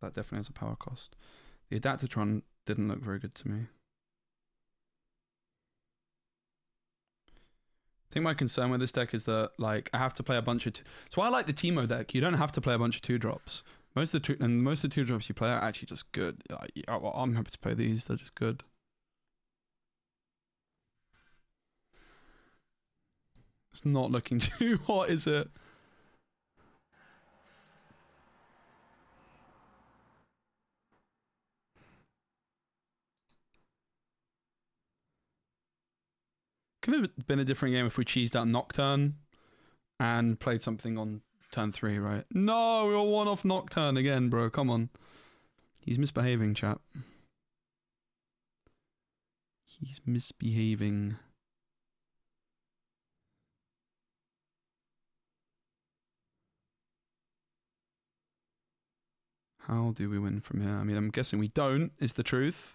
That definitely has a power cost. The Adaptatron didn't look very good to me. I think my concern with this deck is that like I have to play a bunch of... That's why I like the Teemo deck. You don't have to play a bunch of 2-drops. Most of the 2-drops you play are actually just good. I'm happy to play these. They're just good. It's not looking too hot, is it? Could have been a different game if we cheesed out Nocturne and played something on turn 3, right? No, we were 1 off Nocturne again, bro. Come on. He's misbehaving, chap. He's misbehaving. How do we win from here? I mean, I'm guessing we don't, is the truth.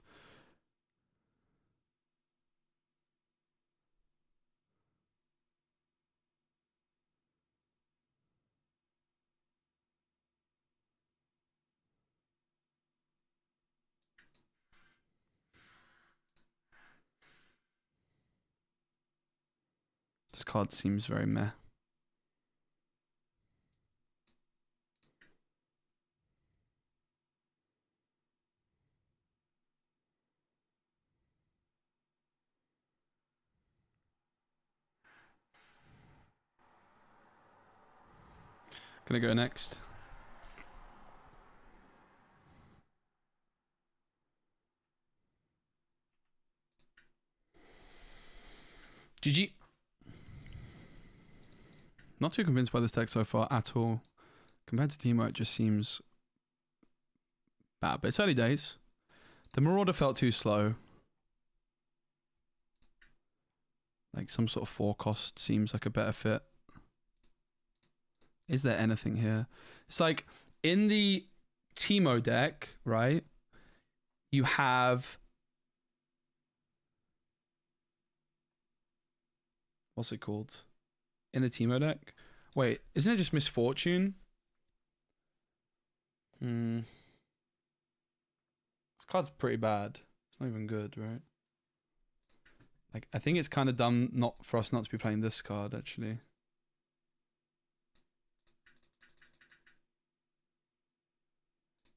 This card seems very meh. Gonna go next. GG. Not too convinced by this deck so far at all. Compared to Teemo, it just seems bad. But it's early days. The Marauder felt too slow. Like some sort of 4 cost seems like a better fit. Is there anything here? It's like in the Teemo deck, right? You have... What's it called? In the Teemo deck? Wait, isn't it just Misfortune? This card's pretty bad. It's not even good, right? Like, I think it's kind of dumb not for us not to be playing this card, actually.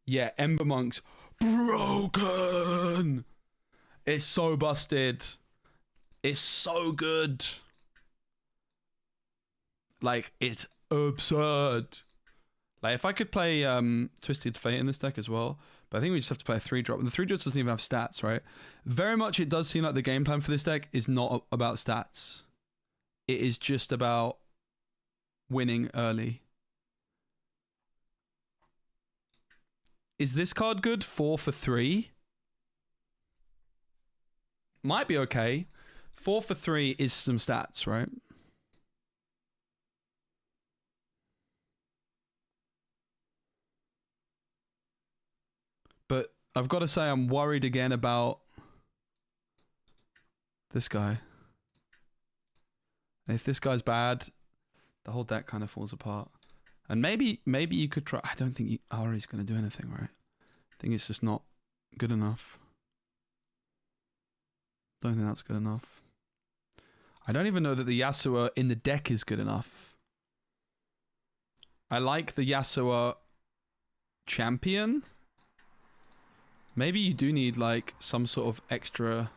Yeah, Ember Monk's broken! It's so busted. It's so good. Like, it's absurd. Like, if I could play Twisted Fate in this deck as well, but I think we just have to play a 3-drop. And the 3-drop doesn't even have stats, right? Very much it does seem like the game plan for this deck is not about stats. It is just about winning early. Is this card good? 4 for 3? Might be okay. 4 for 3 is some stats, right? But I've got to say I'm worried again about this guy. If this guy's bad, the whole deck kind of falls apart. And maybe you could try... I don't think Ari's going to do anything, right? I think it's just not good enough. Don't think that's good enough. I don't even know that the Yasuo in the deck is good enough. I like the Yasuo champion. Maybe you do need like some sort of extra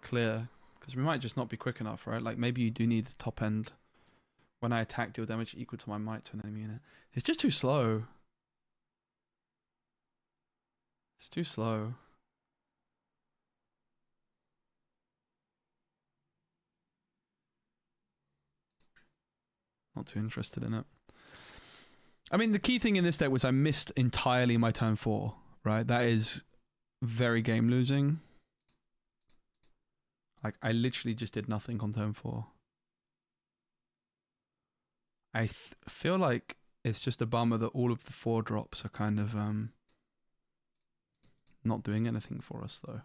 clear, because we might just not be quick enough, right? Like maybe you do need the top end. When I attack, deal damage equal to my might to an enemy unit. It's just too slow. It's too slow. Not too interested in it. I mean, the key thing in this deck was I missed entirely my turn 4, right? That is very game losing. Like, I literally just did nothing on turn 4. I feel like it's just a bummer that all of the 4 drops are kind of not doing anything for us, though.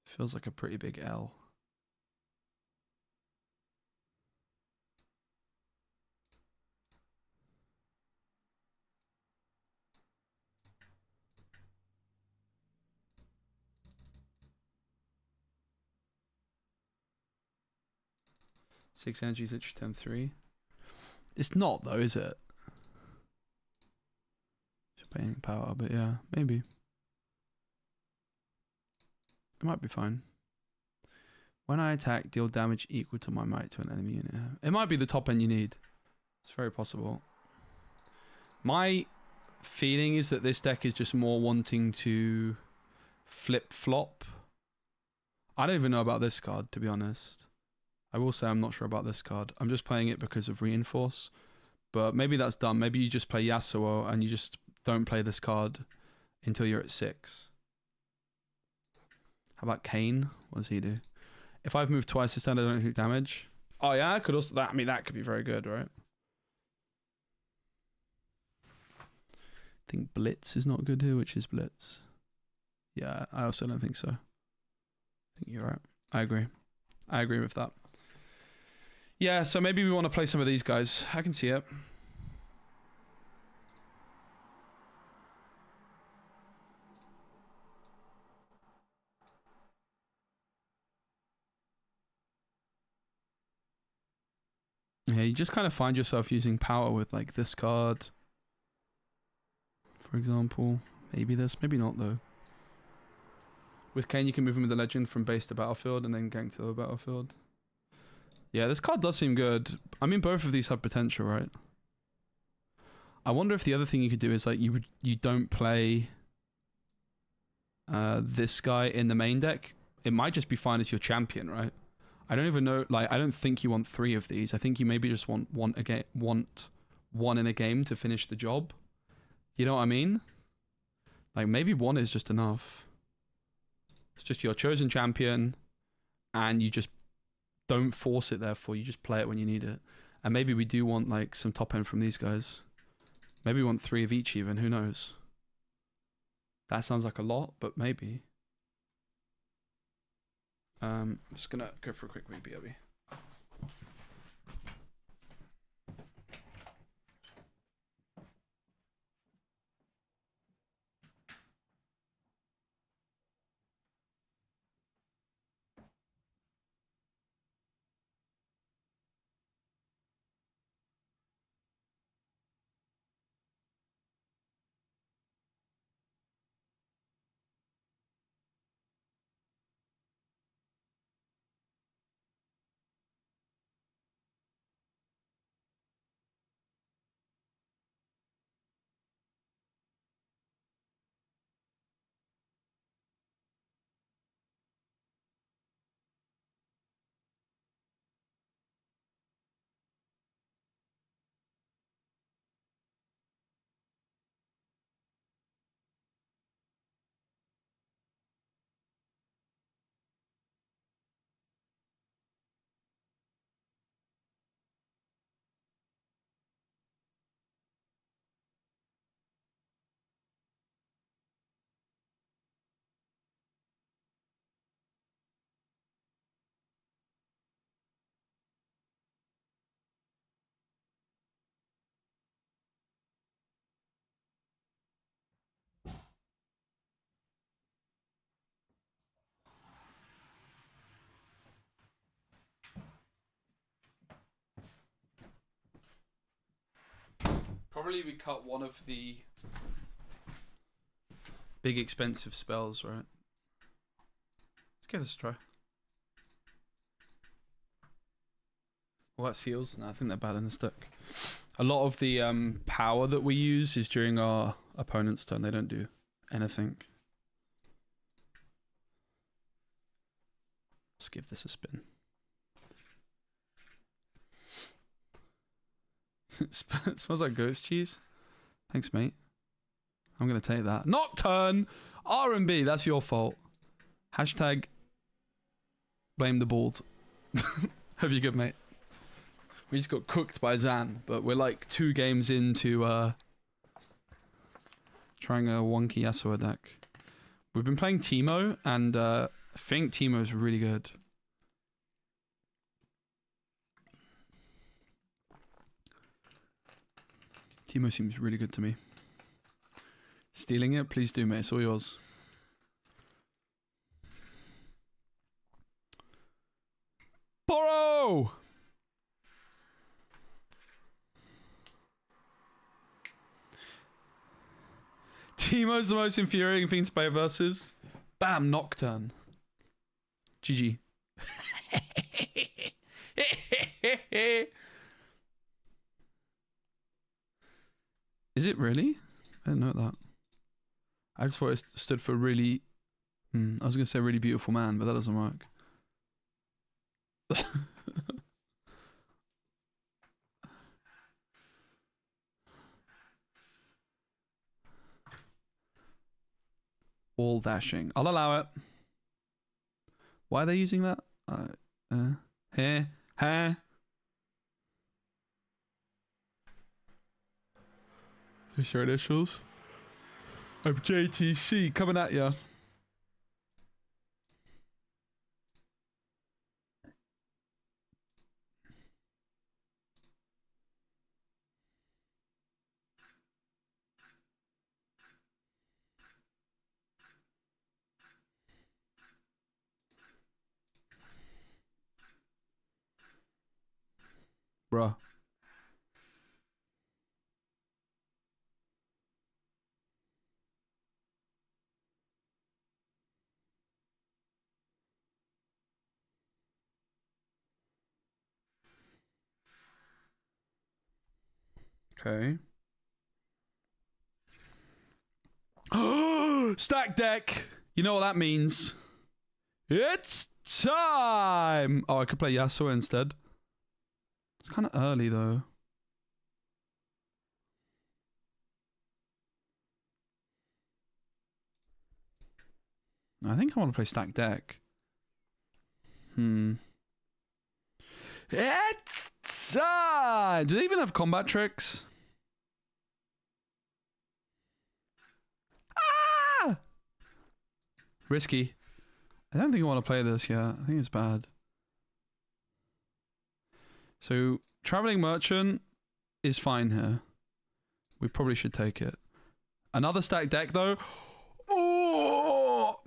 Feels like a pretty big L. Six energy, literally turn 3. It's not though, is it? Should pay power, but yeah, maybe. It might be fine. When I attack, deal damage equal to my might to an enemy unit. It might be the top end you need. It's very possible. My feeling is that this deck is just more wanting to flip-flop. I don't even know about this card, to be honest. I will say I'm not sure about this card. I'm just playing it because of Reinforce. But maybe that's dumb. Maybe you just play Yasuo and you just don't play this card until you're at 6. How about Kane? What does he do? If I've moved twice this turn, I don't take damage. Oh yeah, could also that. I mean, that could be very good, right? I think Blitz is not good here. Which is Blitz? Yeah, I also don't think so. I think you're right. I agree. I agree with that. Yeah, so maybe we want to play some of these guys. I can see it. Yeah, you just kind of find yourself using power with like this card, for example. Maybe this, maybe not though. With Kane, you can move him with the legend from base to battlefield and then gank to the battlefield. Yeah, this card does seem good. I mean, both of these have potential, right? I wonder if the other thing you could do is like you don't play this guy in the main deck. It might just be fine as your champion, right? I don't even know. Like, I don't think you want 3 of these. I think you maybe just want one in a game to finish the job. You know what I mean? Like maybe 1 is just enough. It's just your chosen champion, and you just don't force it. Therefore, you just play it when you need it. And maybe we do want like some top end from these guys. Maybe we want 3 of each even. Who knows? That sounds like a lot, but maybe. I'm just gonna go for a quick wee BRB. Probably we cut one of the big expensive spells, right? Let's give this a try. Well, that seals. No, I think they're bad in this deck. A lot of the power that we use is during our opponent's turn. They don't do anything. Let's give this a spin. It smells like ghost cheese. Thanks, mate. I'm going to take that. Nocturne! R&B, that's your fault. Hashtag blame the bald. Hope you're good, mate. We just got cooked by Zan, but we're like 2 games into trying a wonky Yasuo deck. We've been playing Teemo, and I think Teemo's really good. Teemo seems really good to me. Stealing it? Please do, mate. It's all yours. Borrow! Teemo's the most infuriating thing to play versus. Bam, Nocturne. GG. Is it really? I didn't know that. I just thought it stood for really... I was going to say really beautiful man, but that doesn't work. wall dashing. I'll allow it. Why are they using that? Huh? Just your initials. I'm JTC coming at ya. Bruh. Okay. Stack deck! You know what that means. It's time! Oh, I could play Yasuo instead. It's kind of early, though. I think I want to play stack deck. It's time! Do they even have combat tricks? Ah! Risky. I don't think I want to play this yet. I think it's bad. So, Traveling Merchant is fine here. We probably should take it. Another stack deck, though. Oh!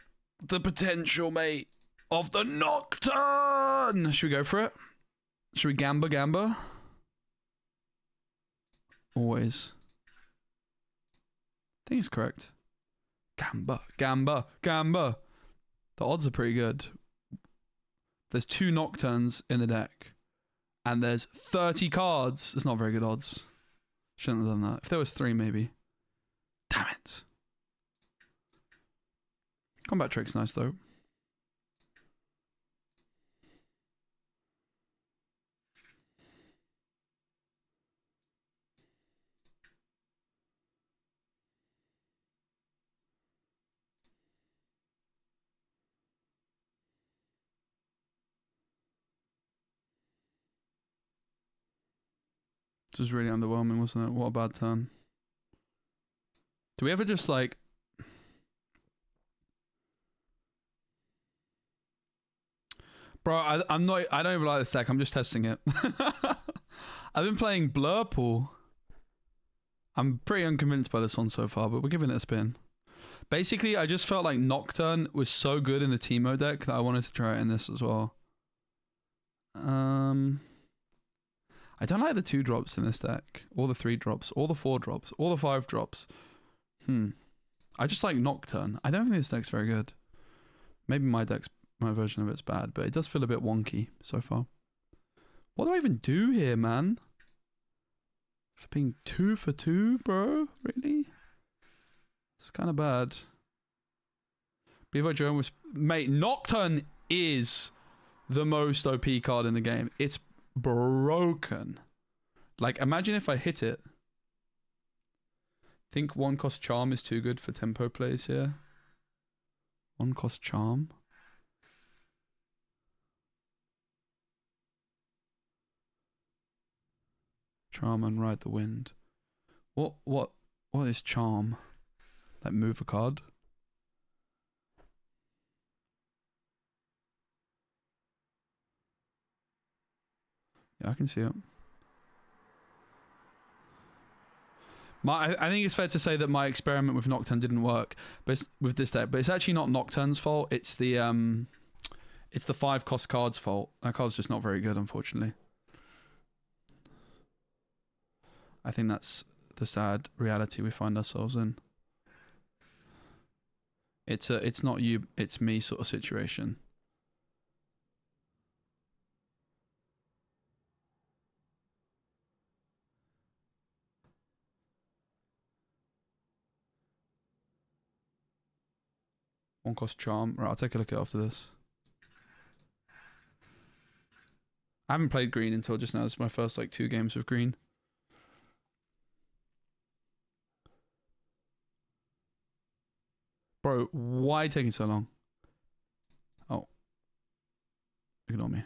The potential, mate, of the Nocturne! Should we go for it? Should we gamba? Always. I think it's correct. Gamba. The odds are pretty good. There's 2 Nocturnes in the deck. And there's 30 cards. It's not very good odds. Shouldn't have done that. If there was 3, maybe. Damn it. Combat trick's nice, though. This was really underwhelming, wasn't it? What a bad turn. Do we ever just like... Bro, I don't even like this deck. I'm just testing it. I've been playing Blurple. I'm pretty unconvinced by this one so far, but we're giving it a spin. Basically, I just felt like Nocturne was so good in the Teemo deck that I wanted to try it in this as well. I don't like the 2 drops in this deck, or the 3 drops, or the 4 drops, or the 5 drops. I just like Nocturne. I don't think this deck's very good. Maybe my version of it's bad, but it does feel a bit wonky so far. What do I even do here, man? Flipping 2 for 2, bro? Really? It's kind of bad. Bevo Joan was... Mate, Nocturne is the most OP card in the game. It's broken. Like, imagine if I hit it. Think 1 cost Charm is too good for tempo plays here. 1 cost Charm. Charm and Ride the Wind. What is Charm? Like, move a card? Yeah, I can see it. I think it's fair to say that my experiment with Nocturne didn't work, but with this deck. But it's actually not Nocturne's fault. It's the 5 cost card's fault. That card's just not very good, unfortunately. I think that's the sad reality we find ourselves in. It's not you, it's me sort of situation. One cost Charm. Right, I'll take a look at it after this. I haven't played green until just now. This is my first like 2 games with green. Bro, why taking so long? Oh. Ignore me.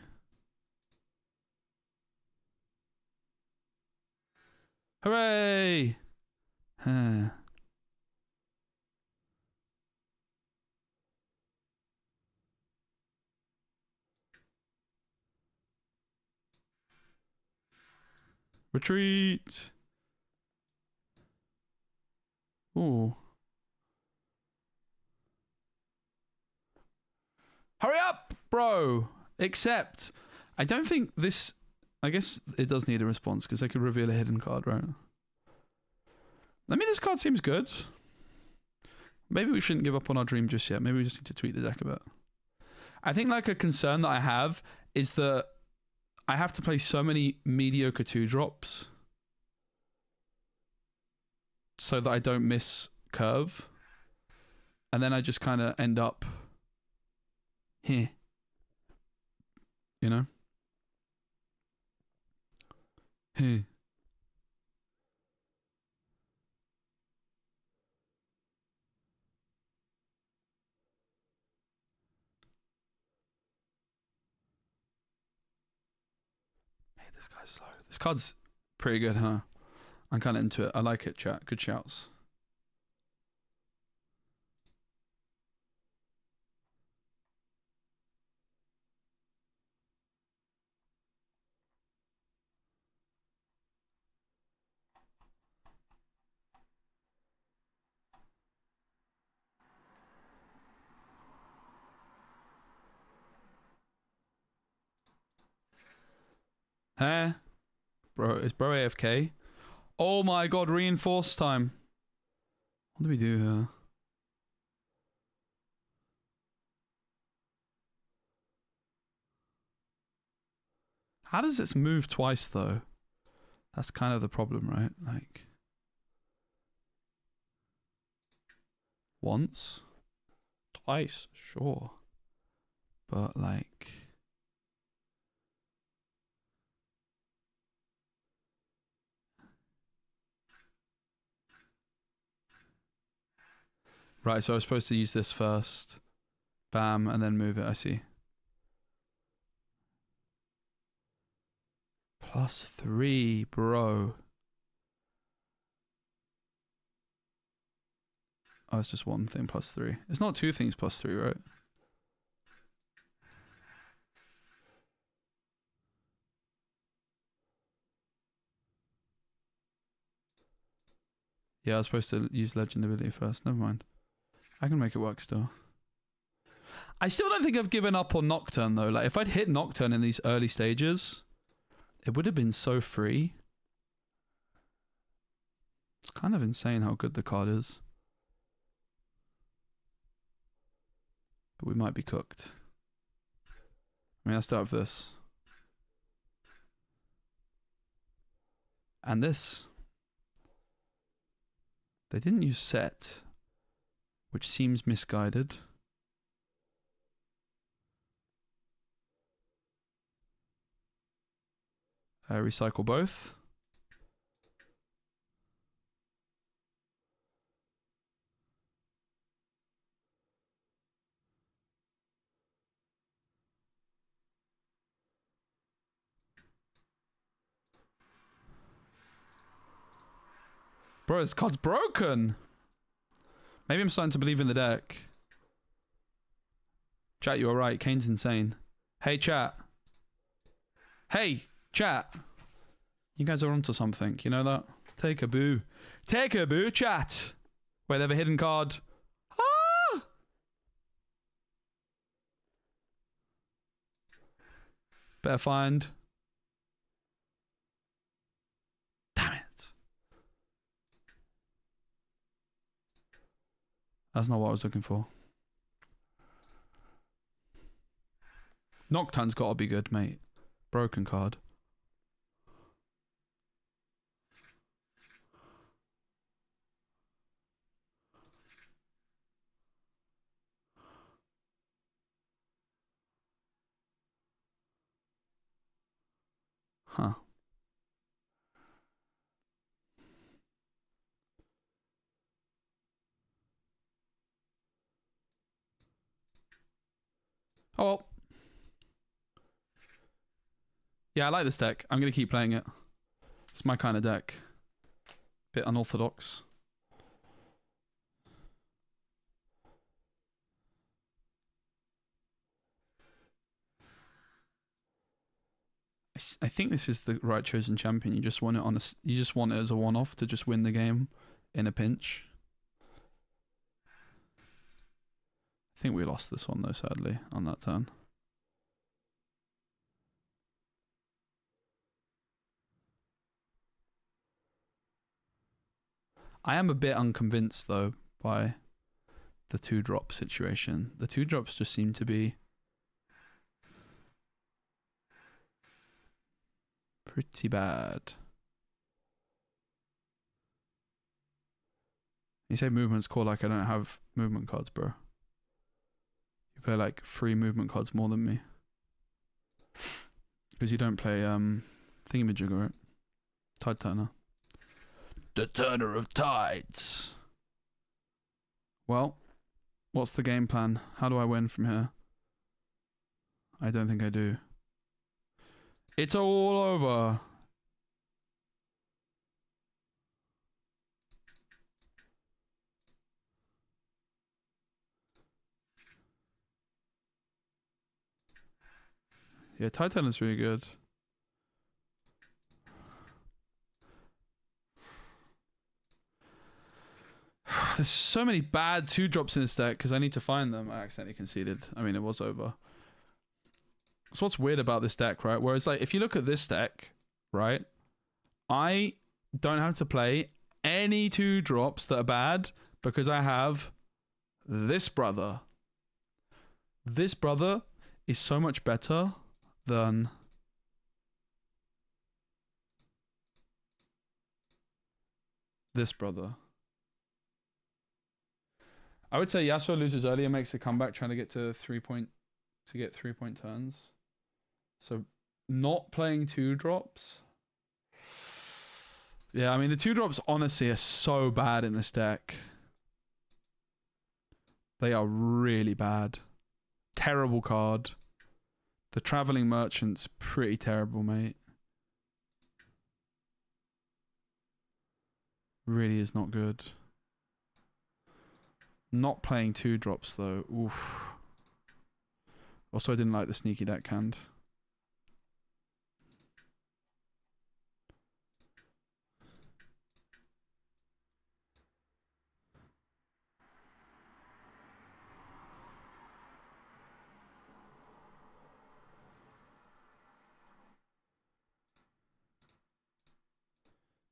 Hooray! Retreat! Ooh. Hurry up, bro! Except, I don't think this... I guess it does need a response, because I could reveal a hidden card, right? I mean, this card seems good. Maybe we shouldn't give up on our dream just yet. Maybe we just need to tweak the deck a bit. I think, like, a concern that I have is that I have to play so many mediocre 2-drops so that I don't miss curve. And then I just kind of end up here. You know? Here. Hey, this guy's slow. This card's pretty good, huh? I'm kind of into it. I like it, chat. Good shouts. Huh? Bro, is bro AFK? Oh my god, reinforce time. What do we do here? How does this move twice, though? That's kind of the problem, right? Like... Once? Twice? Sure. But, like... Right, so I was supposed to use this first. Bam, and then move it, I see. +3, bro. Oh, it's just one thing +3. It's not two things +3, right? Yeah, I was supposed to use legend ability first. Never mind. I can make it work still. I still don't think I've given up on Nocturne, though. Like, if I'd hit Nocturne in these early stages, it would have been so free. It's kind of insane how good the card is. But we might be cooked. I mean, I'll start with this. And this. They didn't use set, which seems misguided. Recycle both. Bro, this card's broken. Maybe I'm starting to believe in the deck. Chat, you are right. Kane's insane. Hey, chat. Hey, chat. You guys are onto something. You know that? Take a boo. Take a boo, chat. Wait, they have a hidden card. Ah! Better find. Damn it. That's not what I was looking for. Nocturne's got to be good, mate. Broken card. Huh. Oh. Yeah, I like this deck. I'm going to keep playing it. It's my kind of deck. Bit unorthodox. I think this is the right chosen champion. You just want it on a. You just want it as a one-off to just win the game in a pinch. I think we lost this one though, sadly, on that turn. I am a bit unconvinced though by the 2-drop situation. The 2-drops just seem to be pretty bad. You say movement's cool, like I don't have movement cards, bro. You play like 3 movement cards more than me. Because you don't play thingamajigger, right? Tide Turner. The Turner of Tides. Well, what's the game plan? How do I win from here? I don't think I do. It's all over. Yeah, Titan is really good. There's so many bad 2-drops in this deck because I need to find them. I accidentally conceded. I mean, it was over. That's what's weird about this deck, right? Whereas, like, if you look at this deck, right, I don't have to play any 2-drops that are bad because I have this brother. This brother is so much better than this brother. I would say Yasuo loses early and makes a comeback trying to get to 3-point turns. So not playing 2-drops. Yeah, I mean the 2-drops honestly are so bad in this deck. They are really bad. Terrible card. The Traveling Merchant's pretty terrible, mate. Really is not good. Not playing 2-drops though. Oof. Also, I didn't like the sneaky deckhand.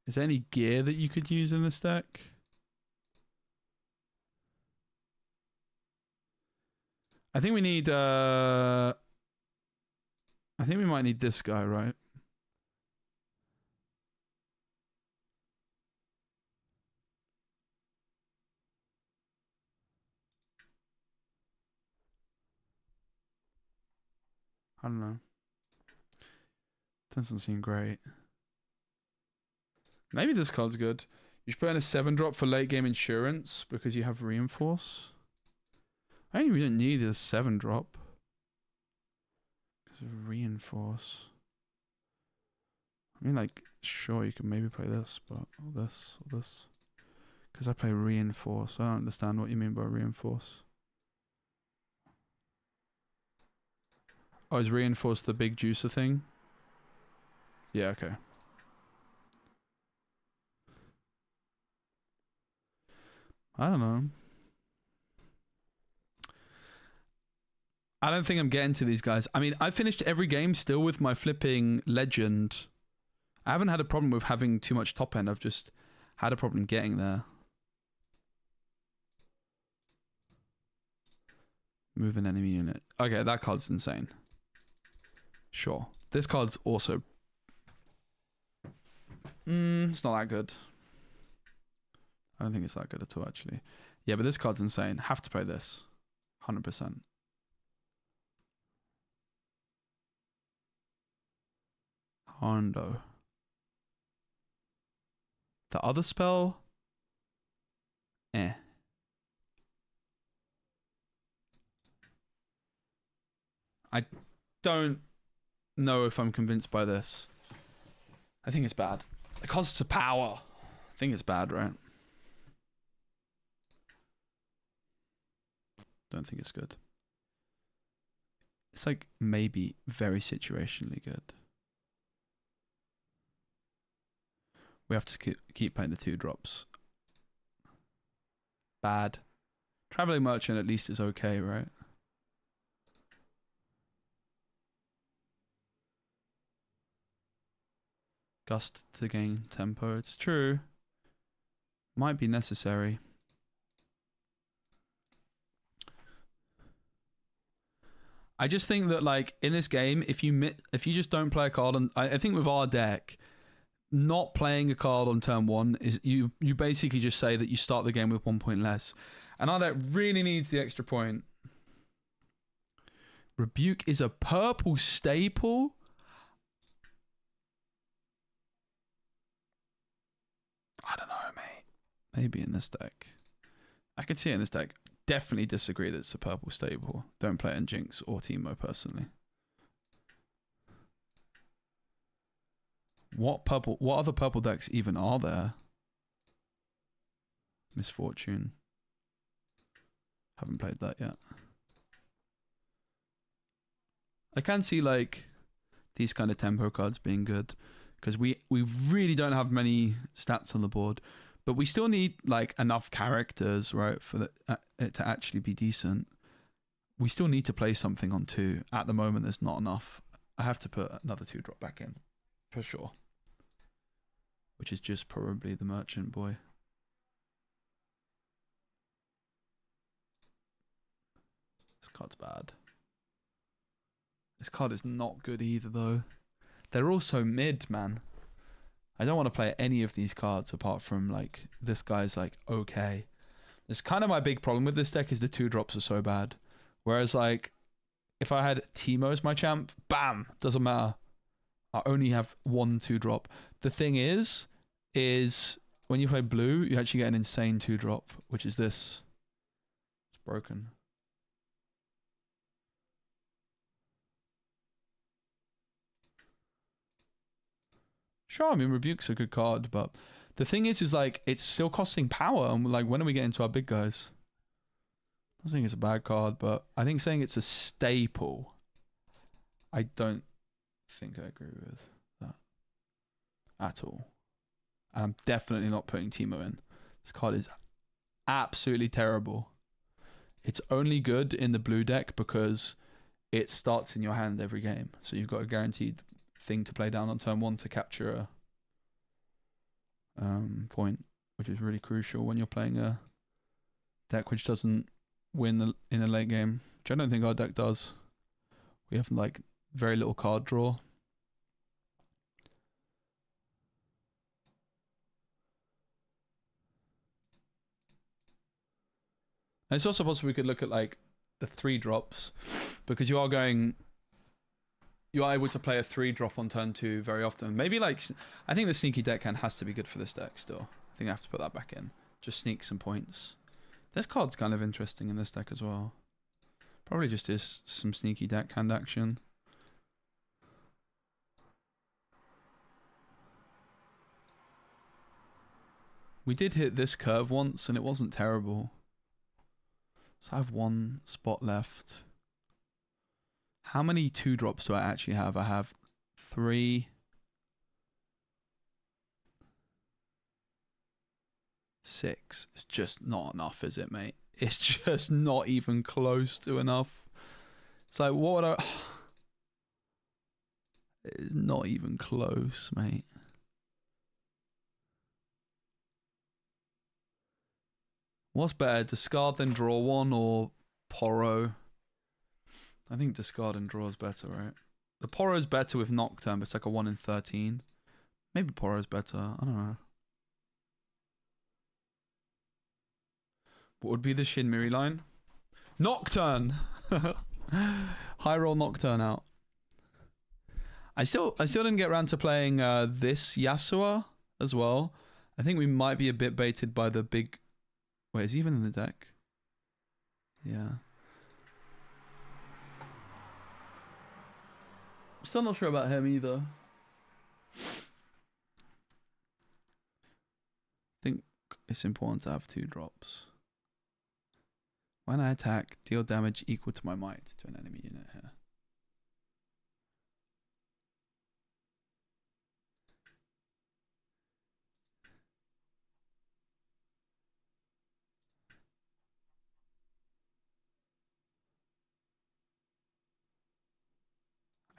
Is there any gear that you could use in this deck? I think we need I think we might need this guy, right? I don't know. Doesn't seem great. Maybe this card's good. You should put in a 7-drop for late game insurance because you have reinforce. I think we don't need a 7-drop. Because of reinforce. I mean, like, sure, you can maybe play this, but or this, or this. Because I play reinforce. I don't understand what you mean by reinforce. Oh, is reinforce the big juicer thing? Yeah, okay. I don't know. I don't think I'm getting to these guys. I mean, I finished every game still with my flipping legend. I haven't had a problem with having too much top end. I've just had a problem getting there. Move an enemy unit. Okay, that card's insane. Sure. This card's also... it's not that good. I don't think it's that good at all, actually. Yeah, but this card's insane. Have to play this. 100%. Hondo. The other spell? Eh. I don't know if I'm convinced by this. I think it's bad. It costs a power. I think it's bad, right? Don't think it's good. It's like maybe very situationally good. We have to keep playing the 2 drops. Bad. Traveling Merchant at least is okay, right? Gust to gain tempo. It's true. Might be necessary. I just think that, like, in this game, if you just don't play a card, and I think with our deck, not playing a card on turn 1 is you basically just say that you start the game with 1 point less, and our deck really needs the extra point. Rebuke is a purple staple. I don't know, mate. Maybe in this deck. I could see it in this deck. Definitely disagree that it's a purple staple. Don't play it in Jinx or Teemo personally. What other purple decks even are there? Misfortune. Haven't played that yet. I can see like these kind of tempo cards being good because we really don't have many stats on the board. But we still need like enough characters, right, for it to actually be decent. We still need to play something on 2. At the moment, there's not enough. I have to put another 2 drop back in, for sure. Which is just probably the Merchant Boy. This card's bad. This card is not good either, though. They're all so mid, man. I don't want to play any of these cards apart from like this guy's like okay. It's kind of my big problem with this deck is the 2 drops are so bad. Whereas like if I had Teemo as my champ, bam, doesn't matter. I only have 1 2 drop. The thing is when you play blue, you actually get an insane 2 drop, which is this. It's broken. Sure, I mean, Rebuke's a good card, but the thing is like, it's still costing power, and like, when are we getting to our big guys? I think it's a bad card, but I think saying it's a staple, I don't think I agree with that at all. And I'm definitely not putting Teemo in. This card is absolutely terrible. It's only good in the blue deck because it starts in your hand every game, so you've got a guaranteed thing to play down on turn 1 to capture a point, which is really crucial when you're playing a deck which doesn't win in a late game, which I don't think our deck does. We have like very little card draw. And it's also possible we could look at like the 3 drops, because you are able to play a 3 drop on turn 2 very often. Maybe like, I think the Sneaky Deckhand has to be good for this deck still. I think I have to put that back in. Just sneak some points. This card's kind of interesting in this deck as well. Probably just is some Sneaky Deckhand action. We did hit this curve once and it wasn't terrible. So I have 1 spot left. How many 2 drops do I actually have? I have 3, 6. It's just not enough, is it, mate? It's just not even close to enough. It's like, what would I... It's not even close, mate. What's better, discard then draw 1 or Poro? I think discard and draw is better, right? The Poro is better with Nocturne, but it's like a 1 in 13. Maybe Poro is better. I don't know. What would be the Shin Miri line? Nocturne! High roll Nocturne out. I still didn't get around to playing this Yasuo as well. I think we might be a bit baited by the big... Wait, is he even in the deck? Yeah. Still not sure about him either. I think it's important to have 2 drops. When I attack, deal damage equal to my might to an enemy unit here.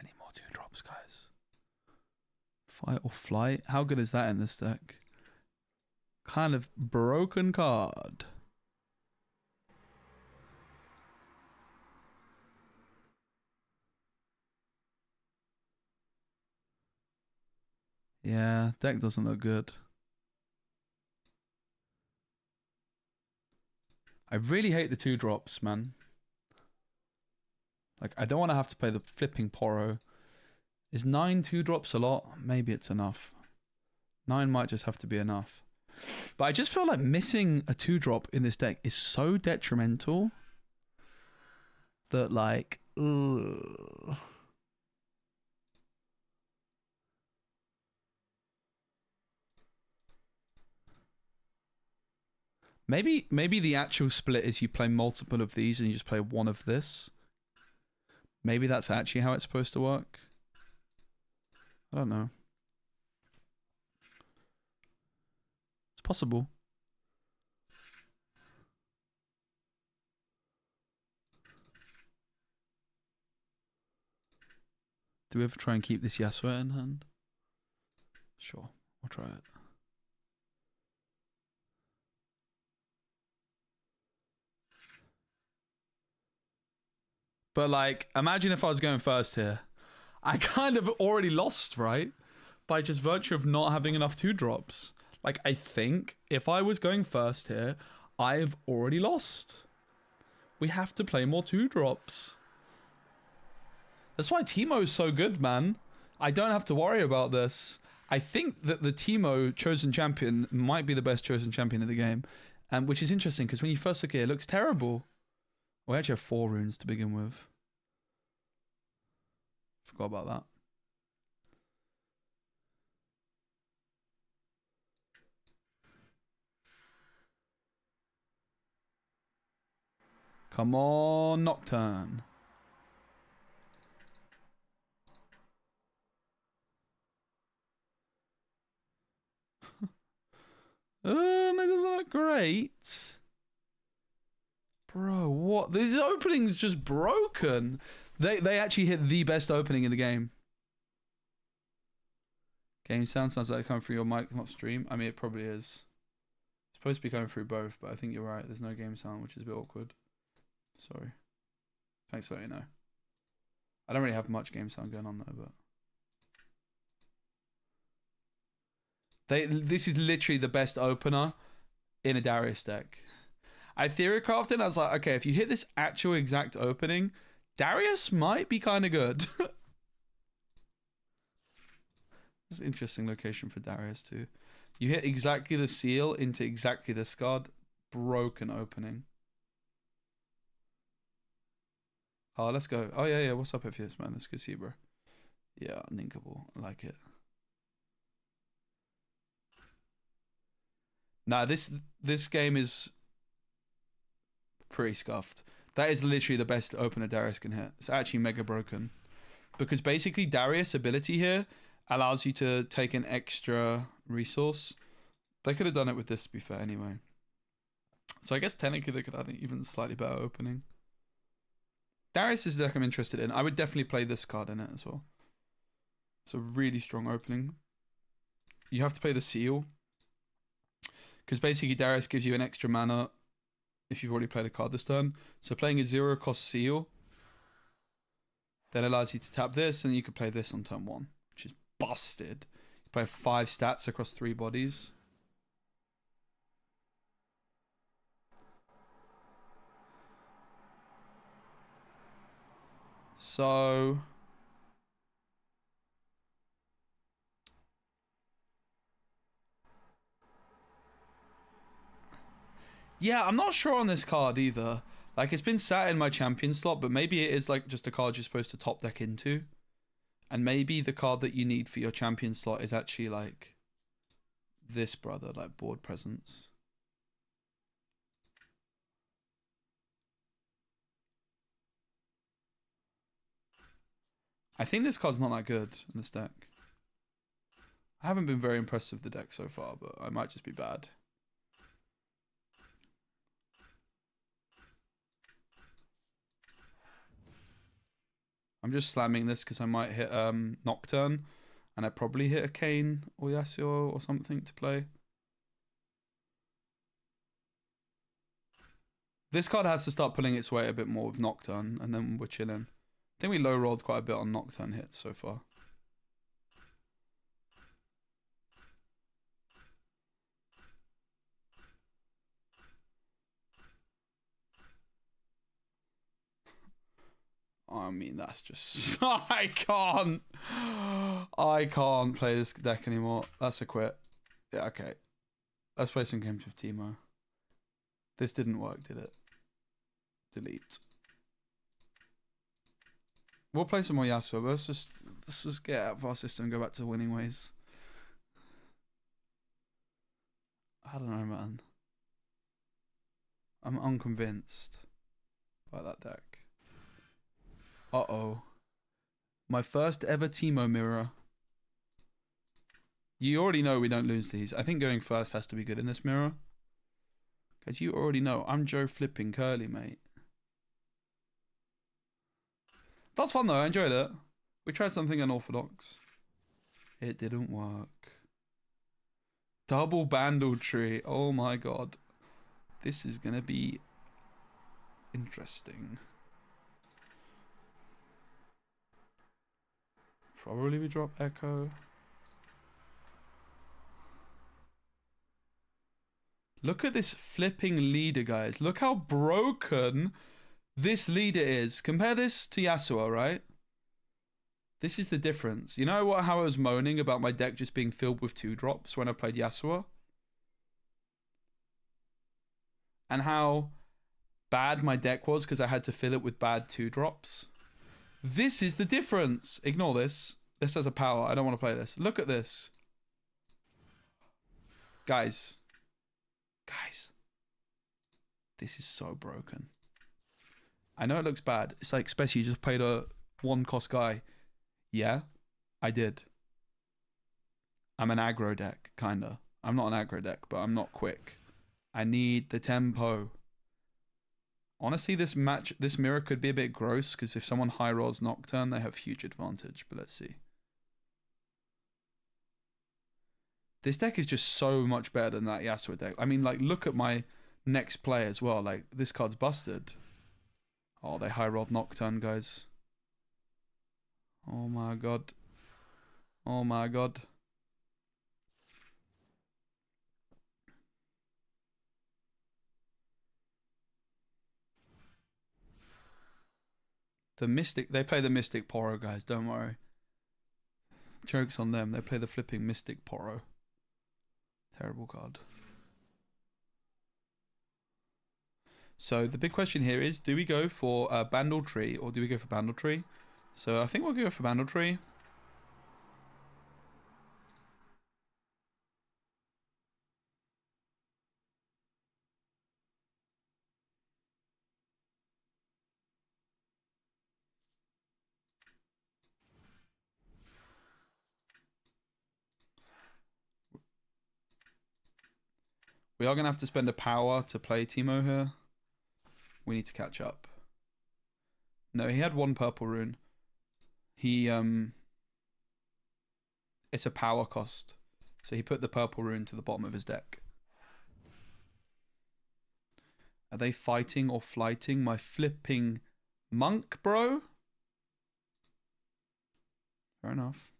I need more 2 drops, guys. Fight or flight? How good is that in this deck? Kind of broken card. Yeah, deck doesn't look good. I really hate the 2 drops, man. Like, I don't want to have to play the flipping Poro. Is 9 2 drops a lot? Maybe it's enough. 9 might just have to be enough. But I just feel like missing a 2 drop in this deck is so detrimental that, like, ugh. Maybe the actual split is you play multiple of these and you just play 1 of this. Maybe that's actually how it's supposed to work. I don't know. It's possible. Do we ever try and keep this Yasuo in hand? Sure, we'll try it. But, like, imagine if I was going first here. I kind of already lost, right? By just virtue of not having enough 2 drops. Like, I think if I was going first here, I've already lost. We have to play more 2 drops. That's why Teemo is so good, man. I don't have to worry about this. I think that the Teemo chosen champion might be the best chosen champion in the game. Which is interesting, because when you first look at it, it looks terrible. We actually have 4 runes to begin with. Forgot about that. Come on, Nocturne. It doesn't look great. Bro, what? This opening's just broken. They actually hit the best opening in the game. Game sounds like it's coming through your mic, not stream. I mean, it probably is. It's supposed to be coming through both, but I think you're right. There's no game sound, which is a bit awkward. Sorry. Thanks for letting me know. I don't really have much game sound going on though, but this is literally the best opener in a Darius deck. I theory crafted and I was like, okay, if you hit this actual exact opening, Darius might be kind of good. This is an interesting location for Darius too. You hit exactly the seal into exactly this card. Broken opening. Oh, let's go. Oh, yeah. What's up, FS, man? That's good to see you, bro. Yeah, ninkable. I like it. Nah, this game is pretty scuffed. That is literally the best opener Darius can hit. It's actually mega broken. Because basically Darius' ability here allows you to take an extra resource. They could have done it with this, to be fair, anyway. So I guess technically they could have an even slightly better opening. Darius is the deck I'm interested in. I would definitely play this card in it as well. It's a really strong opening. You have to play the seal. Because basically Darius gives you an extra mana if you've already played a card this turn. So playing a 0-cost seal then allows you to tap this, and you can play this on turn 1, which is busted. You play 5 stats across 3 bodies. So yeah, I'm not sure on this card either. Like, it's been sat in my champion slot, but maybe it is like just a card you're supposed to top deck into. And maybe the card that you need for your champion slot is actually like this, brother, like board presence. I think this card's not that good in this deck. I haven't been very impressed with the deck so far, but I might just be bad. I'm just slamming this because I might hit Nocturne, and I probably hit a Kayn or Yasuo or something to play. This card has to start pulling its weight a bit more with Nocturne, and then we're chilling. I think we low rolled quite a bit on Nocturne hits so far. I mean, that's just... I can't play this deck anymore. That's a quit. Yeah, okay. Let's play some games with Teemo. This didn't work, did it? Delete. We'll play some more Yasuo, but let's just get out of our system and go back to winning ways. I don't know, man. I'm unconvinced by that deck. Uh-oh. My first ever Teemo mirror. You already know we don't lose these. I think going first has to be good in this mirror. Because you already know I'm Joe flipping Curly, mate. That's fun though, I enjoyed it. We tried something unorthodox. It didn't work. Double bandletree. Oh my god. This is gonna be interesting. Probably we drop Echo. Look at this flipping leader, guys. Look how broken this leader is. Compare this to Yasuo, right? This is the difference. You know how I was moaning about my deck just being filled with 2-drops when I played Yasuo? And how bad my deck was because I had to fill it with bad 2-drops? This is the difference. Ignore this. This has a power. I don't want to play this. Look at this. Guys. Guys. This is so broken. I know it looks bad. It's like, especially you just played a 1-cost guy. Yeah, I did. I'm an aggro deck, kinda. I'm not an aggro deck, but I'm not quick. I need the tempo. Honestly, this mirror could be a bit gross, because if someone high rolls Nocturne, they have huge advantage, but let's see. This deck is just so much better than that Yasuo deck. I mean, like, look at my next play as well. Like, this card's busted. Oh, they high rolled Nocturne, guys. Oh my god. Oh my god. The Mystic, they play the Mystic Poro, guys, don't worry. Joke's on them, they play the flipping Mystic Poro. Terrible card. So the big question here is, do we go for Bandletree or do we go for Bandletree? So I think we'll go for Bandletree. We are going to have to spend a power to play Teemo here. We need to catch up. No, he had 1 purple rune. He, it's a power cost. So he put the purple rune to the bottom of his deck. Are they fighting or flighting my flipping monk, bro? Fair enough.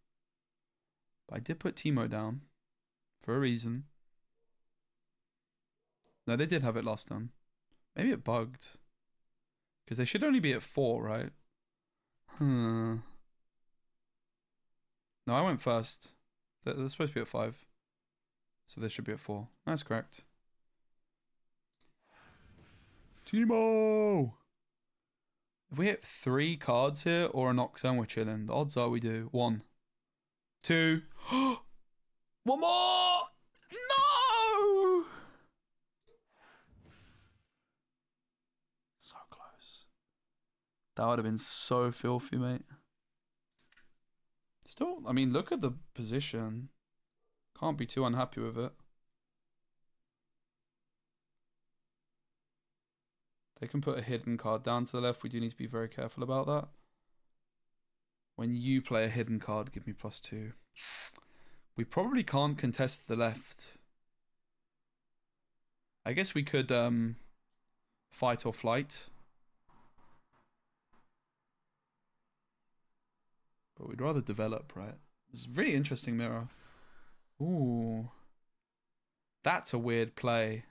But I did put Teemo down. For a reason. No, they did have it last time. Maybe it bugged. Because they should only be at 4, right? No, I went first. They're supposed to be at 5. So they should be at 4. That's correct. Teemo! If we hit 3 cards here or a Nocturne, we're chilling. The odds are we do. 1, 2. One more! No! So close. That would have been so filthy, mate. Still, I mean, look at the position. Can't be too unhappy with it. They can put a hidden card down to the left. We do need to be very careful about that. When you play a hidden card, give me +2. We probably can't contest the left. I guess we could fight or flight. But we'd rather develop, right? It's a really interesting mirror. Ooh. That's a weird play.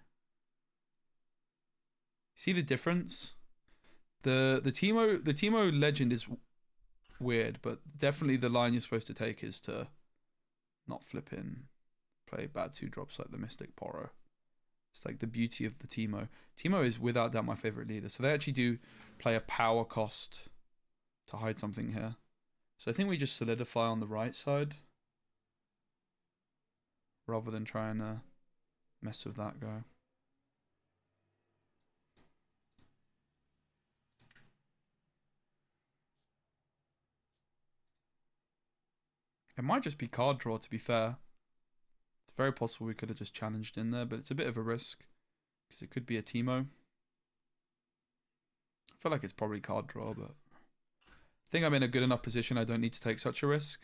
See the difference? The Teemo legend is weird, but definitely the line you're supposed to take is to not flip in, play bad 2-drops like the Mystic Poro. It's like the beauty of the Teemo. Teemo is without doubt my favorite leader. So they actually do play a power cost to hide something here. So I think we just solidify on the right side rather than try and mess with that guy. It might just be card draw, to be fair. It's very possible we could have just challenged in there, but it's a bit of a risk because it could be a Teemo. I feel like it's probably card draw, but I think I'm in a good enough position I don't need to take such a risk.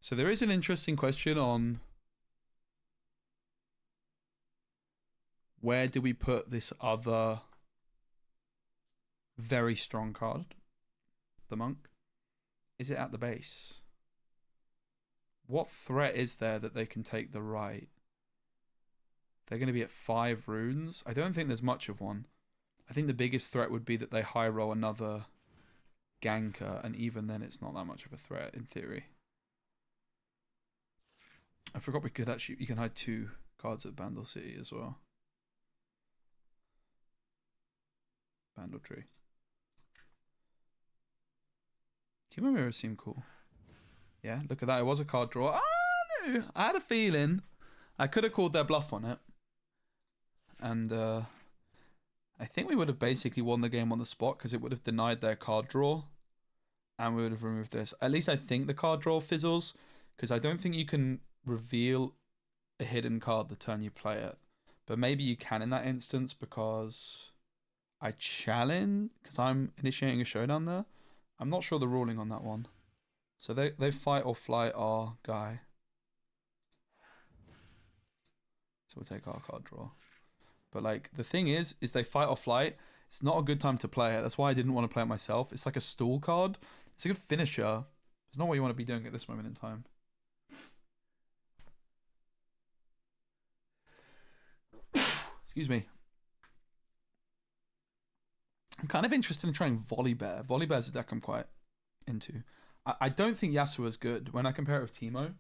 So there is an interesting question on where do we put this other very strong card, the Monk? Is it at the base? What threat is there that they can take the right? They're going to be at 5 runes. I don't think there's much of one. I think the biggest threat would be that they high roll another ganker, and even then it's not that much of a threat in theory. I forgot we could actually, you can hide 2 cards at Bandle City as well. Bandle Tree. Teemo mirrors seem cool. Yeah, look at that. It was a card draw. Ah, no. I had a feeling I could have called their bluff on it. And I think we would have basically won the game on the spot because it would have denied their card draw. And we would have removed this. At least I think the card draw fizzles because I don't think you can reveal a hidden card the turn you play it. But maybe you can in that instance because I challenge, because I'm initiating a showdown there. I'm not sure the ruling on that one. So they fight or flight our guy. So we'll take our card draw. But like the thing is they fight or flight. It's not a good time to play it. That's why I didn't want to play it myself. It's like a stall card. It's a good finisher. It's not what you want to be doing at this moment in time. Excuse me. I'm kind of interested in trying Volibear. Volibear's a deck I'm quite into. I don't think Yasuo is good when I compare it with Teemo.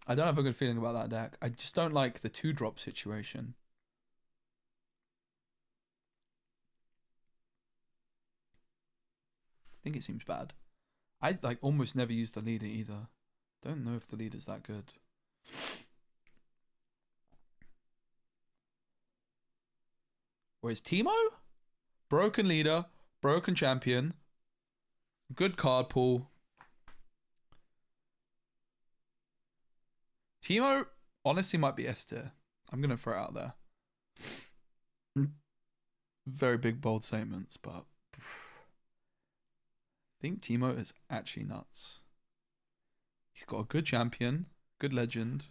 I don't have a good feeling about that deck. I just don't like the 2-drop situation. I think it seems bad. I like almost never use the leader either. Don't know if the leader's that good. Whereas Teemo? Broken leader, broken champion, good card pool. Teemo honestly might be S tier. I'm going to throw it out there. Very big, bold statements, but I think Teemo is actually nuts. He's got a good champion, good legend,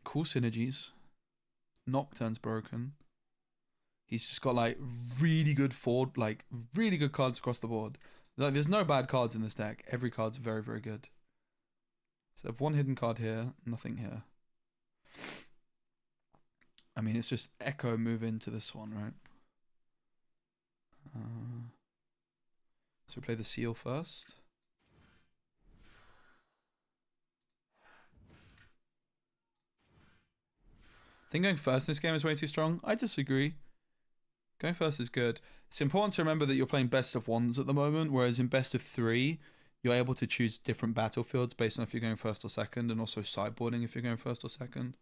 cool synergies. Nocturne's broken. He's just got like really good forward, like really good cards across the board. Like there's no bad cards in this deck. Every card's very, very good. So I have one hidden card here, nothing here. I mean, it's just Echo move into this one, right? So we play the Seal first. I think going first in this game is way too strong. I disagree. Going first is good. It's important to remember that you're playing best of ones at the moment, whereas in best of three, you're able to choose different battlefields based on if you're going first or second, and also sideboarding if you're going first or second.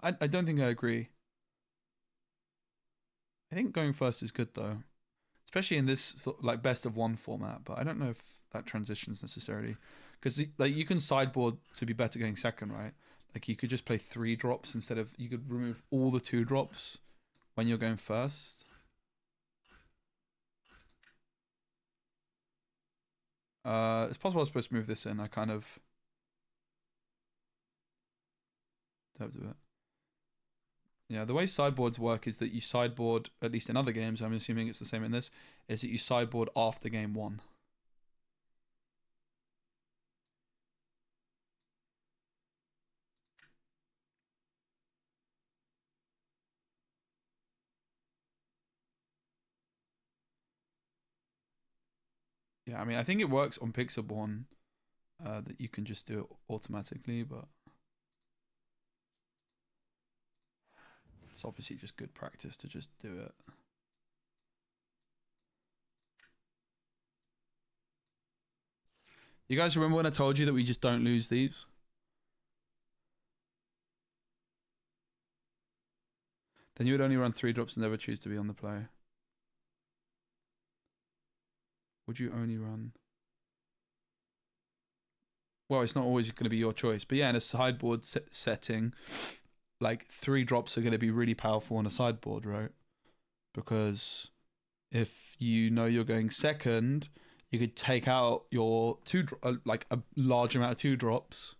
I don't think I agree. I think going first is good though, especially in this like best of one format. But I don't know if that transitions necessarily, because like you can sideboard to be better going second, right? Like you could just play 3 drops instead of, you could remove all the 2 drops when you're going first. It's possible I was supposed to move this in. I kind of don't do it. Yeah, the way sideboards work is that you sideboard, at least in other games, I'm assuming it's the same in this, is that you sideboard after game 1. Yeah, I mean, I think it works on Pixelborn, that you can just do it automatically, but it's obviously just good practice to just do it. You guys remember when I told you that we just don't lose these? Then you would only run 3 drops and never choose to be on the play. Would you only run? Well, it's not always going to be your choice. But yeah, in a sideboard setting, like 3 drops are going to be really powerful on a sideboard, right? Because if you know you're going second, you could take out your like a large amount of 2 drops,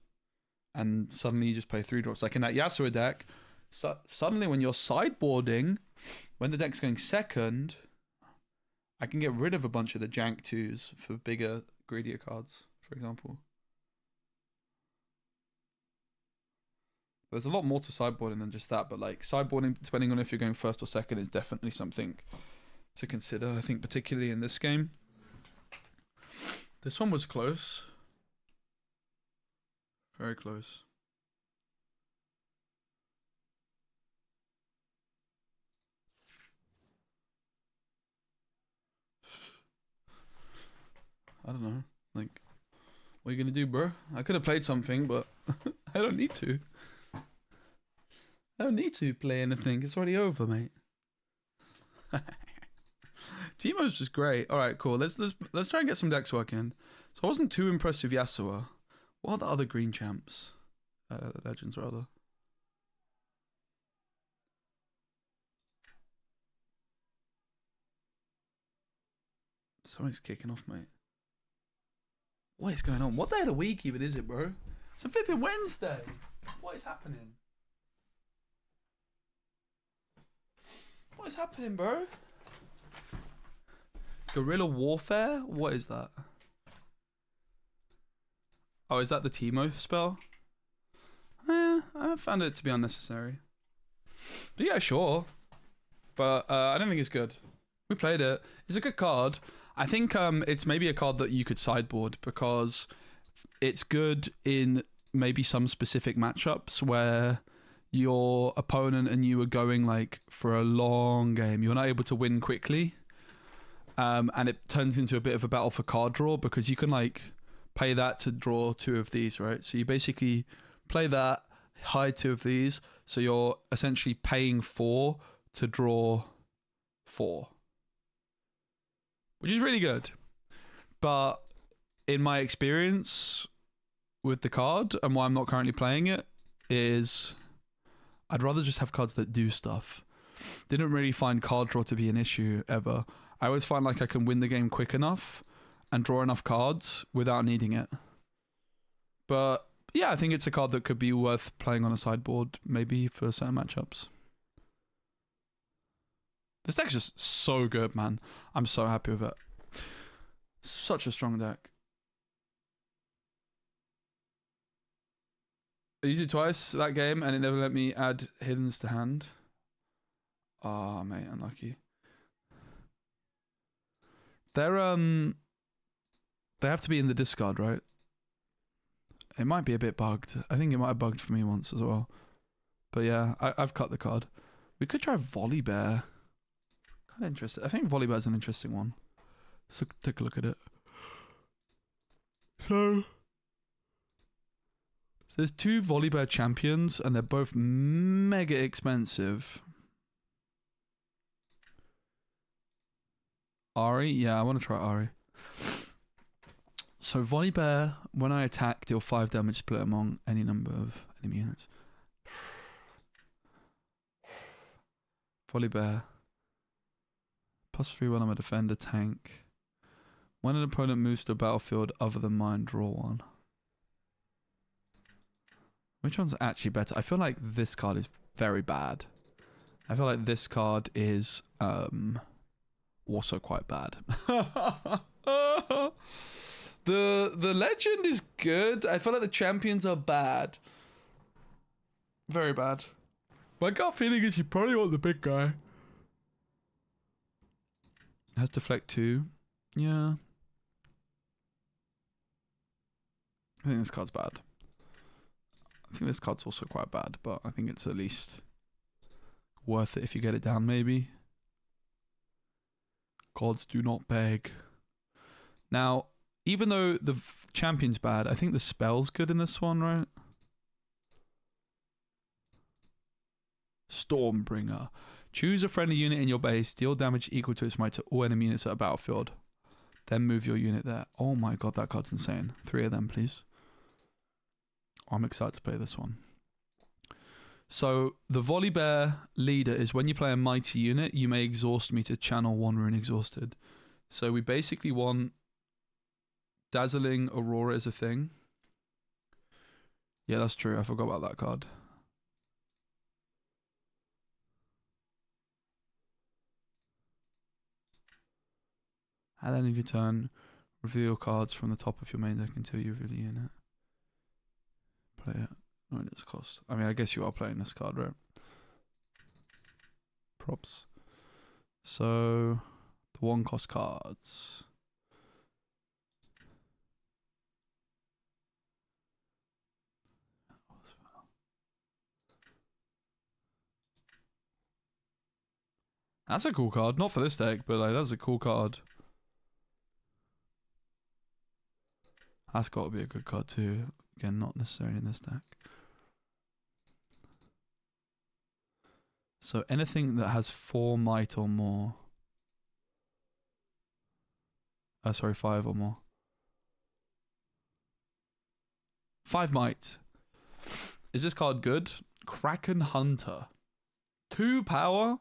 and suddenly you just play 3 drops. Like in that Yasuo deck, so suddenly when you're sideboarding, when the deck's going second, I can get rid of a bunch of the jank 2s for bigger, greedier cards, for example. There's a lot more to sideboarding than just that, but like sideboarding, depending on if you're going first or second, is definitely something to consider. I think particularly in this game. This one was close. Very close. I don't know. Like, what are you gonna do, bro? I could have played something, but I don't need to. I don't need to play anything. It's already over, mate. Teemo's just great. All right, cool. Let's try and get some decks working. So I wasn't too impressed with Yasuo. What are the other green champs? Legends, rather. Something's kicking off, mate. What is going on? What day of the week even is it, bro? It's a flipping Wednesday. What is happening? What is happening, bro? Guerrilla Warfare? What is that? Oh, is that the Teemo spell? I found it to be unnecessary. But yeah, sure. But I don't think it's good. We played it. It's a good card. I think it's maybe a card that you could sideboard because it's good in maybe some specific matchups where your opponent and you are going like for a long game. You're not able to win quickly. And it turns into a bit of a battle for card draw because you can like pay that to draw 2 of these, right? So you basically play that, hide 2 of these. So you're essentially paying 4 to draw 4. Which is really good. But in my experience with the card and why I'm not currently playing it is I'd rather just have cards that do stuff. Didn't really find card draw to be an issue ever. I always find like I can win the game quick enough and draw enough cards without needing it. But yeah, I think it's a card that could be worth playing on a sideboard maybe for certain matchups. This deck's just so good, man. I'm so happy with it. Such a strong deck. I used it twice that game and it never let me add hiddens to hand. Oh, mate, unlucky. They're they have to be in the discard, right? It might be a bit bugged. I think it might have bugged for me once as well. But yeah, I've cut the card. We could try Volley Bear. Kind of interesting. I think Volley Bear's an interesting one. So take a look at it. So there's 2 Volley Bear champions, and they're both mega expensive. Ari? Yeah, I want to try Ari. So Volley Bear, when I attack, deal 5 damage split among any number of enemy units. Volley Bear. +3 when I'm a defender tank. When an opponent moves to a battlefield other than mine, draw 1. Which one's actually better? I feel like this card is very bad. I feel like this card is also quite bad. The legend is good. I feel like the champions are bad. Very bad. My gut feeling is you probably want the big guy. Has deflect 2. Yeah. I think this card's bad. I think this card's also quite bad, but I think it's at least worth it if you get it down, maybe. Gods do not beg. Now, even though the champion's bad, I think the spell's good in this one, right? Stormbringer. Choose a friendly unit in your base, deal damage equal to its might to all enemy units at a battlefield. Then move your unit there. Oh my god, that card's insane. 3 of them, please. I'm excited to play this one. So, the Volley Bear leader is when you play a mighty unit, you may exhaust me to channel 1 rune exhausted. So, we basically want Dazzling Aurora as a thing. Yeah, that's true. I forgot about that card. At the end of your turn, reveal cards from the top of your main deck until you reveal a unit. Play it. No, it's cost. I mean, I guess you are playing this card, right? Props. So, the 1 cost cards. That's a cool card. Not for this deck, but like that's a cool card. That's got to be a good card too. Again, not necessarily in this deck. So anything that has 4 might or more. Sorry, 5 or more. 5 might. Is this card good? Kraken Hunter. 2 power.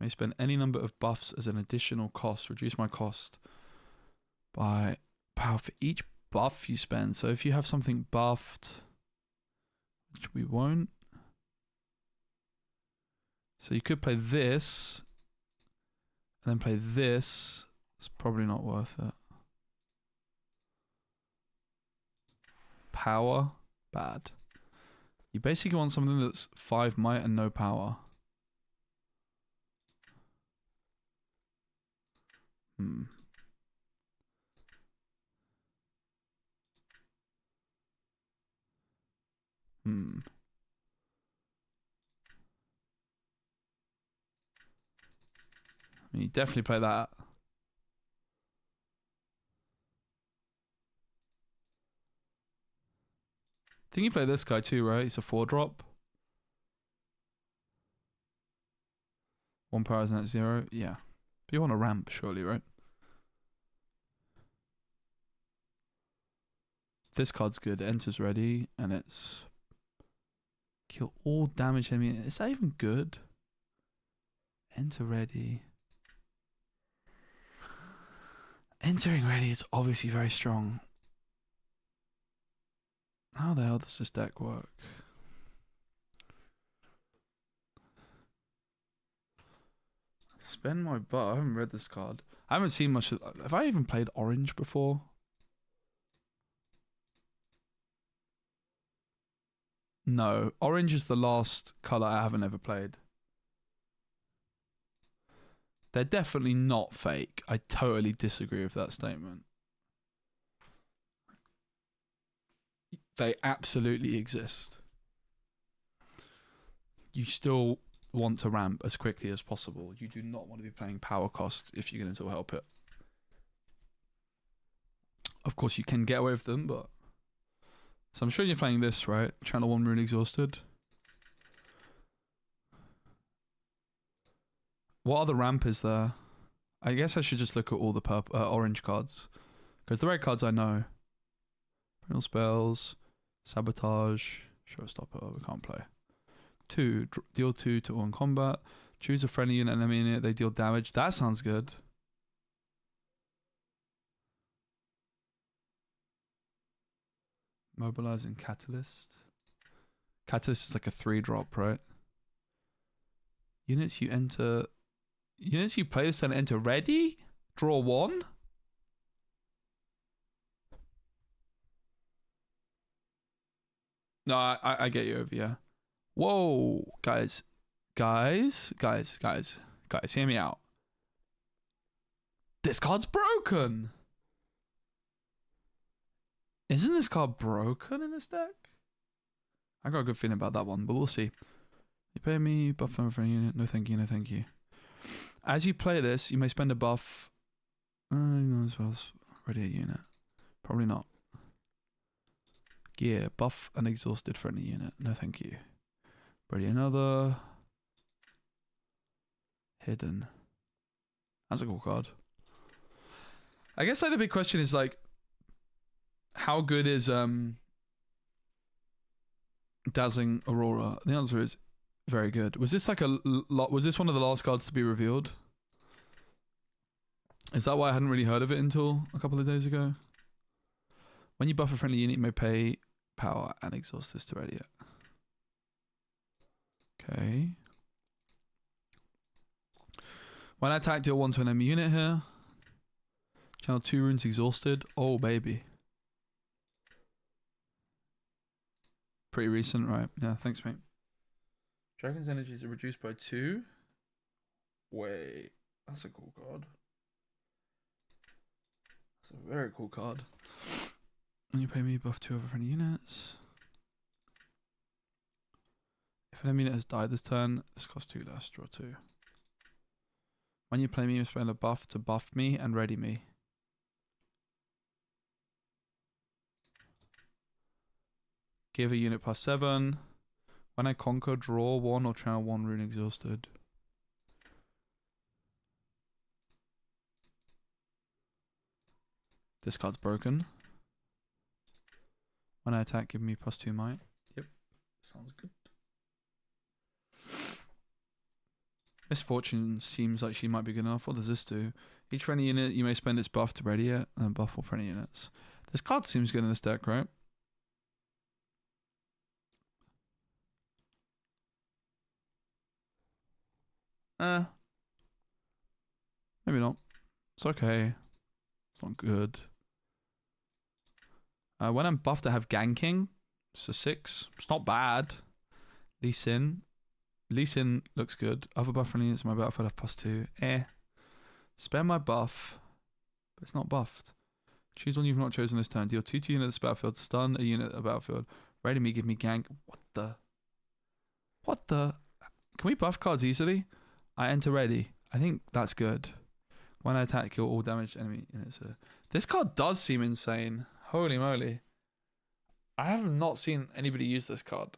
May spend any number of buffs as an additional cost. Reduce my cost by power for each buff you spend. So if you have something buffed, which we won't. So you could play this and then play this. It's probably not worth it. Power, bad. You basically want something that's 5 might and no power. Hmm. I mean, you definitely play that. I think you play this guy too, right? It's a 4-drop. 1 power is net 0. Yeah. But you want a ramp, surely, right? This card's good. Enters ready, and it's kill all damage enemy. Is that even good? Enter ready. Entering ready is obviously very strong. How the hell does this deck work? Spend my butt. I haven't read this card. I haven't seen much. Have I even played orange before? No. Orange is the last colour I haven't ever played. They're definitely not fake. I totally disagree with that statement. They absolutely exist. You still want to ramp as quickly as possible. You do not want to be playing power costs if you can still help it. Of course, you can get away with them, but... So I'm sure you're playing this, right? Channel 1 Rune Exhausted. What other ramp is there? I guess I should just look at all the orange cards. Because the red cards I know. Perennial Spells, Sabotage, Showstopper, we can't play. 2, deal 2 to all in combat. Choose a friendly unit enemy in it, they deal damage. That sounds good. Mobilizing Catalyst. Catalyst is like a 3-drop, right? Units you play this turn enter ready? Draw 1? No, I get you over here. Whoa, guys, hear me out. This card's broken. Isn't this card broken in this deck? I got a good feeling about that one, but we'll see. You pay me, buff them for a unit. No thank you, no thank you. As you play this, you may spend a buff. As well as ready a unit. Probably not. Gear, buff an exhausted friendly unit. No thank you. Ready another. Hidden. That's a cool card. I guess like the big question is like, how good is Dazzling Aurora? The answer is very good. Was this like was this one of the last cards to be revealed? Is that why I hadn't really heard of it until a couple of days ago? When you buff a friendly unit, you may pay power and exhaust this to ready it. Okay. When I attack, deal 1 to an enemy unit here. Channel 2 runes exhausted. Oh, baby. Pretty recent, right? Yeah, thanks, mate. Dragon's energies are reduced by 2. Wait, that's a cool card. That's a very cool card. And you pay me buff 2 over friendly units. If an enemy unit has died this turn, this costs 2 less, draw 2. When you play me, you spend a buff to buff me and ready me. Give a unit +7. When I conquer, draw 1 or channel 1 rune exhausted. This card's broken. When I attack, give me +2 might. Yep, sounds good. Misfortune seems like she might be good enough. What does this do? Each friendly unit, you may spend its buff to ready it, and buff all friendly units. This card seems good in this deck, right? Maybe not. It's okay. It's not good. When I'm buffed, I have ganking. It's a 6. It's not bad. Lee Sin. Lee Sin looks good. Other buff friendly units, my battlefield have +2. Spare my buff, but it's not buffed. Choose one you've not chosen this turn. Deal 2 to units battlefield. Stun a unit at the battlefield. Ready me, give me gank. What the? What the? Can we buff cards easily? I enter ready. I think that's good. When I attack, kill all damaged enemy units. This card does seem insane. Holy moly. I have not seen anybody use this card.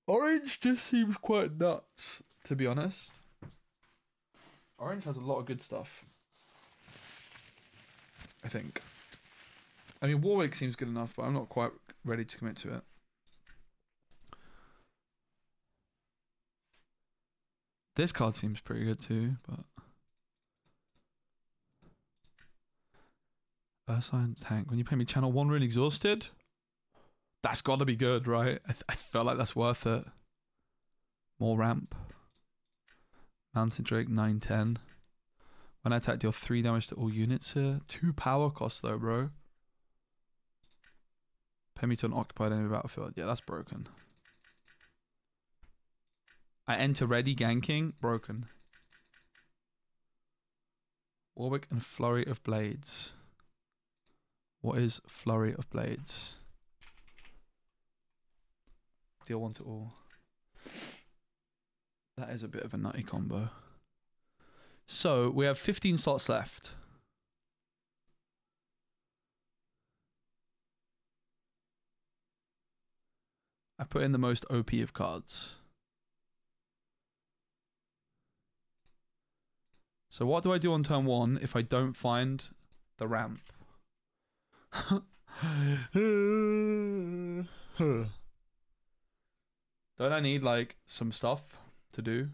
Orange just seems quite nuts, to be honest. Orange has a lot of good stuff, I think. I mean, Warwick seems good enough, but I'm not quite ready to commit to it. This card seems pretty good too, but... Ursine Tank. When you pay me channel 1 rune exhausted, that's got to be good, right? I feel like that's worth it. More ramp. Mountain Drake 9/10. When I attack, deal 3 damage to all units here. 2 power costs though, bro. Pay me to an occupied enemy battlefield. Yeah, that's broken. I enter ready ganking. Broken. Warwick and Flurry of Blades. What is Flurry of Blades? Deal one to all. That is a bit of a nutty combo. So, we have 15 slots left. I put in the most OP of cards. So what do I do on turn 1 if I don't find the ramp? Don't I need like some stuff to do?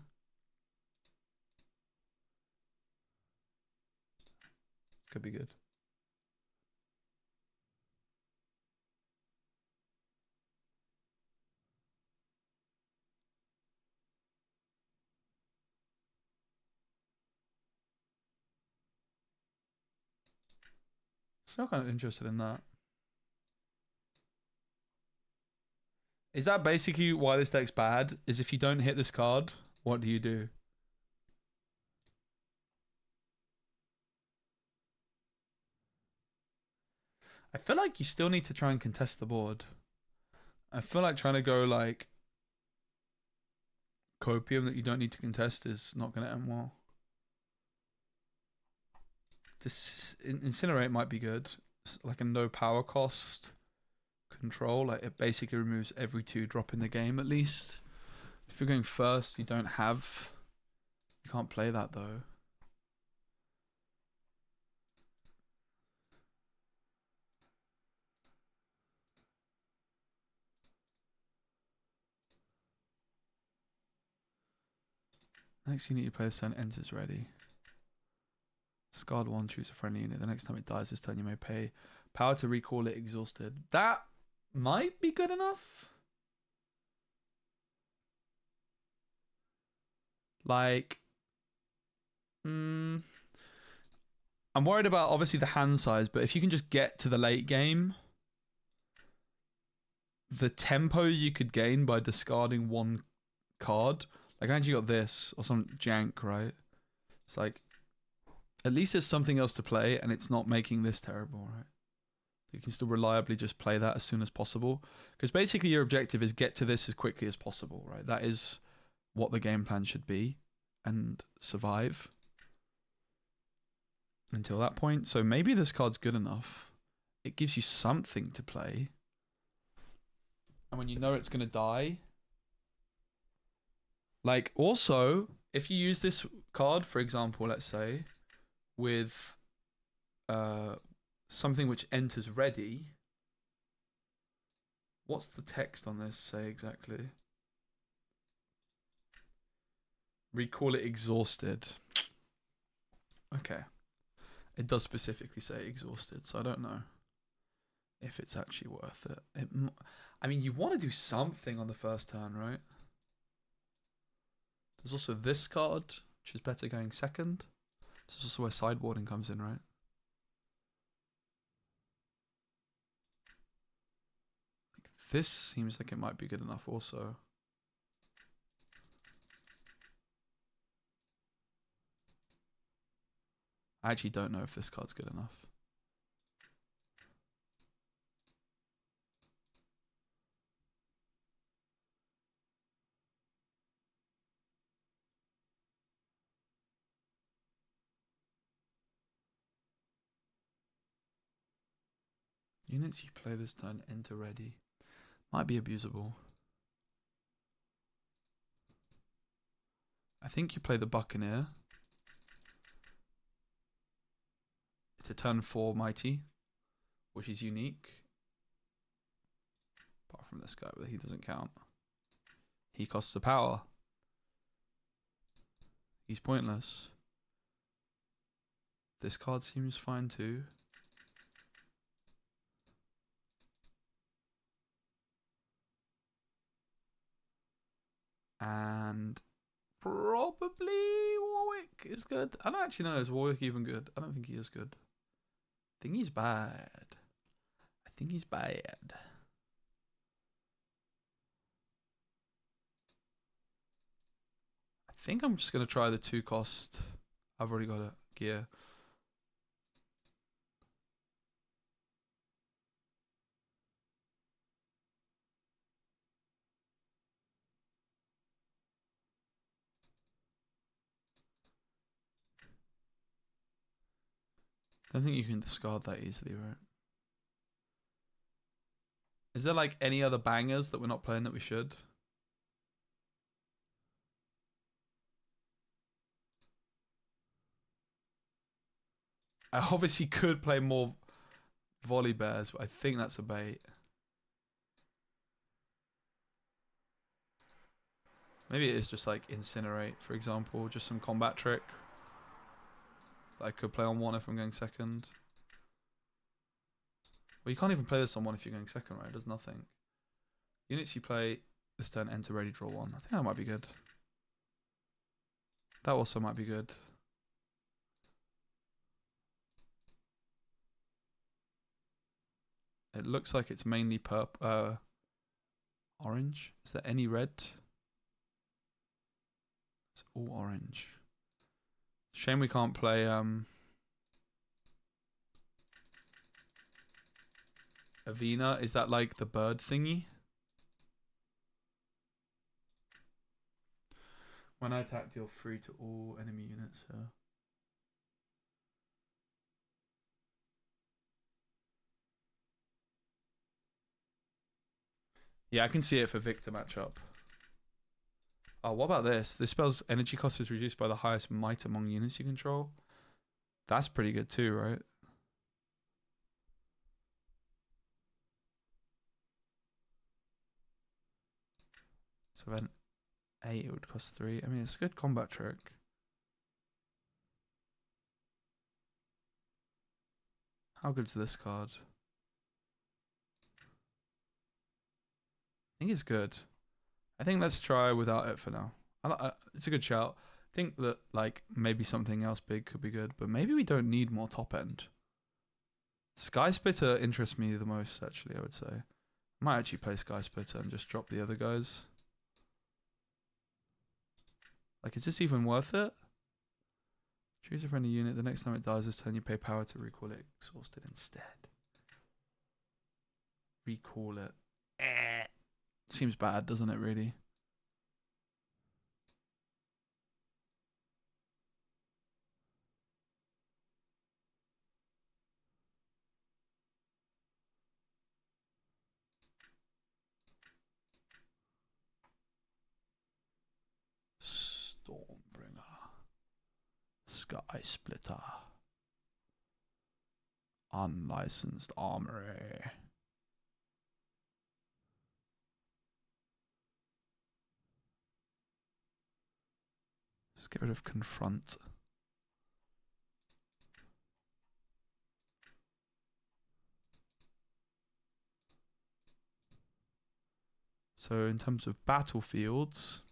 Could be good. Still kind of interested in that. Is that basically why this deck's bad? Is if you don't hit this card, what do you do? I feel like you still need to try and contest the board. I feel like trying to go like Copium that you don't need to contest is not going to end well. Incinerate might be good. It's like a no power cost control. Like it basically removes every 2-drop in the game at least. If you're going first, you don't have. You can't play that though. Next unit you play this turn enters ready. Discard 1, choose a friendly unit. The next time it dies this turn you may pay power to recall it exhausted. That might be good enough. Like, I'm worried about obviously the hand size, but if you can just get to the late game, the tempo you could gain by discarding 1 card, like I actually got this or some jank, right? It's like, at least there's something else to play and it's not making this terrible, right? You can still reliably just play that as soon as possible. Because basically your objective is get to this as quickly as possible, right? That is what the game plan should be. And survive until that point. So maybe this card's good enough. It gives you something to play. And when you know it's going to die. Like, also, if you use this card, for example, let's say, with something which enters ready. What's the text on this say exactly? Recall it exhausted. Okay. It does specifically say exhausted, so I don't know if it's actually worth it. I mean, you want to do something on the first turn, right? There's also this card, which is better going second. This is also where sideboarding comes in, right? This seems like it might be good enough also. I actually don't know if this card's good enough. Units you play this turn enter ready. Might be abusable. I think you play the Buccaneer. It's a turn 4 Mighty, which is unique. Apart from this guy, but he doesn't count. He costs a power. He's pointless. This card seems fine too. And probably Warwick is good. I don't actually know, is Warwick even good? I don't think he is good. I think he's bad. I think he's bad. think I'm just going to try the 2 cost. I've already got a gear. Don't think you can discard that easily, right? Is there like any other bangers that we're not playing that we should? I obviously could play more volley bears, but I think that's a bait. Maybe it is just like incinerate, for example, just some combat trick that I could play on 1 if I'm going second. Well, you can't even play this on 1 if you're going second, right? It does nothing. Units you play this turn enter ready, draw 1. I think that might be good. That also might be good. It looks like it's mainly purple, orange. Is there any red? It's all orange. Shame we can't play Avena. Is that like the bird thingy? When I attack, deal 3 to all enemy units. Yeah, I can see it for Victor matchup. Oh, what about this? This spell's energy cost is reduced by the highest might among units you control. That's pretty good too, right? So then 8 it would cost 3. I mean, it's a good combat trick. How good's this card? I think it's good. I think let's try without it for now. It's a good shout. I think that like maybe something else big could be good, but maybe we don't need more top end. Sky Splitter interests me the most, actually, I would say. I might actually play Sky Splitter and just drop the other guys. Like, is this even worth it? Choose a friendly unit. The next time it dies this turn, you pay power to recall it exhausted instead. Recall it. Seems bad, doesn't it, really? Stormbringer. Sky Splitter. Unlicensed Armory. Let's get rid of Confront. So in terms of battlefields,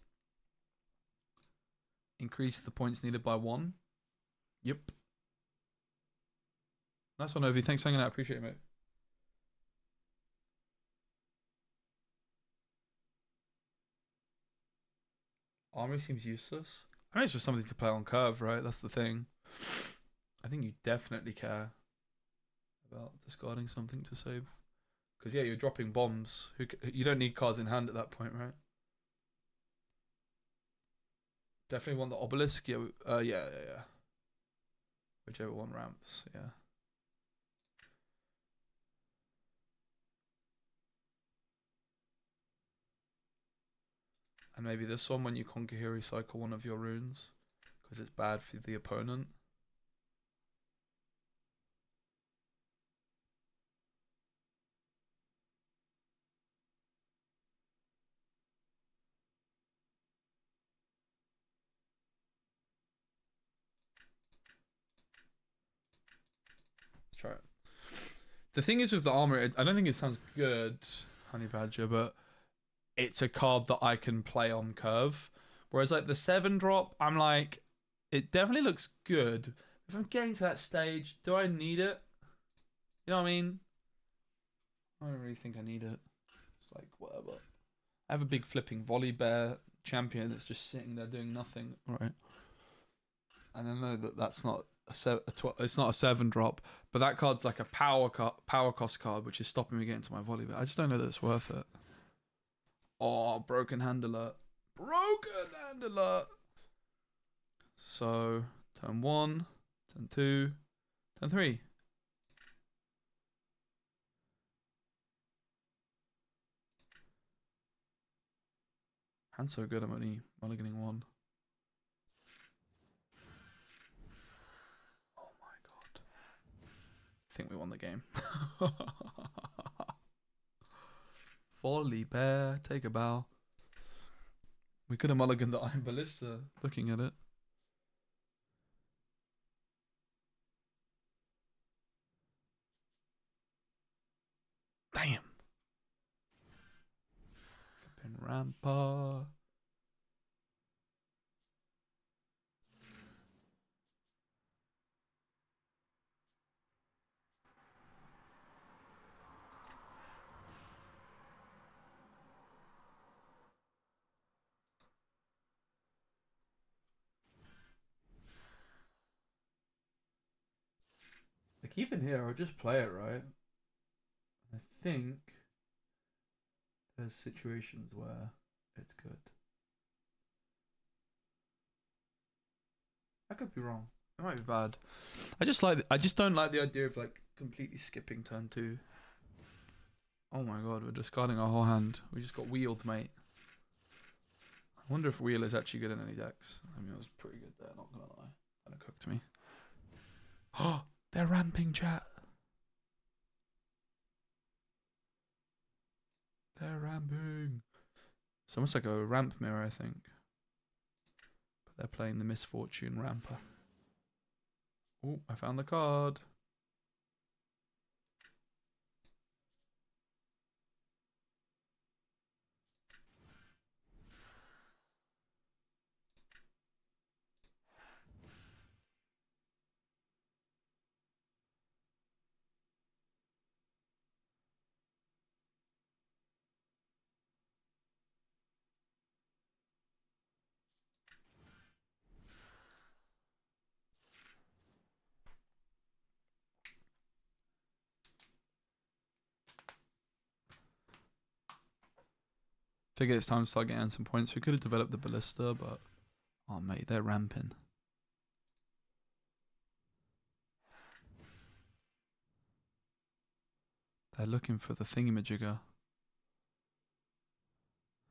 increase the points needed by 1. Yep. Nice one, Ovi. Thanks for hanging out. Appreciate it, mate. Armory seems useless. I mean, it's just something to play on curve, right? That's the thing. I think you definitely care about discarding something to save. Because, yeah, you're dropping bombs. You don't need cards in hand at that point, right? Definitely want the obelisk. Yeah. Whichever one ramps, yeah. And maybe this one when you conquer here, recycle one of your runes. Because it's bad for the opponent. Let's try it. The thing is with the armor, I don't think it sounds good, Honey Badger, but it's a card that I can play on curve. Whereas like the 7-drop, I'm like, it definitely looks good. If I'm getting to that stage, do I need it? You know what I mean? I don't really think I need it. It's like, whatever. I have a big flipping volley bear champion that's just sitting there doing nothing, right? And I know that that's not it's not a 7-drop, but that card's like a power cost card, which is stopping me getting to my volley. But I just don't know that it's worth it. Oh, broken hand alert! Broken hand alert! So turn 1, turn 2, turn 3. Hand's so good, I'm only mulliganing 1. Oh my god. I think we won the game. Volley bear, take a bow. We could have mulliganed the Iron Ballista, looking at it. Damn. Pin Rampa. Like even here, I'll just play it, right? I think there's situations where it's good. I could be wrong. It might be bad. I just don't like the idea of like completely skipping turn 2. Oh my god, we're discarding our whole hand. We just got wheeled, mate. I wonder if wheel is actually good in any decks. I mean, it was pretty good there, not gonna lie. Kind of cooked me. Oh, they're ramping, chat. They're ramping. It's almost like a ramp mirror, I think. But they're playing the Misfortune Ramper. Oh, I found the card. Figure it's time to start getting some points. We could have developed the Ballista, but... Oh, mate, they're ramping. They're looking for the thingamajigger.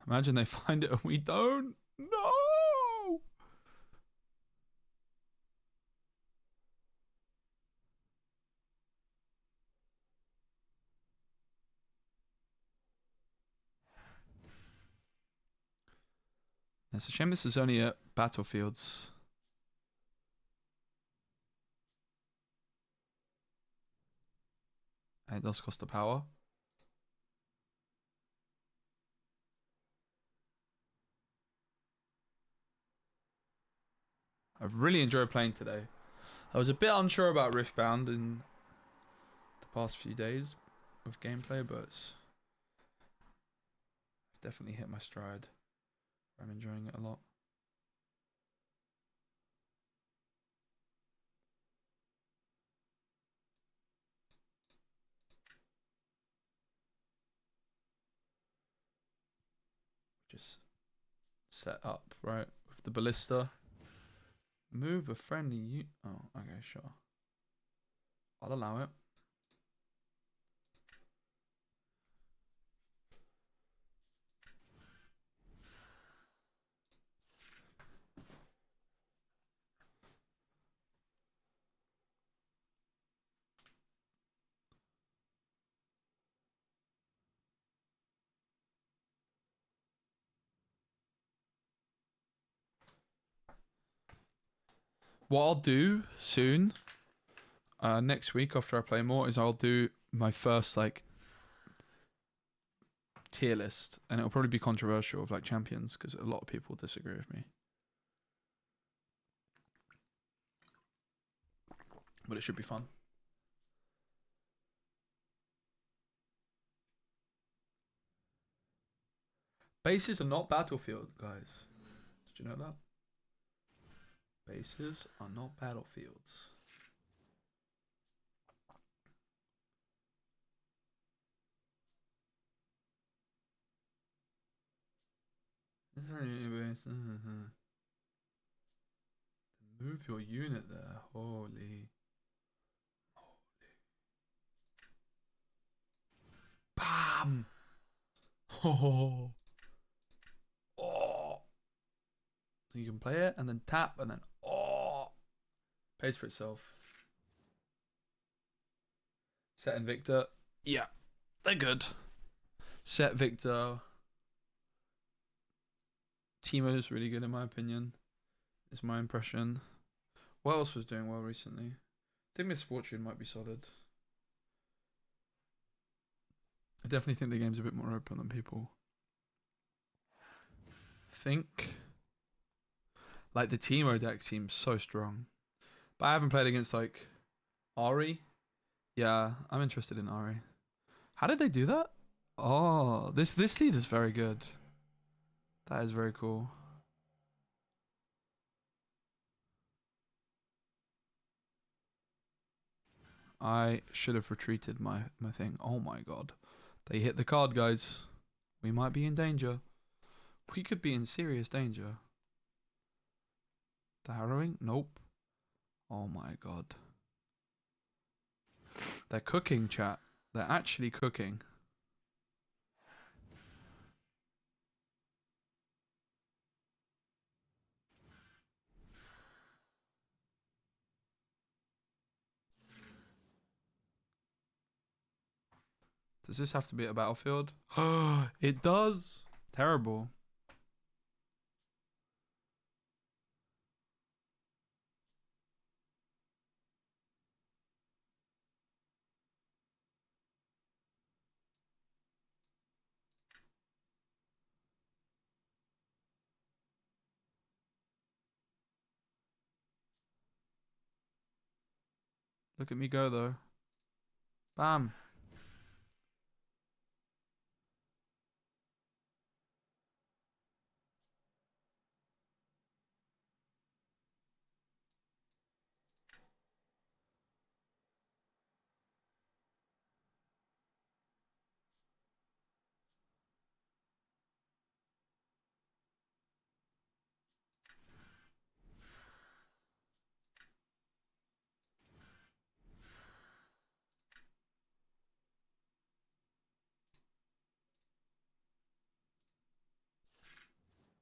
Imagine they find it and we don't. No! It's a shame this is only at battlefields. And it does cost a power. I've really enjoyed playing today. I was a bit unsure about Riftbound in the past few days of gameplay, but it's definitely hit my stride. I'm enjoying it a lot. Just set up, right, with the Ballista. Move a friendly oh, okay, sure. I'll allow it. What I'll do soon, next week after I play more, is I'll do my first like tier list, and it'll probably be controversial of like champions because a lot of people disagree with me. But it should be fun. Bases are not battlefield, guys. Did you know that? Bases are not battlefields. Move your unit there. Holy. Bam! Oh. Oh. So you can play it and then tap and then oh. Pays for itself. Set and Victor. Yeah. They're good. Set Victor. Teemo is really good in my opinion. Is my impression. What else was doing well recently? I think Misfortune might be solid. I definitely think the game's a bit more open than people think. Like the Teemo deck seems so strong. But I haven't played against like Ari. Yeah, I'm interested in Ari. How did they do that? Oh, this lead is very good. That is very cool. I should have retreated my thing. Oh my god. They hit the card, guys. We might be in danger. We could be in serious danger. The harrowing? Nope. Oh my god. They're cooking, chat. They're actually cooking. Does this have to be a battlefield? It does. Terrible. Look at me go though. Bam.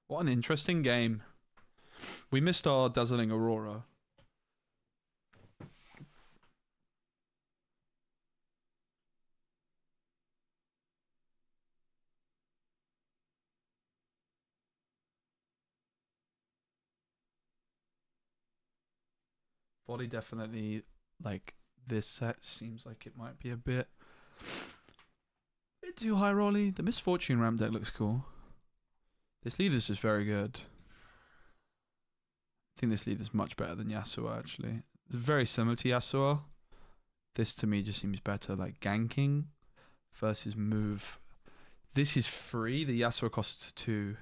What an interesting game. We missed our dazzling Aurora. Volley definitely, like, this set seems like it might be a bit too high rolly. The Misfortune Ram deck looks cool. This lead is just very good. I think this lead is much better than Yasuo, actually. It's very similar to Yasuo. This, to me, just seems better. Like, ganking versus move. This is free. The Yasuo costs 2.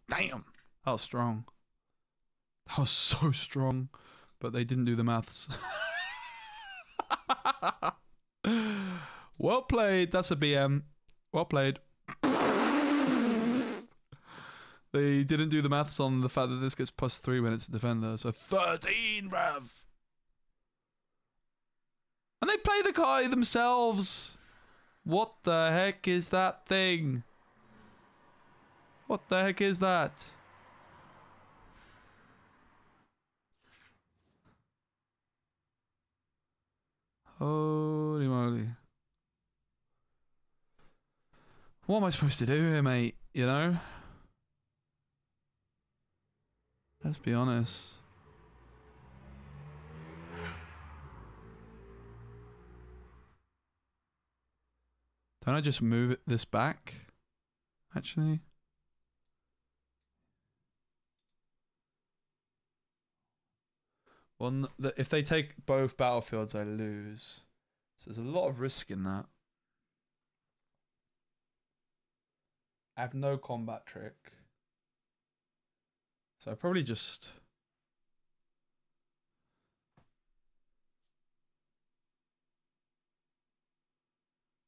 Damn! That was strong. That was so strong. But they didn't do the maths. Well played. That's a BM. Well played. They didn't do the maths on the fact that this gets +3 when it's a defender. So 13 rev. And they play the guy themselves. What the heck is that thing? What the heck is that? Holy moly. What am I supposed to do here, mate? You know? Let's be honest. Don't I just move this back? Actually. Well, if they take both battlefields, I lose. So there's a lot of risk in that. I have no combat trick. So I probably just...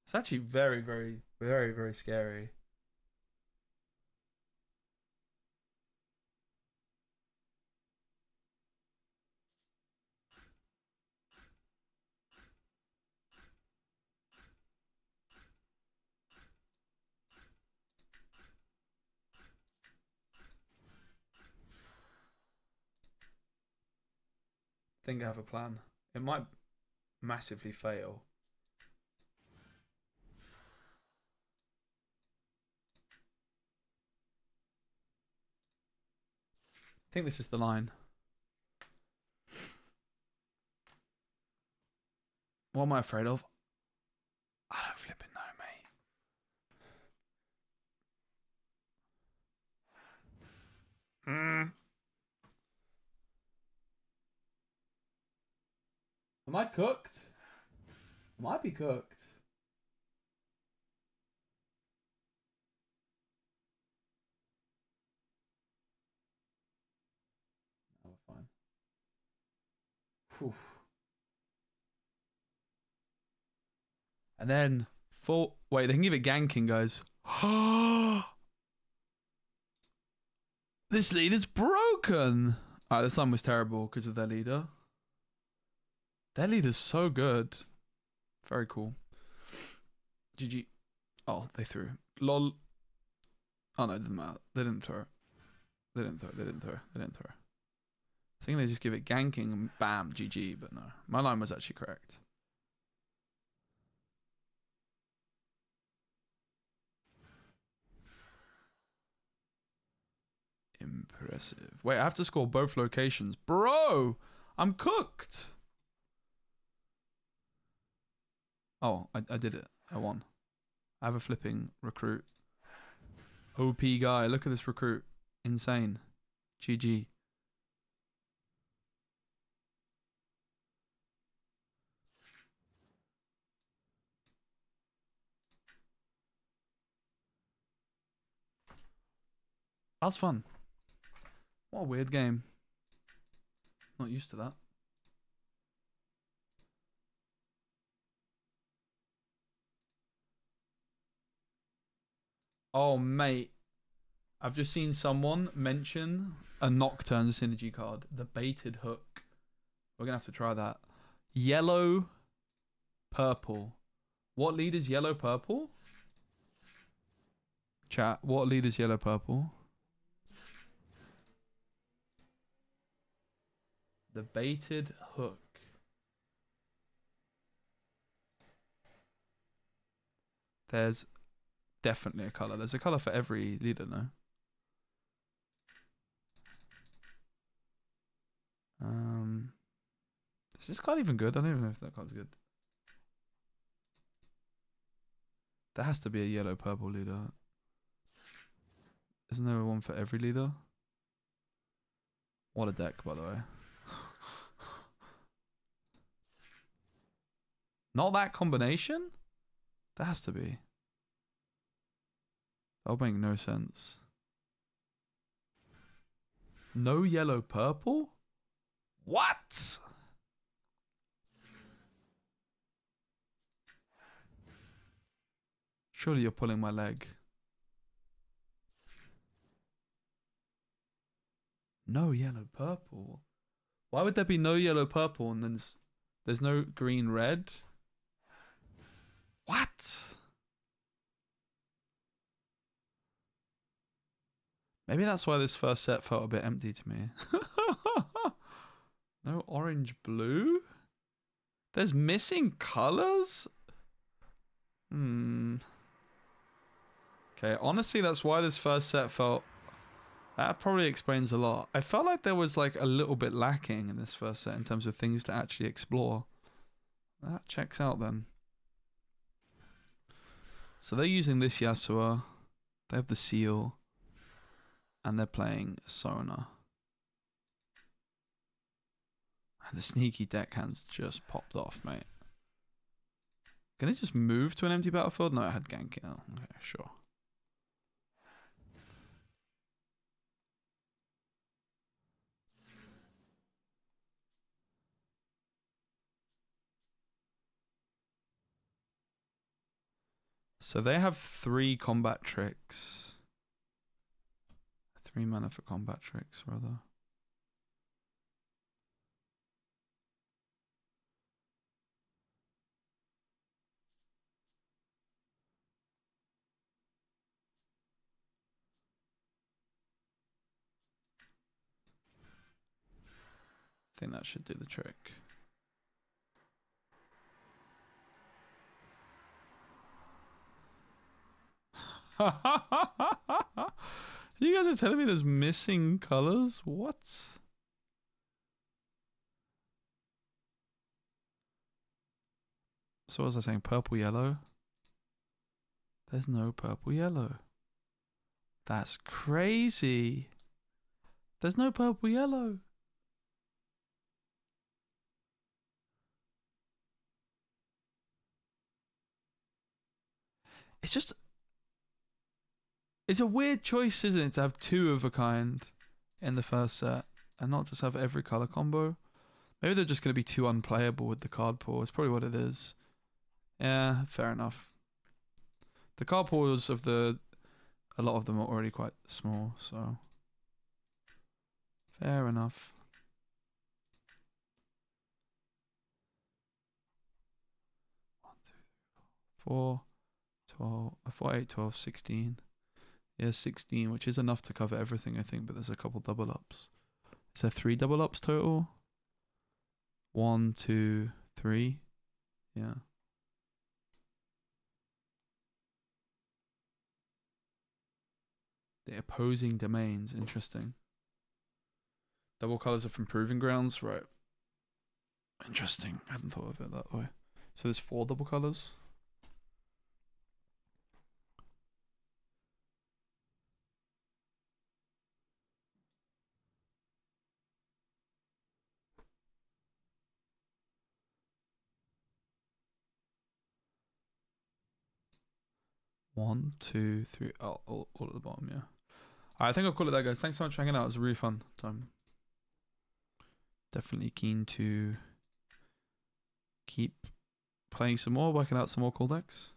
It's actually very, very, very, very scary. I think I have a plan. It might massively fail. I think this is the line. What am I afraid of? I don't flipping know, mate. Am I cooked? I might be cooked. Oh, we're fine. Whew. And then full. Wait, they can give it ganking, guys. This leader's broken. Alright, this one was terrible because of their leader. Their leader's so good. Very cool. GG. Oh, they threw. Lol. Oh no, it didn't matter. They didn't throw. They didn't throw. They didn't throw. They didn't throw. I think they just give it ganking and bam, GG, but no. My line was actually correct. Impressive. Wait, I have to score both locations. Bro, I'm cooked. Oh, I did it. I won. I have a flipping recruit. OP guy. Look at this recruit. Insane. GG. That was fun. What a weird game. Not used to that. Oh, mate. I've just seen someone mention a Nocturne synergy card. The baited hook. We're going to have to try that. Yellow, purple. What lead is yellow, purple? Chat, what lead is yellow, purple? The baited hook. There's definitely a color. There's a color for every leader, no? Is this card even good? I don't even know if that card's good. There has to be a yellow purple leader. Isn't there one for every leader? What a deck, by the way. Not that combination? There has to be. That'll make no sense. No yellow purple? What? Surely you're pulling my leg. No yellow purple. Why would there be no yellow purple and then there's no green red? What? Maybe that's why this first set felt a bit empty to me. No orange blue? There's missing colors? Okay, honestly, that's why this first set felt... That probably explains a lot. I felt like there was like a little bit lacking in this first set in terms of things to actually explore. That checks out then. So they're using this Yasuo. They have the seal. And they're playing Sona. And the sneaky deckhands just popped off, mate. Can it just move to an empty battlefield? No, it had ganking. Oh, okay, sure. So they have 3 combat tricks. 3 mana for combat tricks, rather. I think that should do the trick. You guys are telling me there's missing colors? What? So what was I saying? Purple, yellow? There's no purple, yellow. That's crazy. There's no purple, yellow. It's just... It's a weird choice, isn't it, to have 2 of a kind in the first set and not just have every color combo. Maybe they're just going to be too unplayable with the card pool. It's probably what it is. Yeah, fair enough. The card pools of a lot of them are already quite small, so fair enough. 1, 2, 3, 4, 12, 4, 8, 12, 16. Yeah, 16, which is enough to cover everything, I think, but there's a couple double ups. Is there 3 double ups total? 1, 2, 3. Yeah. The opposing domains, interesting. Double colors are from Proving Grounds, right? Interesting. I hadn't thought of it that way. So there's 4 double colors. One, two, three. Oh, all at the bottom, yeah. I think I'll call it that, guys. Thanks so much for hanging out. It was a really fun time. Definitely keen to keep playing some more, working out some more cool decks.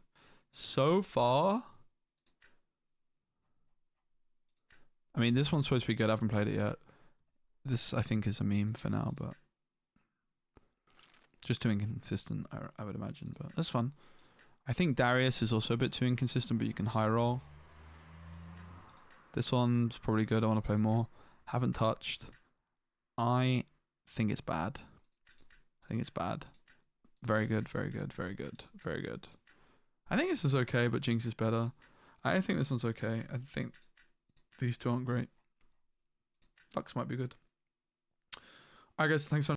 So far, I mean, this one's supposed to be good. I haven't played it yet. This, I think, is a meme for now, but just too inconsistent, I would imagine. But that's fun. I think Darius is also a bit too inconsistent, but you can high roll. This one's probably good. I want to play more. Haven't touched. I think it's bad. I think it's bad. Very good, very good, very good, very good. I think this is okay, but Jinx is better. I think this one's okay. I think these 2 aren't great. Lux might be good. Alright guys, thanks so much.